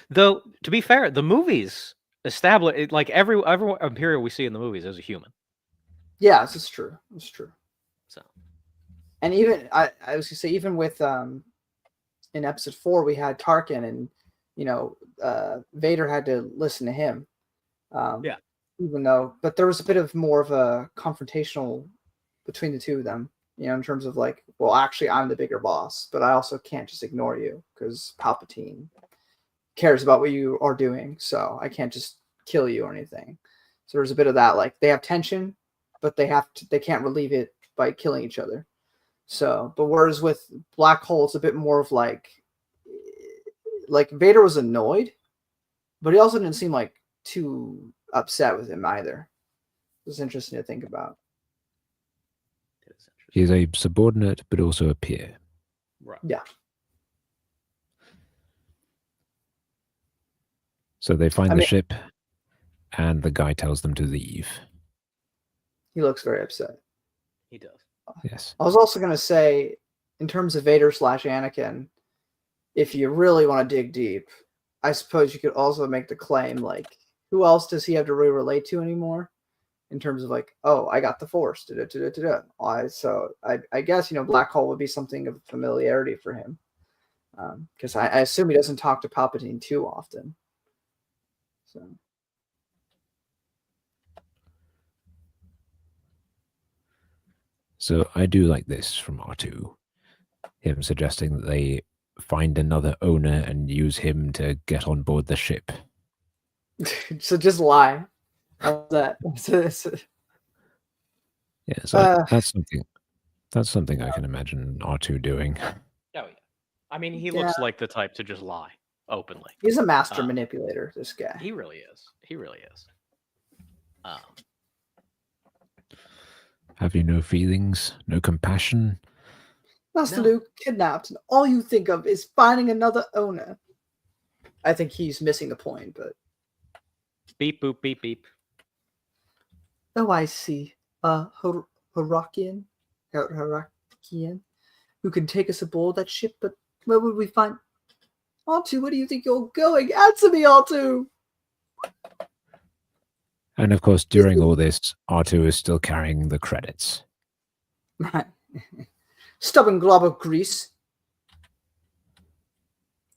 Though to be fair, the movies establish like every Imperial we see in the movies is a human.
Yeah, this is true. It's true.
So,
and even I was gonna say, even with in episode 4 we had Tarkin, and Vader had to listen to him. Even though, but there was a bit of more of a confrontational between the two of them, in terms of like, well, actually I'm the bigger boss, but I also can't just ignore you because Palpatine cares about what you are doing, so I can't just kill you or anything. So there's a bit of that, like they have tension, but they can't relieve it by killing each other. So, but whereas with Black Hole, it's a bit more of like Vader was annoyed, but he also didn't seem like too upset with him either. It was interesting to think about.
He's a subordinate, but also a peer.
Right.
Yeah.
So they find the ship, and the guy tells them to leave.
He looks very upset.
He does.
Yes.
I was also going to say, in terms of Vader / Anakin, if you really want to dig deep, I suppose you could also make the claim, like, who else does he have to really relate to anymore? In terms of like, oh, I got the Force. So I guess, Black Hole would be something of familiarity for him. Because I assume he doesn't talk to Palpatine too often.
So I do like this from R2. Him suggesting that they find another owner and use him to get on board the ship.
So just lie. How's that?
Yeah, so that's something I can imagine R2 doing.
Oh yeah. I mean, he looks like the type to just lie openly.
He's a master manipulator, this guy.
He really is.
Have you no feelings, no compassion?
Master Luke kidnapped, and all you think of is finding another owner. I think he's missing the point, but...
Beep, boop, beep, beep.
Oh, I see. Harakian, who can take us aboard that ship, but where would we find... R2, where do you think you're going? Answer me, R2!
And of course, during all this, R2 is still carrying the credits.
Stubborn glob of grease.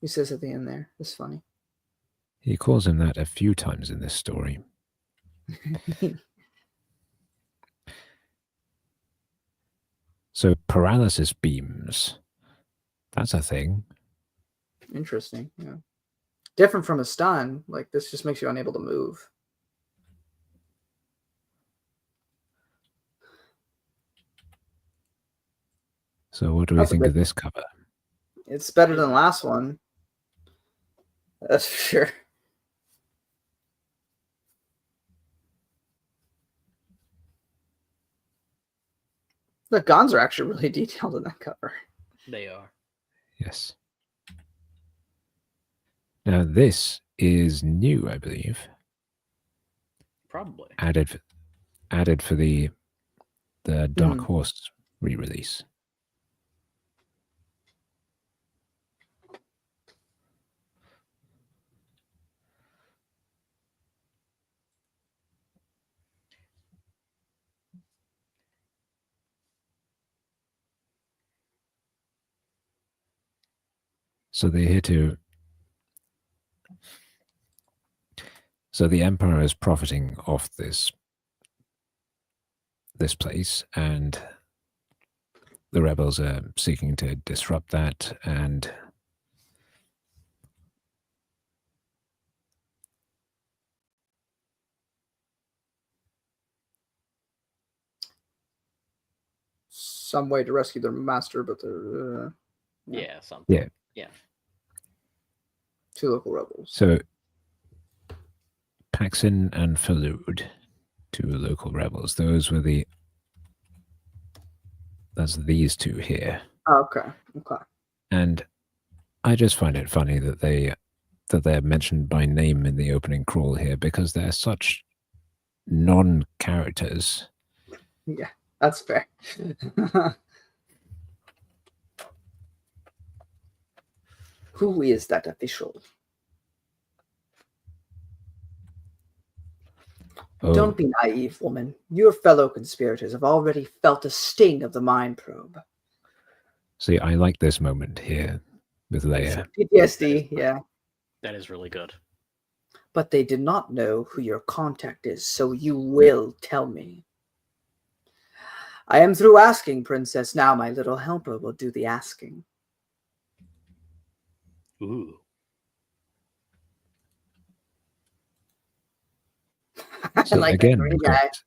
He says at the end there. It's funny.
He calls him that a few times in this story. So paralysis beams. That's a thing.
Interesting. Yeah. Different from a stun. Like, this just makes you unable to move.
So what do we think of this cover?
It's better than the last one. That's for sure. The guns are actually really detailed in that cover.
They are.
Yes. Now this is new, I believe.
Probably.
Added for the Dark Horse re-release. So they're here to... So the Empire is profiting off this place, and the rebels are seeking to disrupt that, and
some way to rescue their master, but they're
something. Yeah.
Two local rebels.
So Paxin and Falud, two local rebels. That's these two here.
Oh, okay.
And I just find it funny that they're mentioned by name in the opening crawl here, because they're such non-characters.
Yeah, that's fair. Who is that official?
Oh.
Don't be naive, woman. Your fellow conspirators have already felt the sting of the mind probe.
See, I like this moment here with Leia.
PTSD, yeah.
That is really good.
But they did not know who your contact is, so you will tell me. I am through asking, Princess. Now my little helper will do the asking.
Ooh.
So
like
again,
we've got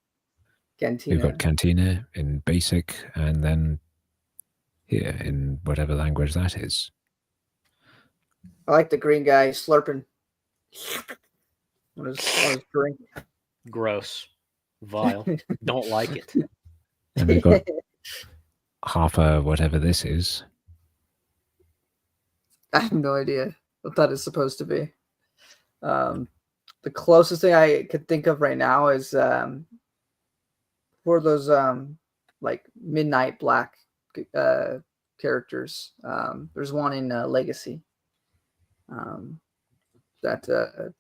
Cantina in basic, and then here in whatever language that is.
I like the green guy slurping on his drink.
Gross. Vile. Don't like it.
And we've got Harper, whatever this is.
I have no idea what that is supposed to be. The closest thing I could think of right now is for those like Midnight Black characters. There's one in Legacy. that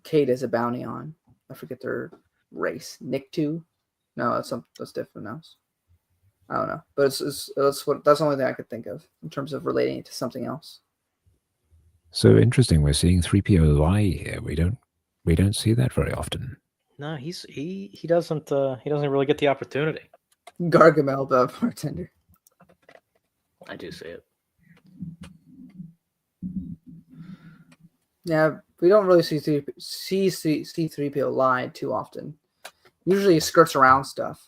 Kate is a bounty on. I forget their race. Nictu? No, that's different else. I don't know, but that's the only thing I could think of in terms of relating it to something else.
So interesting. We're seeing 3PO lie here. We don't see that very often.
No, he doesn't really get the opportunity.
Gargamel, the bartender.
I do see it.
Yeah, we don't really see C3PO lie too often. Usually he skirts around stuff.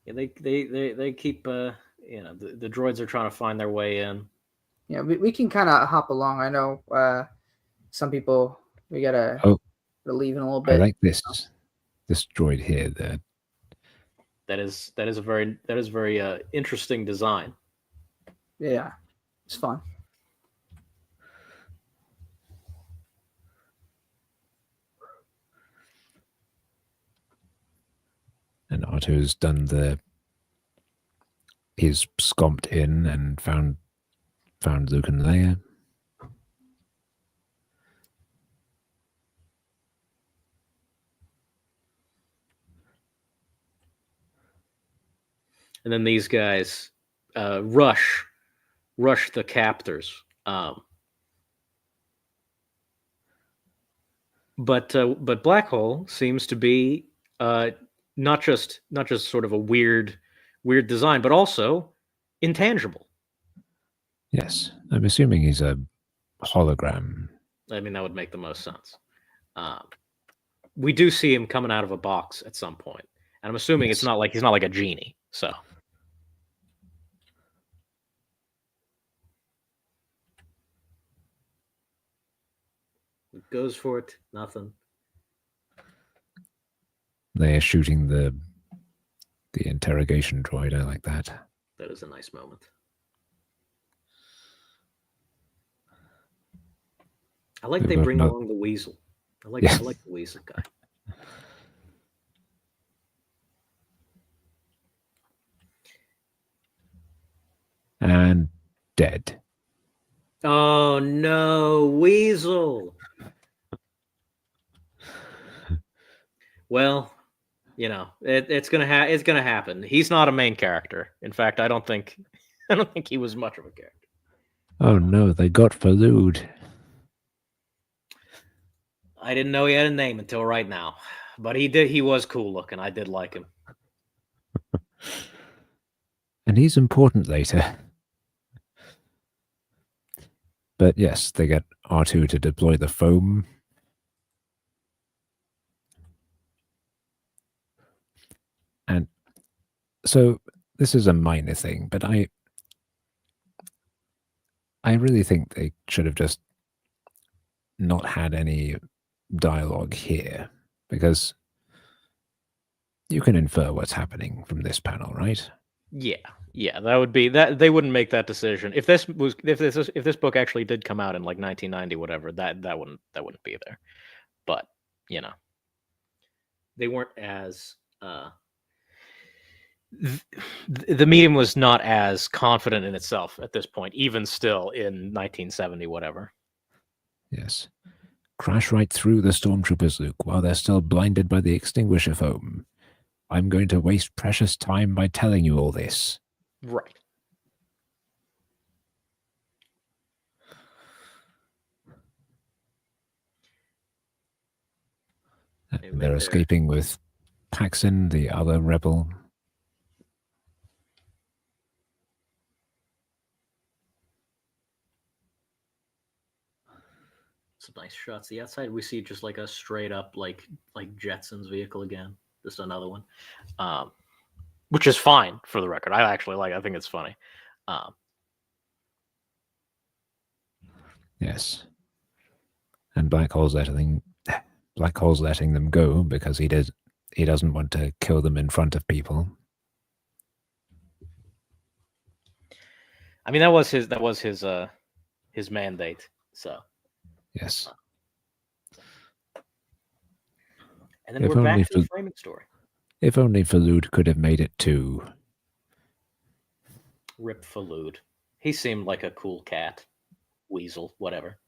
Yeah, they keep the droids are trying to find their way in.
Yeah, we can kind of hop along. I know some people we gotta leave in a little bit.
I like this droid here.
That is a very interesting design.
Yeah, it's fun.
And R2's done he's scomped in and found Luke and Leia.
And then these guys rush the captors. But Black Hole seems to be not just sort of a weird design, but also intangible.
Yes, I'm assuming he's a hologram.
I mean, that would make the most sense. We do see him coming out of a box at some point, and I'm assuming
Yes.
he's not like a genie. So. Goes for it, nothing.
They are shooting the interrogation droid. I like that.
That is a nice moment. I like they bring along the weasel. I like the weasel guy.
And dead.
Oh no, weasel. Well, it's gonna happen. He's not a main character. In fact, I don't think he was much of a character.
Oh no, they got Falud.
I didn't know he had a name until right now, but he did. He was cool looking. I did like him.
And he's important later. But yes, they get R2 to deploy the foam. And so this is a minor thing, but I really think they should have just not had any dialogue here, because you can infer what's happening from this panel, right?
Yeah, that would be that. They wouldn't make that decision if this book actually did come out in like 1990, whatever. That wouldn't be there. But they weren't as the medium was not as confident in itself at this point, even still in 1970, whatever.
Yes. Crash right through the stormtroopers, Luke, while they're still blinded by the extinguisher foam. I'm going to waste precious time by telling you all this.
Right.
They're escaping with Paxton, the other rebel.
Some nice shots. The outside we see just like a straight up like Jetsons vehicle again. Just another one. Which is fine for the record. I think it's funny.
Yes. And Black Hole's letting them go because he doesn't want to kill them in front of people.
I mean, that was his mandate. So
yes.
And then we're back to the framing story.
If only Falud could have made it too.
Rip Falud. He seemed like a cool cat. Weasel, whatever.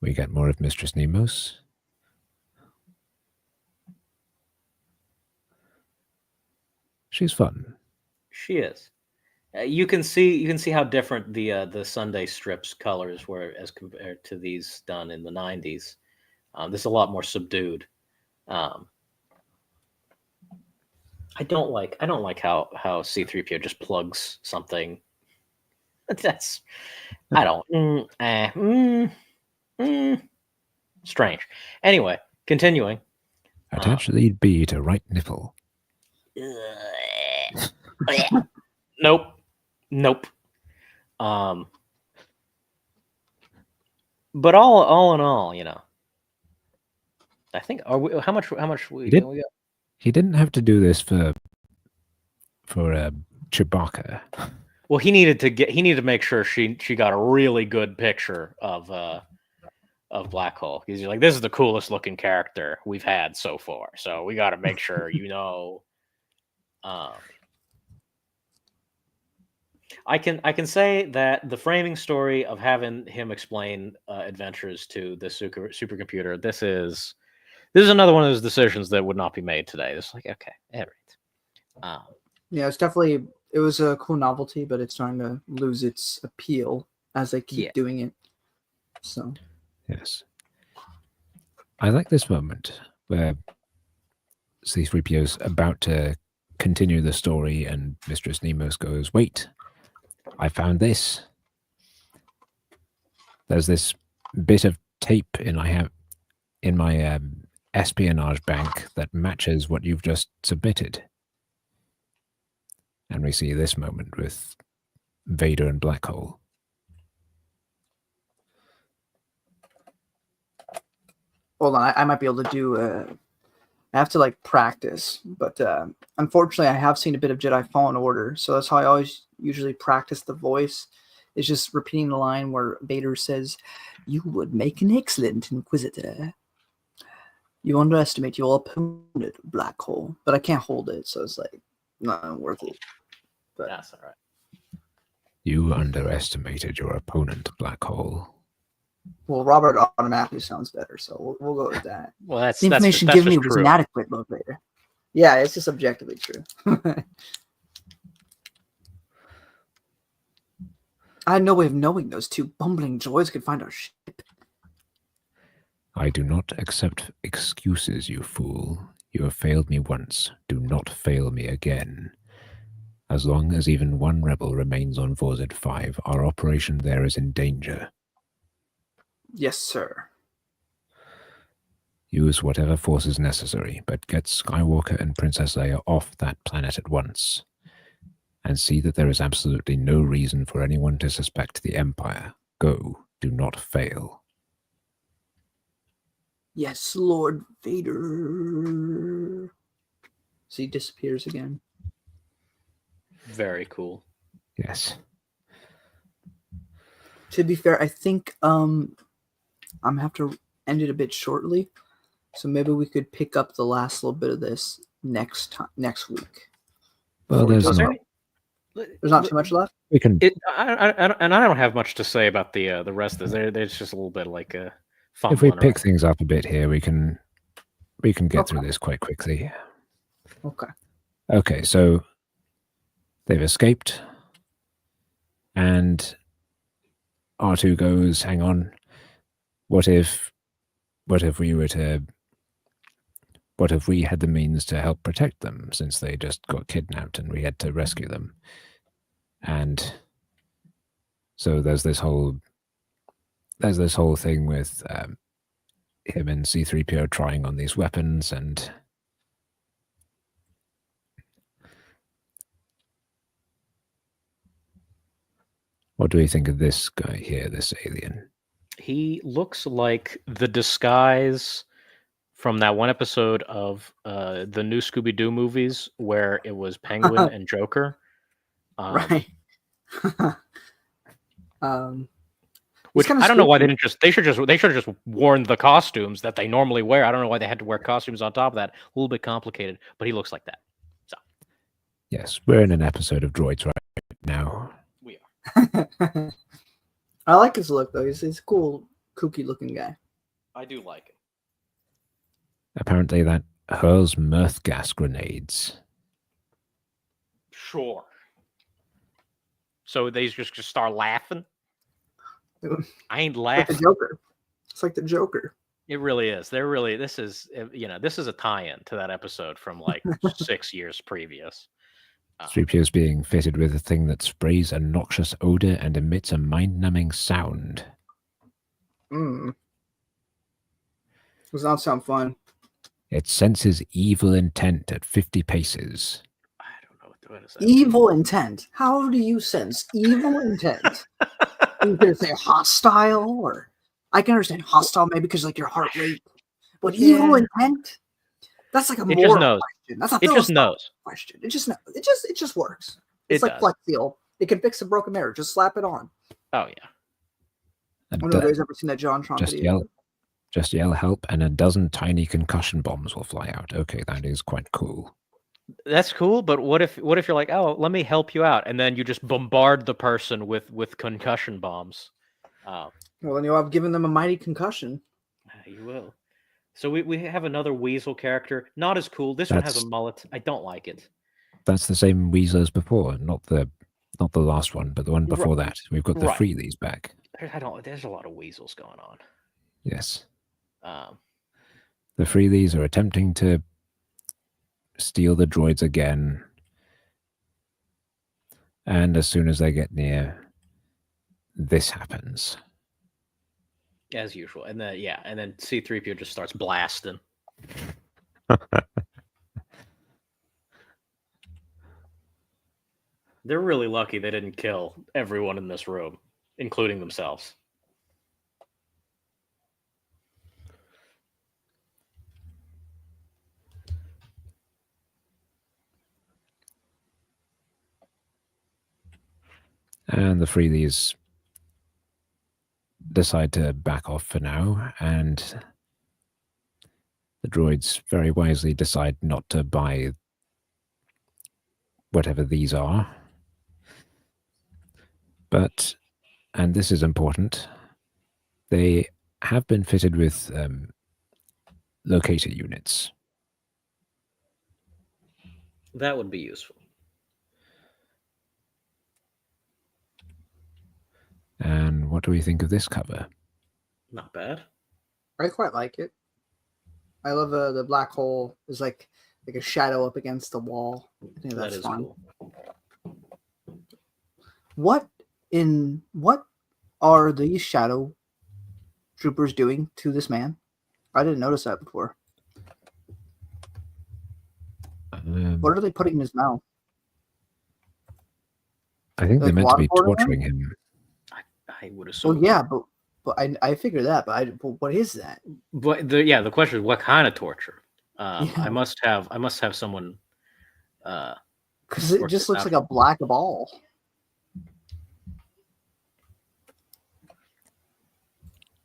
We get more of Mistress Nemos. She's fun.
She is. You can see how different the Sunday strips colors were as compared to these done in the 90s. This is a lot more subdued. I don't like how C-3PO just plugs something. That's strange. Anyway, continuing.
Attach lead B to right nipple.
Nope. But all in all, I think how much we got?
He didn't have to do this for Chewbacca.
Well, he needed to make sure she got a really good picture of of Black Hole. He's like, this is the coolest looking character we've had so far. So we got to make sure, I can say that the framing story of having him explain adventures to the supercomputer, this is another one of those decisions that would not be made today. It's like, okay, all right.
Yeah, it was a cool novelty, but it's starting to lose its appeal as they keep doing it. So,
yes, I like this moment where C-3PO's about to continue the story, and Mistress Nemos goes, "Wait, I found this. There's this bit of tape in my espionage bank that matches what you've just submitted." And we see this moment with Vader and Black Hole.
Hold on, I might be able to do. I have to practice, but unfortunately, I have seen a bit of Jedi Fallen Order, so that's how I always usually practice the voice. It's just repeating the line where Vader says, "You would make an excellent Inquisitor. You underestimate your opponent, Black Hole," but I can't hold it, so it's not worth it. But
that's all right.
You underestimated your opponent, Black Hole.
Well, Robert automatically sounds better, so we'll go with that.
Well, that's
the information given me was inadequate, Lord Vader. Yeah, it's just objectively true. I had no way of knowing those two bumbling droids could find our ship.
I do not accept excuses, you fool. You have failed me once. Do not fail me again. As long as even one rebel remains on Vorzid 5, our operation there is in danger.
Yes, sir.
Use whatever force is necessary, but get Skywalker and Princess Leia off that planet at once. And see that there is absolutely no reason for anyone to suspect the Empire. Go. Do not fail.
Yes, Lord Vader. So he disappears again.
Very cool.
Yes.
To be fair, I think I'm gonna have to end it a bit shortly, so maybe we could pick up the last little bit of this next week.
Well, there's
not too much left.
We can.
I don't have much to say about the rest of it. There's just a little bit like a fun.
If we pick things up a bit here, we can get through this quite quickly.
Okay.
Okay, so they've escaped, and R2 goes, "Hang on. What if we had the means to help protect them, since they just got kidnapped and we had to rescue them?" And so there's this whole thing with him and C-3PO trying on these weapons, and what do we think of this guy here, this alien?
He looks like the disguise from that one episode of the new Scooby-Doo movies where it was Penguin and Joker.
Right.
Which I don't know why they didn't just. They should have just worn the costumes that they normally wear. I don't know why they had to wear costumes on top of that. A little bit complicated, but he looks like that. So
yes, we're in an episode of Droids right now.
we are.
I like his look though. He's a cool, kooky looking guy.
I do like it.
Apparently, that hurls mirth gas grenades.
Sure. So they just start laughing. I ain't laughing.
Like the Joker. It's like the Joker.
It really is. This is a tie-in to that episode from like 6 years previous.
3PO's being fitted with a thing that sprays a noxious odor and emits a mind-numbing sound.
Does not sound fun.
It senses evil intent at 50 paces.
I don't know what is that.
Evil intent. How do you sense evil intent? You could say hostile, or I can understand hostile maybe because like your heart rate, but evil intent. That's like a
It just knows.
Question. That's a
it just knows.
Question. It just knows. It just works. It's like Flex Seal. It can fix a broken mirror. Just slap it on.
Oh yeah.
I don't know if anybody's ever seen that John Tron video.
Just yell help, and a dozen tiny concussion bombs will fly out. Okay, that is quite cool.
That's cool, but what if you're like, oh, let me help you out, and then you just bombard the person with concussion bombs?
Well, then you'll have given them a mighty concussion.
You will. So we have another Weasel character, not as cool. This one has a mullet. I don't like it.
That's the same Weasel as before, not the last one, but the one before that. We've got the Freelies back.
There's a lot of Weasels going on.
Yes. The Freelies are attempting to steal the droids again, and as soon as they get near, this happens.
As usual. And then C-3PO just starts blasting. They're really lucky they didn't kill everyone in this room, including themselves.
And the Freelies decide to back off for now, and the droids very wisely decide not to buy whatever these are. But, and this is important, they have been fitted with locator units.
That would be useful.
And what do we think of this cover?
Not bad.
I quite like it. I love the black hole is like a shadow up against the wall. I think that's fun. Cool. What are these shadow troopers doing to this man? I didn't notice that before. What are they putting in his mouth?
I think they're meant to be torturing him.
I would assume.
Well, yeah, but I figured that. But what is that?
But the question is, what kind of torture? I must have someone.
Because it just looks like a black ball.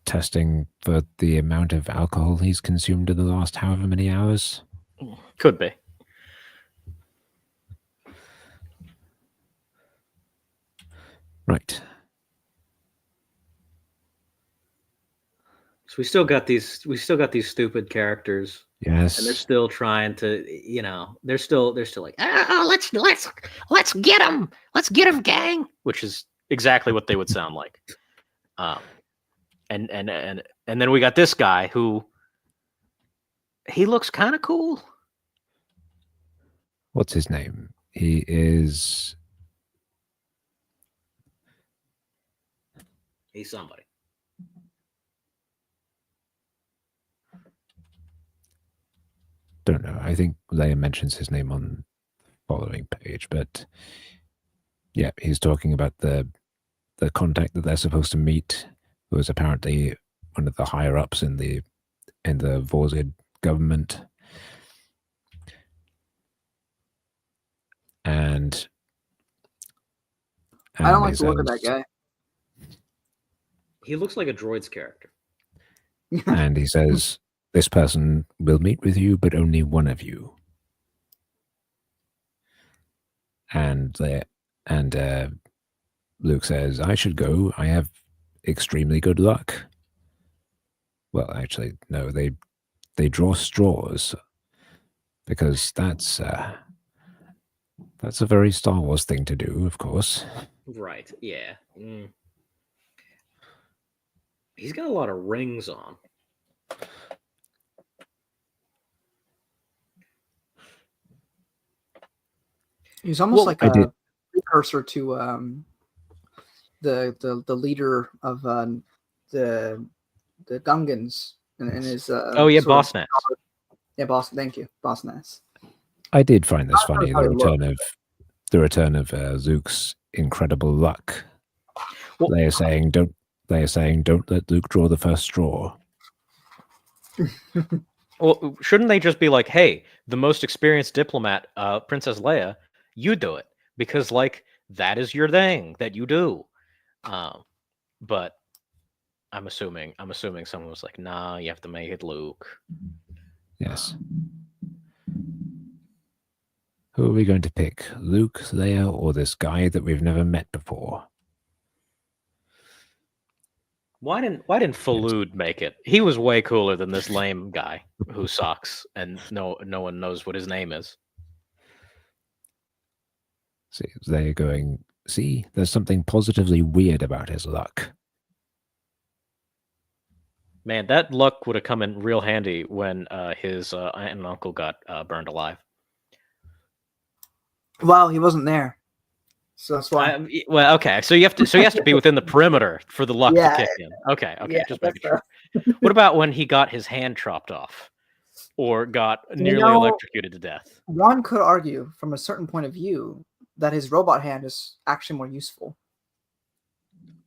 Testing for the amount of alcohol he's consumed in the last however many hours.
Could be.
Right.
So we still got these stupid characters.
Yes.
And they're still trying to, they're still like, oh, let's get him. Let's get him, gang. Which is exactly what they would sound like. And then we got this guy who he looks kind of cool.
What's his name? He's
somebody.
Don't know. I think Leia mentions his name on the following page, but yeah, he's talking about the contact that they're supposed to meet, who is apparently one of the higher ups in the Vorzid government. And
I don't like the look of that guy.
He looks like a droid's character.
And he says, "This person will meet with you, but only one of you." And Luke says, "I should go. I have extremely good luck." Well, actually, no. They draw straws because that's a very Star Wars thing to do, of course.
Right. Yeah. He's got a lot of rings on.
He's almost like a precursor to the leader of the Gungans and his
Boss Nass.
Yeah, Boss. Thank you, Boss Nass.
I did find this funny, the return of Luke's incredible luck. Well, they are saying don't let Luke draw the first straw.
Well, shouldn't they just be like, hey, the most experienced diplomat, Princess Leia, you do it, because like that is your thing that you do. But I'm assuming someone was like, nah, you have to make it Luke.
Yes. Who are we going to pick? Luke, Leia, or this guy that we've never met before?
Why didn't Falud make it? He was way cooler than this lame guy who sucks and no one knows what his name is.
See, they're going, see, there's something positively weird about his luck.
Man, that luck would have come in real handy when his aunt and uncle got burned alive.
Well, he wasn't there, so that's why.
Well, okay, so he has to be within the perimeter for the luck to kick in. Okay,
yeah,
just making sure. What about when he got his hand chopped off, or got nearly electrocuted to death?
One could argue, from a certain point of view, that his robot hand is actually more useful.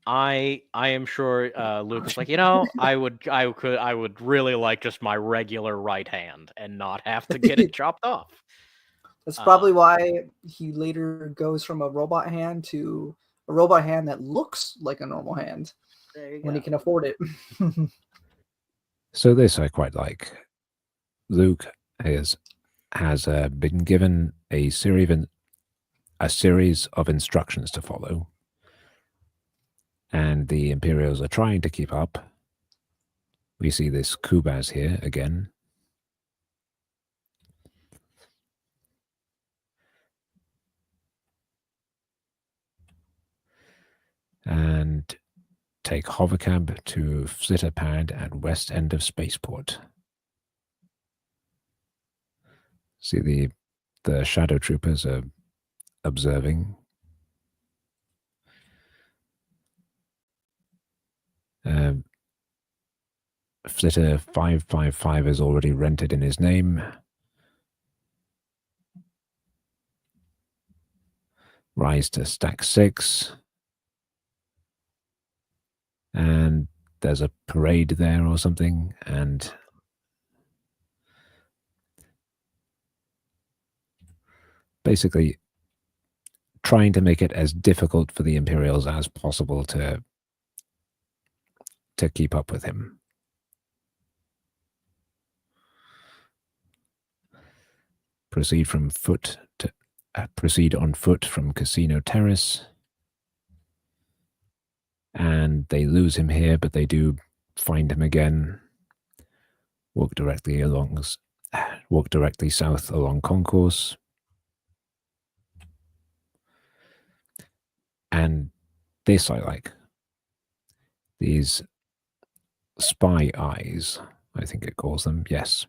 I am sure Luke was like, I would really like just my regular right hand and not have to get it chopped off.
That's probably why he later goes from a robot hand to a robot hand that looks like a normal hand when he can afford it.
So this I quite like. Luke has been given a series of instructions to follow. And the Imperials are trying to keep up. We see this Kubaz here again. And take hovercab to flitter pad at west end of spaceport. See the shadow troopers are observing. Flitter 555 is already rented in his name. Rise to stack 6. And there's a parade there or something, and basically trying to make it as difficult for the Imperials as possible to keep up with him. Proceed on foot from Casino Terrace. And they lose him here, but they do find him again. Walk directly south along Concourse. And this I like. These spy eyes, I think it calls them. Yes.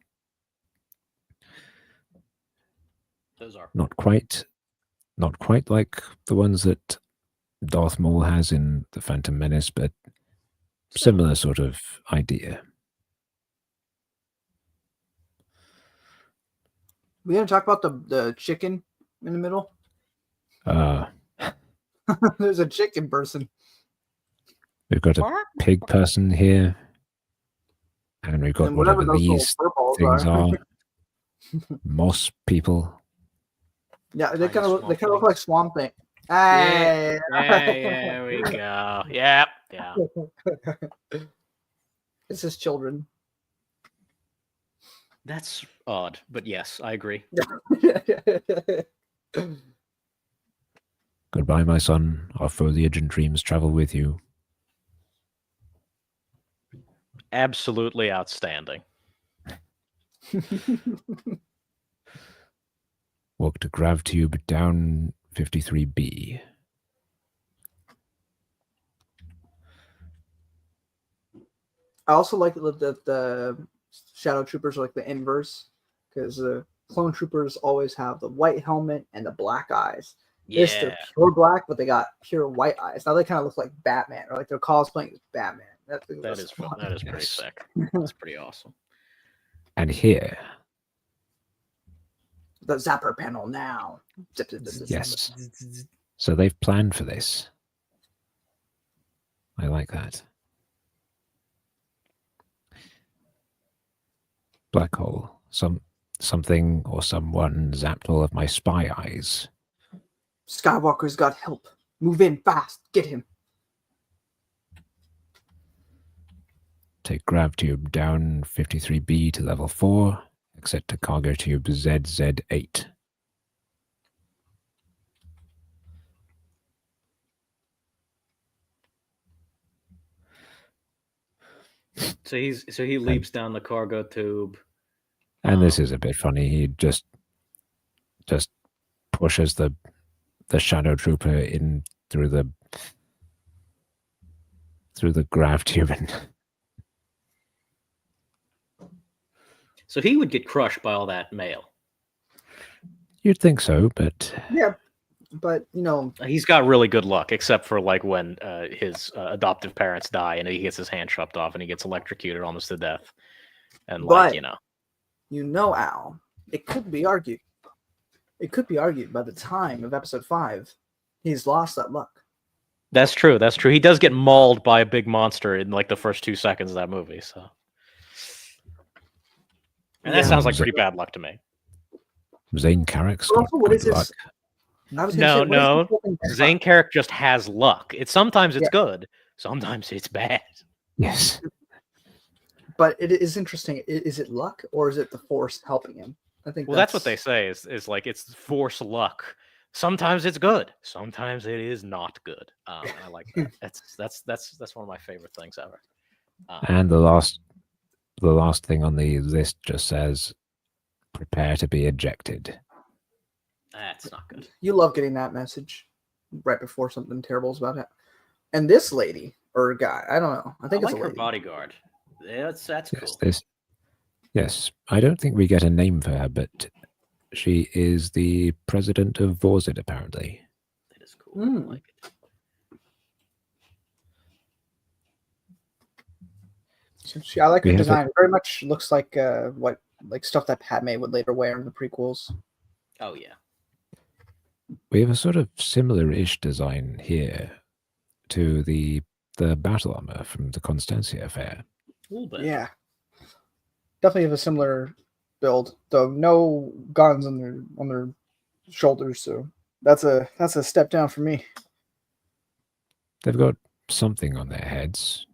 Those are
not quite like the ones that Darth Maul has in The Phantom Menace, but similar sort of idea.
We gonna talk about the chicken in the middle? There's a chicken person.
We've got a pig person here, and we've got whatever these things are. Moss people.
Yeah, they kind of look like Swamp Thing. Hey,
yeah, there we go. Yep. Yeah.
It's his children.
That's odd, but yes, I agree.
Goodbye, my son. Our foliage and dreams travel with you.
Absolutely outstanding.
Walk to grav tube down 53B.
I also like that the Shadow Troopers are like the inverse, because the clone troopers always have the white helmet and the black eyes. This, they're pure black, but they got pure white eyes. Now they kind of look like Batman, or like they're cosplaying as Batman.
That is fun. That is pretty sick. That's pretty awesome.
And here,
the zapper panel now.
yes. So they've planned for this. I like that. Black hole. Something or someone zapped all of my spy eyes.
Skywalker's got help. Move in fast. Get him.
Take grav tube down 53B to level 4. Exit to cargo tube ZZ8.
So he leaps down the cargo tube.
And this is a bit funny. He just pushes the shadow trooper in through the grav tube.
So he would get crushed by all that mail.
You'd think so, but
yeah, but you know,
he's got really good luck, except for like when his adoptive parents die and he gets his hand chopped off and he gets electrocuted almost to death. And like,
Al, it could be argued. It could be argued by the time of episode 5, he's lost that luck.
That's true. That's true. He does get mauled by a big monster in like the first 2 seconds of that movie. So, and that sounds like pretty bad luck to me.
Zane Carrick's got
what is
good
this?
luck.
No. Zane Carrick just has luck. Sometimes it's good, sometimes it's bad.
Yes.
But it is interesting. Is it luck or is it the Force helping him? I think.
Well, that's what they say. Is like it's Force luck. Sometimes it's good. Sometimes it is not good. I like that. That's one of my favorite things ever.
And the last thing on the list just says, "Prepare to be ejected."
That's not good.
You love getting that message right before something terrible is about to happen. And this lady or guy, I don't know. I think it's
like
a
her
lady.
bodyguard. That's cool.
Yes, I don't think we get a name for her, but she is the president of Vorzit, apparently.
That is cool. I like it.
So I like her design. It very much looks like what stuff that Padme would later wear in the prequels.
Oh yeah.
We have a sort of similar-ish design here to the battle armor from the Constancia affair.
A little bit.
Yeah. Definitely have a similar build, though no guns on their shoulders, so that's a step down for me.
They've got something on their heads.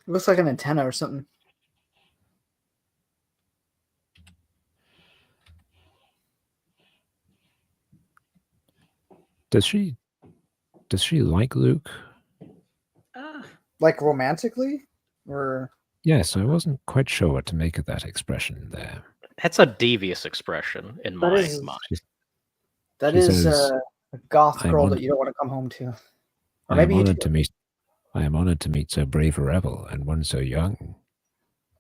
It looks like an antenna or something.
Does she like Luke?
Like romantically? Or
yes, I wasn't quite sure what to make of that expression there.
That's a devious expression in my mind.
That is a goth girl that you don't want to come home to. Or maybe
I am honored to meet so brave a rebel and one so young.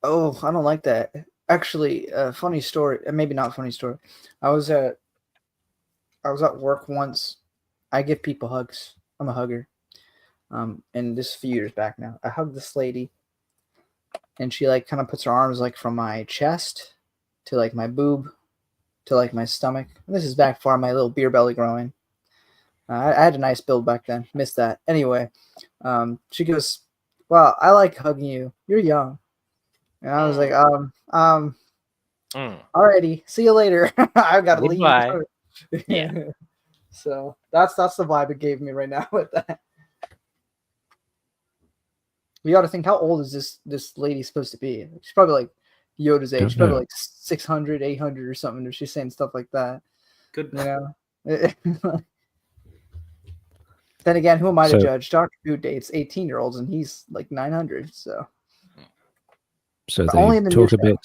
Oh, I don't like that. Actually, a funny story, maybe not funny story. I was at work once. I give people hugs. I'm a hugger. And this is a few years back now. I hugged this lady, and she like kind of puts her arms like from my chest to like my boob to like my stomach. And this is back before my little beer belly growing. I had a nice build back then. Missed that. Anyway, she goes, "Well, I like hugging you. You're young." And I was like, alrighty, see you later. I've got to leave.
Yeah.
So that's the vibe it gave me right now with that. We got to think, how old is this lady supposed to be? She's probably like Yoda's age. She's probably like 600, 800 or something. If she's saying stuff like that,
Good.
Then again, who am I to judge? Doctor Who dates 18-year-olds, and he's like 900. So
they
only in the
talk a
show.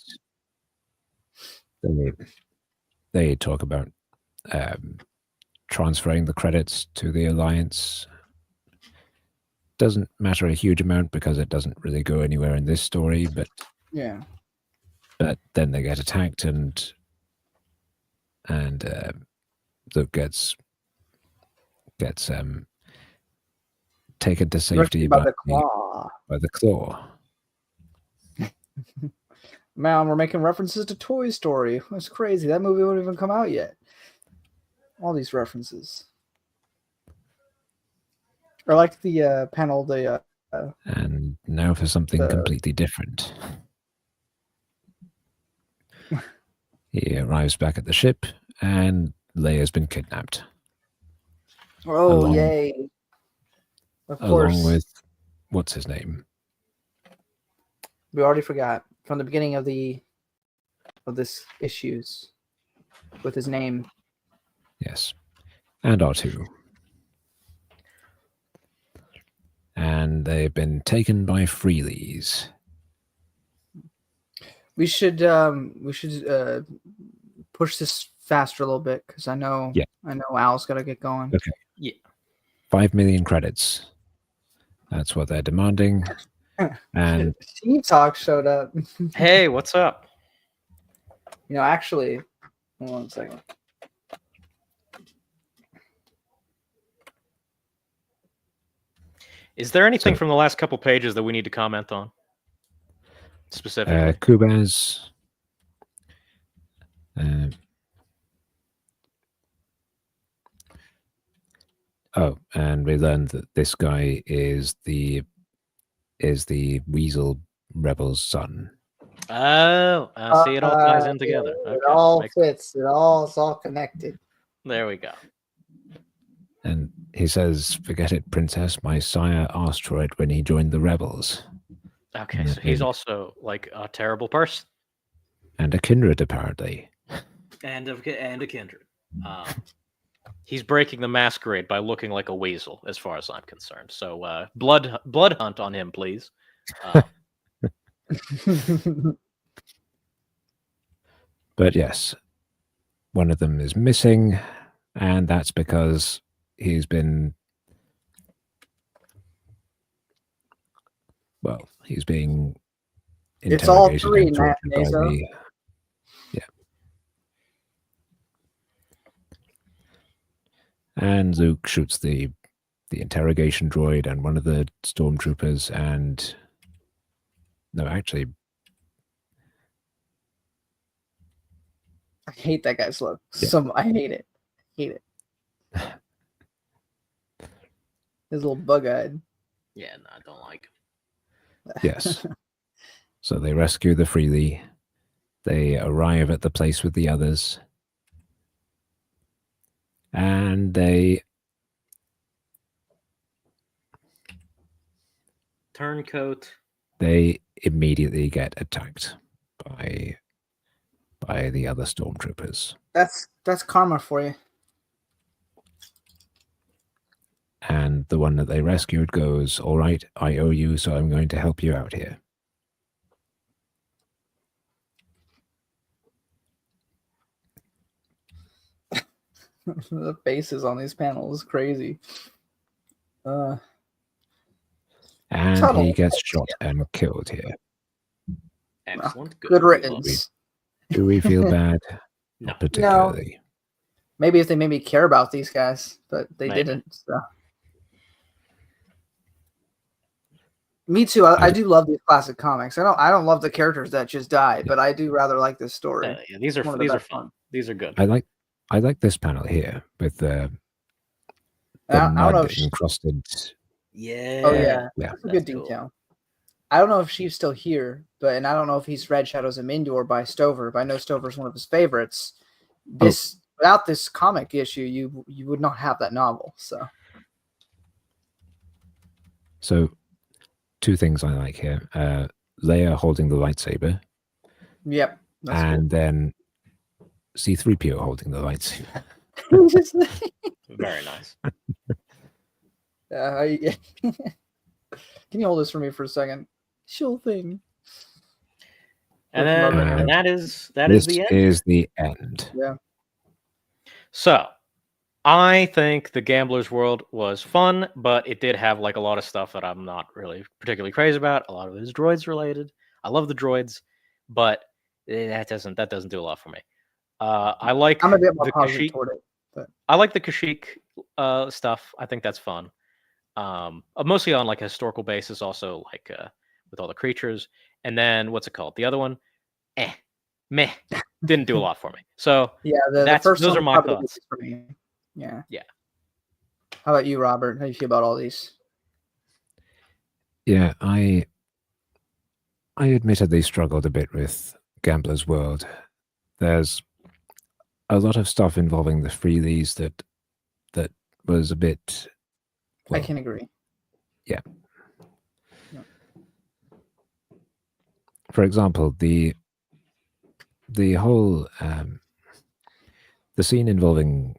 bit. They talk about transferring the credits to the Alliance. Doesn't matter a huge amount because it doesn't really go anywhere in this story, but
yeah.
But then they get attacked, and Luke gets taken to safety by the claw.
Man, we're making references to Toy Story. That's crazy. That movie won't even come out yet. All these references. I like the panel.
And now for something completely different. He arrives back at the ship, and Leia's been kidnapped.
Oh, yay! Of course.
Along with what's his name?
We already forgot from the beginning of this issues with his name.
Yes, and R2. And they've been taken by Freelies. We should
push this faster a little bit because I know Al's got to get going.
Okay.
Yeah.
5 million credits. That's what they're demanding. And
Talk showed up.
Hey, what's up?
Actually, hold on a second.
Is there anything from the last couple pages that we need to comment on? Specifically?
Kubaz. And we learned that this guy is the Weasel Rebel's son.
Oh, see, it all ties in together. Okay.
It all fits. It's all connected.
There we go.
And he says, "Forget it, princess. My sire asked for it when he joined the rebels."
Okay, so he's also like a terrible person.
And a kindred, apparently.
And a kindred. He's breaking the masquerade by looking like a weasel, as far as I'm concerned. So, blood hunt on him, please.
But yes, one of them is missing, and that's because he's being interrogated.
It's all three, Matt Mazo.
And Luke shoots the interrogation droid and one of the stormtroopers, and no, actually,
I hate that guy's look. Yeah. I hate it. His little bug-eyed.
Yeah, no, I don't like him.
Yes. So they rescue the Freely. They arrive at the place with the others. And they
turncoat.
They immediately get attacked by the other stormtroopers.
That's karma for you.
And the one that they rescued goes, "All right, I owe you, so I'm going to help you out here."
The faces on these panels is crazy.
And he gets shot and killed here.
Excellent.
Good riddance.
Do we feel bad?
No.
Particularly.
No. Maybe if they made me care about these guys, but they didn't. So. Me too. I do love these classic comics. I don't love the characters that just die, but I do rather like this story.
Yeah, these are fun. These are good.
I like this panel here with the mud encrusted.
Yeah.
Oh yeah. That's a good detail. Cool. I don't know if she's still here, and I don't know if he's read Shadows of Mindor by Stover, but I know Stover's one of his favorites. Without this comic issue, you would not have that novel. So
two things I like here. Leia holding the lightsaber.
Yep.
And then C-3PO holding the lightsaber.
Very nice.
Can you hold this for me for a second? Sure thing.
And then that is the end.
This is the end.
Yeah.
So, I think the Gambler's World was fun, but it did have like a lot of stuff that I'm not really particularly crazy about. A lot of it is droids related. I love the droids, but that doesn't do a lot for me. I like
I'm a bit more
the
positive
Kashyyyk.
toward it. But...
I like the Kashyyyk stuff. I think that's fun. Mostly on like a historical basis, also like with all the creatures. And then what's it called? The other one, meh, didn't do a lot for me. So
yeah, the first
those are my thoughts
for me. Yeah.
Yeah.
How about you, Robert? How do you feel about all these?
Yeah, I admittedly struggled a bit with Gambler's World. There's a lot of stuff involving the freelies that was a bit. Well,
I can agree.
Yeah. For example, the whole the scene involving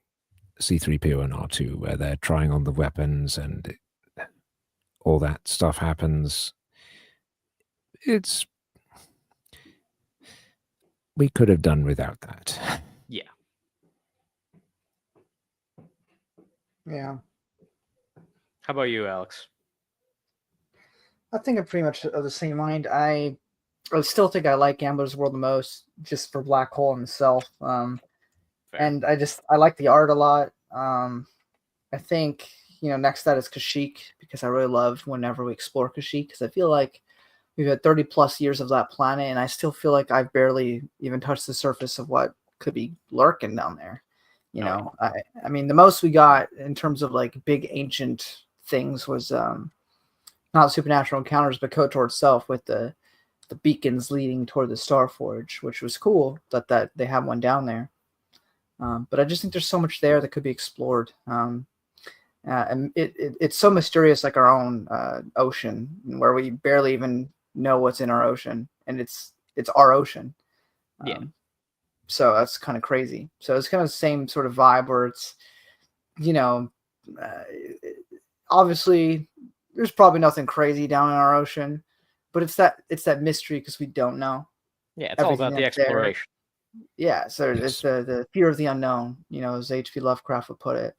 C-3PO and R2, where they're trying on the weapons and all that stuff happens. We could have done without that.
Yeah.
Yeah.
How about you, Alex?
I think I'm pretty much of the same mind. I still think I like Gambler's World the most, just for Black Hole himself. And I like the art a lot. I think, next to that is Kashyyyk, because I really love whenever we explore Kashyyyk, because I feel like we've had 30 plus years of that planet, and I still feel like I've barely even touched the surface of what could be lurking down there. I mean, the most we got in terms of like big ancient things was not supernatural encounters, but KOTOR itself with the beacons leading toward the Star Forge, which was cool that they have one down there. But I just think there's so much there that could be explored. And it's so mysterious, like our own ocean, where we barely even know what's in our ocean, and it's our ocean. So that's kind of crazy. So it's kind of the same sort of vibe where it's, obviously there's probably nothing crazy down in our ocean, but it's that mystery because we don't know.
Yeah, it's all about the exploration.
Yeah, so it's the fear of the unknown, as H.P. Lovecraft would put it.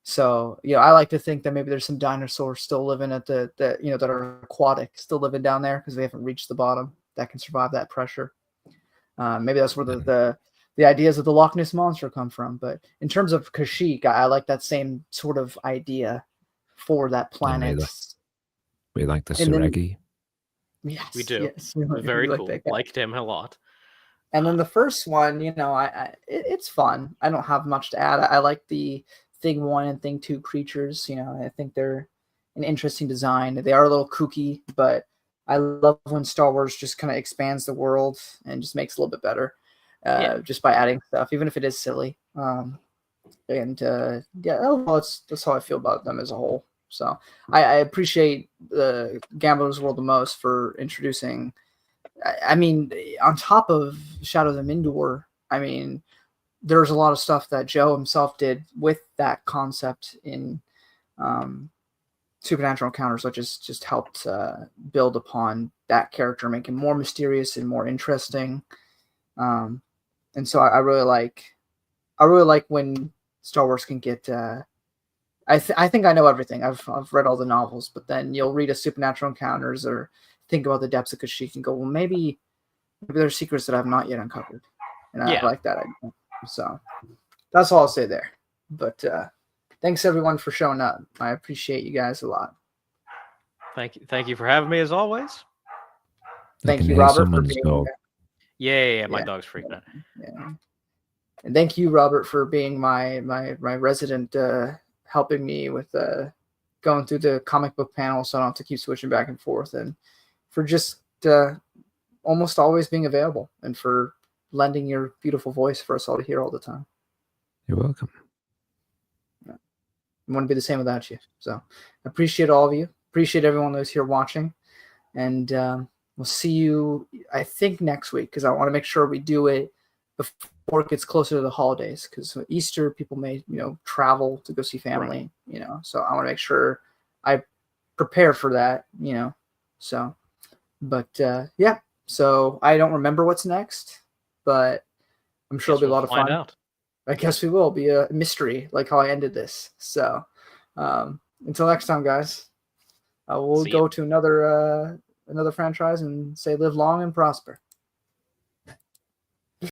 So, I like to think that maybe there's some dinosaurs still living at that are aquatic, still living down there because we haven't reached the bottom that can survive that pressure. Maybe that's where the ideas of the Loch Ness Monster come from. But in terms of Kashyyyk, I like that same sort of idea for that planet.
We like the Seregi.
Yes,
we do.
Yes,
very cool. Liked him a lot.
And then the first one, it's fun. I don't have much to add. I like the Thing 1 and Thing 2 creatures. I think they're an interesting design. They are a little kooky, but I love when Star Wars just kind of expands the world and just makes it a little bit better, just by adding stuff, even if it is silly. That's how I feel about them as a whole. So I appreciate the Gambler's World the most for introducing. I mean, on top of Shadow of the Mindor, I mean, there's a lot of stuff that Joe himself did with that concept in Supernatural Encounters, which has just helped build upon that character, make him more mysterious and more interesting. And so I really like when Star Wars can get. I think I know everything. I've read all the novels, but then you'll read a Supernatural Encounters or think about the depths of Kashyyyk and go, well, maybe there's secrets that I've not yet uncovered, and I like that idea. So that's all I'll say there. But thanks everyone for showing up. I appreciate you guys a lot.
Thank you for having me as always.
Thank you, Robert, for being
dog.
Yeah, my dog's freaking out.
Yeah. And thank you, Robert, for being my resident, helping me with going through the comic book panel, so I don't have to keep switching back and forth, and for just almost always being available, and for lending your beautiful voice for us all to hear all the time.
You're welcome.
I wouldn't be the same without you. So I appreciate all of you. Appreciate everyone who's here watching. and we'll see you, I think, next week, because I want to make sure we do it before it gets closer to the holidays, because Easter people may travel to go see family, so I want to make sure I prepare for that, so. But yeah, so I don't remember what's next, but I'm sure it'll be a lot of fun.
Out.
I guess we will be a mystery, like how I ended this. So until next time, guys, we'll go to another franchise and say live long and prosper.